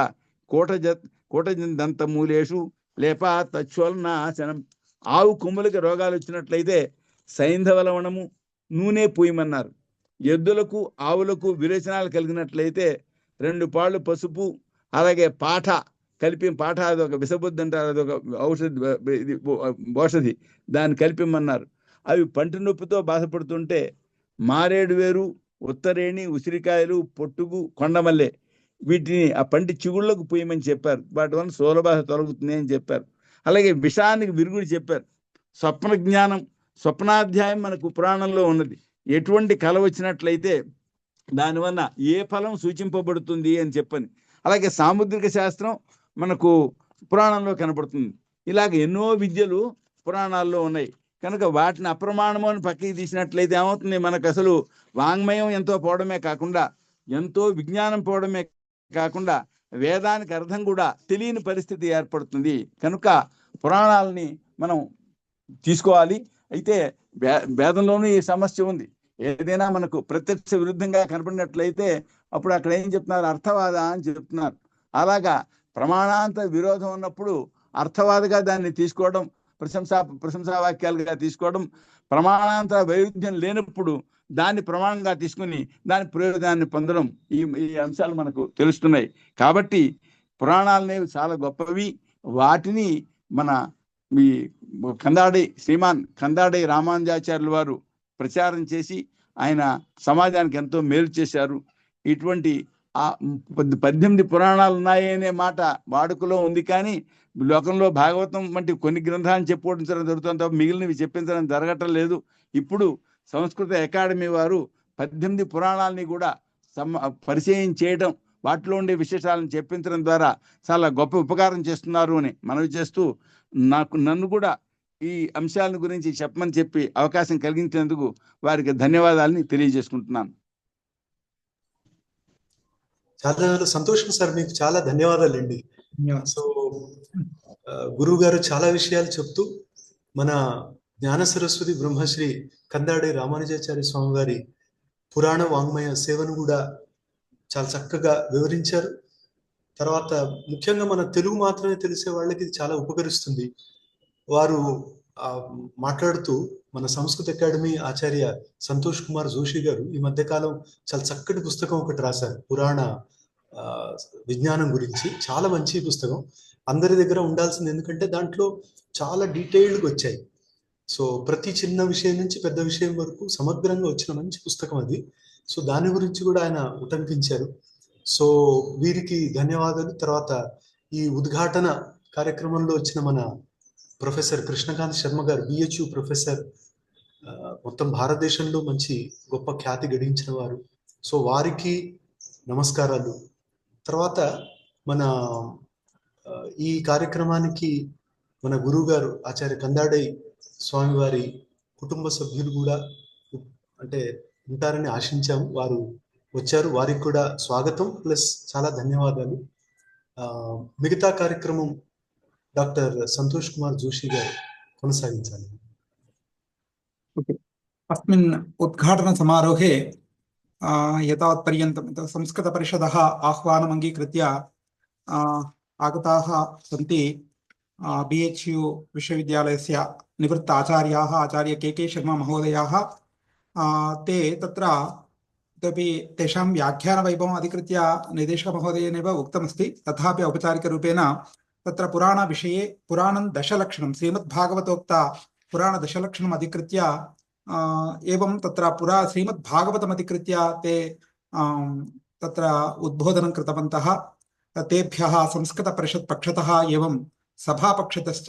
Speaker 4: కోటదంతమూలేషు లేపా తచ్చోల్నాశనం. ఆవు కొమ్ములకి రోగాలు వచ్చినట్లయితే సైంధవ లవణము, నూనె పూయమన్నారు. ఎద్దులకు, ఆవులకు విరేచనాలు కలిగినట్లయితే 2 పాళ్ళు పసుపు, అలాగే పాఠ కలిపి, పాఠ అదొక విషబుద్ధి అంటారు, అదొక ఔషధి, దాన్ని కలిపిమన్నారు. అవి పంటి నొప్పితో బాధపడుతుంటే మారేడు వేరు, ఉత్తరేణి, ఉసిరికాయలు, పొట్టుగు, కొండమల్లె వీటిని ఆ పంటి చిగుళ్లకు పూయమని చెప్పారు. వాటి వల్ల సోలబాధ తొలగుతుంది అని చెప్పారు. అలాగే విషానికి విరుగుడు చెప్పారు. స్వప్న జ్ఞానం, స్వప్నాధ్యాయం మనకు పురాణంలో ఉన్నది. ఎటువంటి కల వచ్చినట్లయితే దానివల్ల ఏ ఫలం సూచింపబడుతుంది అని చెప్పని. అలాగే సాముద్రిక శాస్త్రం మనకు పురాణంలో కనపడుతుంది. ఇలాగ ఎన్నో విద్యలు పురాణాల్లో ఉన్నాయి కనుక వాటిని అప్రమాణము అని పక్కకి తీసినట్లయితే ఏమవుతుంది, మనకు అసలు వాంగ్మయం ఎంతో పోవడమే కాకుండా, ఎంతో విజ్ఞానం పోవడమే కాకుండా వేదానికి అర్థం కూడా తెలియని పరిస్థితి ఏర్పడుతుంది. కనుక పురాణాలని మనం తీసుకోవాలి. అయితే వేదంలోనూ ఈ సమస్య ఉంది. ఏదైనా మనకు ప్రత్యక్ష విరుద్ధంగా కనపడినట్లయితే అప్పుడు అక్కడ ఏం చెప్తున్నారు, అర్థవాద అని చెప్తున్నారు. అలాగా ప్రమాణాంత విరోధం ఉన్నప్పుడు అర్థవాదగా దాన్ని తీసుకోవడం, ప్రశంసా వాక్యాలుగా తీసుకోవడం, ప్రమాణాంతర వైరుధ్యం లేనప్పుడు దాన్ని ప్రమాణంగా తీసుకుని దాని ప్రయోజనాన్ని పొందడం, ఈ అంశాలు మనకు తెలుస్తున్నాయి. కాబట్టి పురాణాలనేవి చాలా గొప్పవి. వాటిని మన ఈ శ్రీమాన్ కందాడి రామానుజాచార్యుల వారు ప్రచారం చేసి ఆయన సమాజానికి ఎంతో మేలు చేశారు. ఇటువంటి 18 పురాణాలు ఉన్నాయి అనే మాట వాడుకలో ఉంది, కానీ లోకంలో భాగవతం వంటి కొన్ని గ్రంథాలను చెప్పుకోవడం జరుగుతుంది, మిగిలినవి చెప్పించడం జరగటం లేదు. ఇప్పుడు సంస్కృత అకాడమీ వారు 18 పురాణాలని కూడా పరిచయం చేయడం, వాటిలో ఉండే విశేషాలను చెప్పించడం ద్వారా చాలా గొప్ప ఉపకారం చేస్తున్నారు అని మనవి చేస్తూ, నన్ను కూడా ఈ అంశాల గురించి చెప్పమని చెప్పి అవకాశం కలిగించినందుకు వారికి ధన్యవాదాలని తెలియజేసుకుంటున్నాను.
Speaker 2: చాలా సంతోషం సార్, మీకు చాలా ధన్యవాదాలండి. సో గురువు గారు చాలా విషయాలు చెప్తూ మన జ్ఞాన సరస్వతి బ్రహ్మశ్రీ కందాడి రామానుజాచార్య స్వామి వారి పురాణ వాంగ్మయ సేవను కూడా చాలా చక్కగా వివరించారు. తర్వాత ముఖ్యంగా మన తెలుగు మాత్రమే తెలిసే వాళ్ళకి ఇది చాలా ఉపకరిస్తుంది. వారు మాట్లాడుతూ మన సంస్కృత అకాడమీ ఆచార్య సంతోష్ కుమార్ జోషి గారు ఈ మధ్యకాలం చాలా చక్కటి పుస్తకం ఒకటి రాశారు పురాణ విజ్ఞానం గురించి. చాలా మంచి పుస్తకం, అందరి దగ్గర ఉండాల్సింది. ఎందుకంటే దాంట్లో చాలా డీటెయిల్డ్గా వచ్చాయి. సో ప్రతి చిన్న విషయం నుంచి పెద్ద విషయం వరకు సమగ్రంగా వచ్చిన మంచి పుస్తకం అది. సో దాని గురించి కూడా ఆయన ఉటంకించారు. సో వీరికి ధన్యవాదాలు. తర్వాత ఈ ఉద్ఘాటన కార్యక్రమంలో వచ్చిన మన ప్రొఫెసర్ కృష్ణకాంత్ శర్మ గారు, బిహెచ్యు ప్రొఫెసర్, మొత్తం భారతదేశంలో మంచి గొప్ప ఖ్యాతి గడించిన వారు. సో వారికి నమస్కారాలు. తర్వాత మన ఈ కార్యక్రమానికి మన గురువు గారు ఆచార్య కందాడై స్వామివారి కుటుంబ సభ్యులు కూడా అంటే ఉంటారని ఆశించాము. వారు వచ్చారు, వారికి కూడా స్వాగతం ప్లస్ చాలా ధన్యవాదాలు. మిగతా కార్యక్రమం డాక్టర్ సంతోష్ కుమార్ జోషి గారు కొనసాగించాలి.
Speaker 1: अस्मिन् उद्घाटनसमारोहे एतावत्पर्यन्तं संस्कृतपरिषदः आह्वानम् अङ्गीकृत्य आगताः सन्ति BHU विश्वविद्यालयस्य निवृत्त आचार्याः आचार्य के शर्मा महोदयाः। ते तत्र इतोपि तेषां व्याख्यानवैभवम् अधिकृत्य निदेशकमहोदयेनैव उक्तमस्ति, तथापि औपचारिकरूपेण तत्र पुराणविषये पुराणं दशलक्षणं श्रीमद्भागवतोक्त पुराणदशलक्षणम् अधिकृत्य एवं तत्र श्रीमद्भागवतम् अधिकृत्य ते तत्र उद्बोधनं कृतवन्तः। तेभ्यः संस्कृतपरिषत् पक्षतः एवं सभापक्षतश्च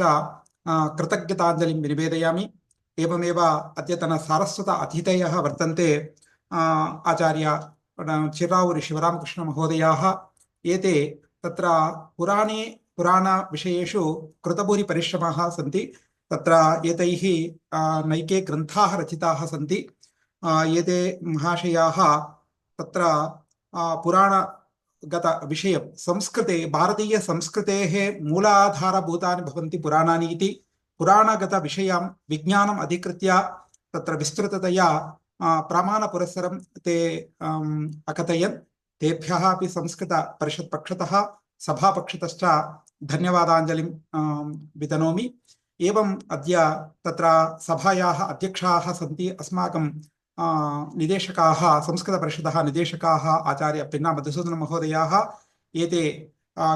Speaker 1: कृतज्ञताञ्जलिं निवेदयामि। एवमेव अद्यतन सारस्वत अतिथयः वर्तन्ते आचार्य चिरावूरि शिवरामकृष्ण महोदयाः। एते तत्र पुराणविषयेषु कृतभूरि परिश्रमाः सन्ति। तत्र एतैः नैके ग्रन्थाः रचिताः सन्ति। एते महाशयाः तत्र पुराणगत विषयं संस्कृते भारतीय संस्कृतेः मूलाधारभूतानि भवन्ति पुराणानि इति पुराणगत विषयं विज्ञानम् अधिकृत्य तत्र विस्तृततया प्रमाणपुरस्सरं ते अकथयन्। तेभ्यः अपि संस्कृतपरिषत् पक्षतः सभापक्षतश्च धन्यवादाञ्जलिं वितनोमि। एवं अद्य तत्र सभायाः अध्यक्षाः सन्ति अस्माकं निदेशकाः, संस्कृतपरिषदः निदेशकाः आचार्य पिन्ना मधुसूदन महोदयाः। एते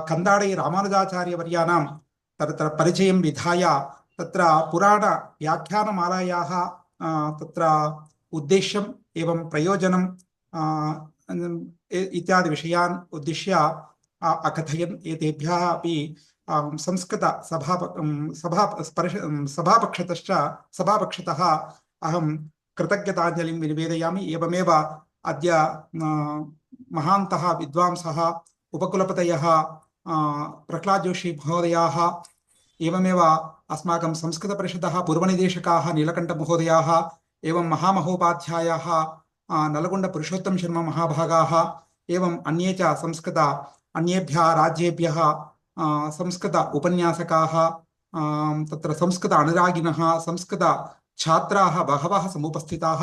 Speaker 1: कंदाडै रामानुजाचार्यवर्याणां तत्र परिचयं विधाय तत्र पुराण व्याख्यानमालायाः तत्र उद्देश्यम् एवं प्रयोजनं इत्यादि विषयान् उद्दिश्य अकथयन्। एतेभ्यः अपि संस्कृत सभापक्षतः अहं कृतज्ञताञ्जलिं निवेदयामि। एवमेव अद्य महान्तः विद्वांसः उपकुलपतयः प्रह्लाद जोशी महोदयाः, एवमेव अस्माकं संस्कृतपरिषदः पूर्वनिदेशकाः नीलकण्ठमहोदयाः, एवं महामहोपाध्यायाः नलगुण्ड पुरुषोत्तम शर्मा महाभागाः, एवं अन्ये च अन्येभ्यः राज्येभ्यः संस्कृत उपन्यासकाः, तत्र संस्कृत अनुरागिणः, संस्कृत छात्राः बहवः समुपस्थिताः।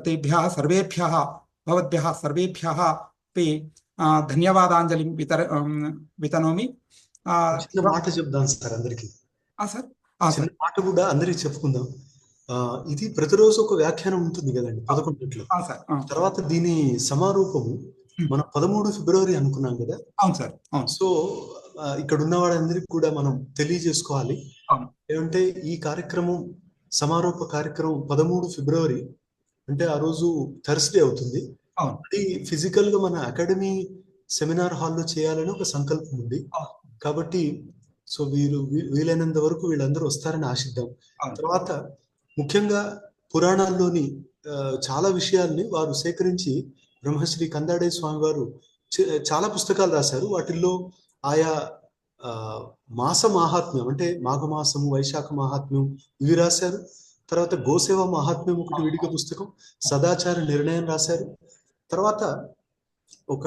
Speaker 1: तेभ्यः सर्वेभ्यः भवद्भ्यः सर्वेभ्यः अपि ధన్యవాదాంజలిం వితనోమి.
Speaker 2: చిన్న మాట చెప్దాం సార్ అందరికి.
Speaker 1: సార్
Speaker 2: చిన్న మాట కూడా అందరికి చెప్పుకుందాం. ఇది ప్రతిరోజు ఒక వ్యాఖ్యానం ఉంటుంది కదండి 11 తర్వాత దీని సమారూపము మనం 13 ఫిబ్రవరి అనుకున్నాం కదా.
Speaker 1: అవును సార్.
Speaker 2: సో ఇక్కడ ఉన్న వాళ్ళందరికీ కూడా మనం తెలియజేసుకోవాలి ఏమంటే ఈ కార్యక్రమం సమారోప కార్యక్రమం 13 ఫిబ్రవరి అంటే ఆ రోజు థర్స్డే అవుతుంది. అది ఫిజికల్ గా మన అకాడమీ సెమినార్ హాల్లో చేయాలని ఒక సంకల్పం ఉంది. కాబట్టి సో వీలైనంత వరకు వీళ్ళందరూ వస్తారని ఆశిద్దాం. తర్వాత ముఖ్యంగా పురాణాల్లోని చాలా విషయాల్ని వారు సేకరించి బ్రహ్మశ్రీ కందాడే స్వామి వారు చాలా పుస్తకాలు రాశారు. వాటిల్లో ఆయా మాస మహాత్మ్యం అంటే మాఘమాసము, వైశాఖ మహాత్మ్యం ఇవి రాశారు. తర్వాత గోసేవ మహాత్మ్యం ఒకటి విడిగా పుస్తకం, సదాచార నిర్ణయం రాశారు. తర్వాత ఒక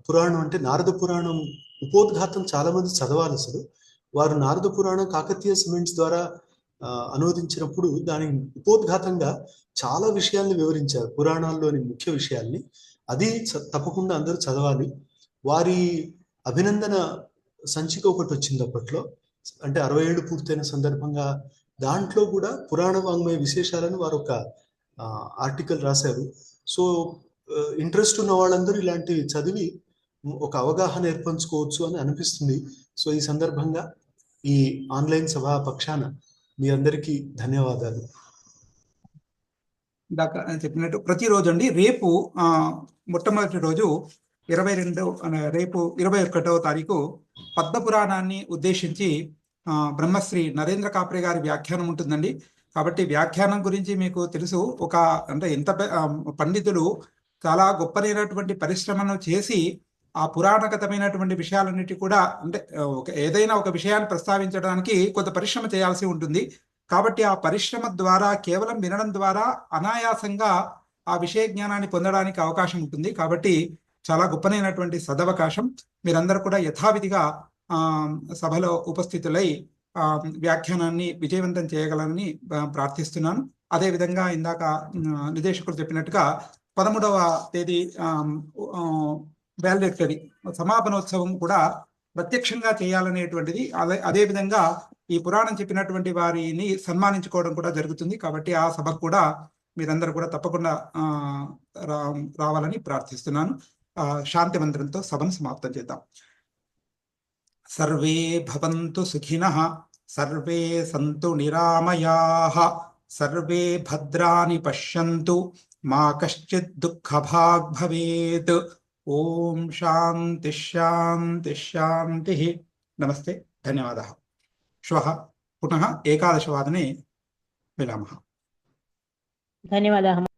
Speaker 2: పురాణం అంటే నారద పురాణం ఉపోద్ఘాతం చాలా మంది చదవాలి. అసలు వారు నారద పురాణం కాకతీయ సిమెంట్స్ ద్వారా అనువదించినప్పుడు దాని ఉపోద్ఘాతంగా చాలా విషయాల్ని వివరించారు, పురాణాల్లోని ముఖ్య విషయాల్ని. అది తప్పకుండా అందరూ చదవాలి. వారి అభినందన సంచిక ఒకటి వచ్చింది అప్పట్లో, అంటే 60 ఏళ్ళు పూర్తయిన సందర్భంగా. దాంట్లో కూడా పురాణ వాంగ్మయ విశేషాలను వారు ఒక ఆర్టికల్ రాశారు. సో ఇంట్రెస్ట్ ఉన్న వాళ్ళందరూ ఇలాంటివి చదివి ఒక అవగాహన ఏర్పరచుకోవచ్చు అని అనిపిస్తుంది. సో ఈ సందర్భంగా ఈ ఆన్లైన్ సభా పక్షాన మీ అందరికీ ధన్యవాదాలు.
Speaker 1: ఇందాక చెప్పినట్టు ప్రతిరోజు అండి, రేపు మొట్టమొదటి రోజు 22 రేపు 21వ తారీఖు పద్మపురాణాన్ని ఉద్దేశించి బ్రహ్మశ్రీ నరేంద్ర కాప్రే గారి వ్యాఖ్యానం ఉంటుందండి. కాబట్టి వ్యాఖ్యానం గురించి మీకు తెలుసు, ఒక అంటే ఎంత పండితులు చాలా గొప్పనైనటువంటి పరిశ్రమను చేసి ఆ పురాణగతమైనటువంటి విషయాలన్నిటి కూడా, అంటే ఏదైనా ఒక విషయాన్ని ప్రస్తావించడానికి కొంత పరిశ్రమ చేయాల్సి ఉంటుంది. కాబట్టి ఆ పరిశ్రమ ద్వారా కేవలం వినడం ద్వారా అనాయాసంగా ఆ విషయ జ్ఞానాన్ని పొందడానికి అవకాశం ఉంటుంది. కాబట్టి చాలా గొప్పనైనటువంటి సదవకాశం. మీరందరూ కూడా యథావిధిగా సభలో ఉపస్థితులై వ్యాఖ్యానాన్ని విజయవంతం చేయగలరని ప్రార్థిస్తున్నాను. అదేవిధంగా ఇందాక నిర్దేశకుడు చెప్పినట్టుగా 13వ తేదీ వాల్డక్టరీ సమాపనోత్సవం కూడా ప్రత్యక్షంగా చేయాలనేటువంటిది, అదేవిధంగా ఈ పురాణం చెప్పినటువంటి వారిని సన్మానించుకోవడం కూడా జరుగుతుంది. కాబట్టి ఆ సభకు కూడా మీరందరూ కూడా తప్పకుండా రావాలని ప్రార్థిస్తున్నాను. శాంతి మంత్రంతో సభను సమాప్తం చేద్దాం. సర్వే భవంతు సుఖినః, సర్వే సంతు నిరామయాః, సర్వే భద్రాని పశ్యంతు, మా కశ్చిత్ దుఃఖభాగ్ భవేత్. ఓం శాంతి శాంతి శాంతి. నమస్తే, ధన్యవాదాः. శ్వः పునః 11:15 మిలామः.
Speaker 6: ధన్యవాదాः.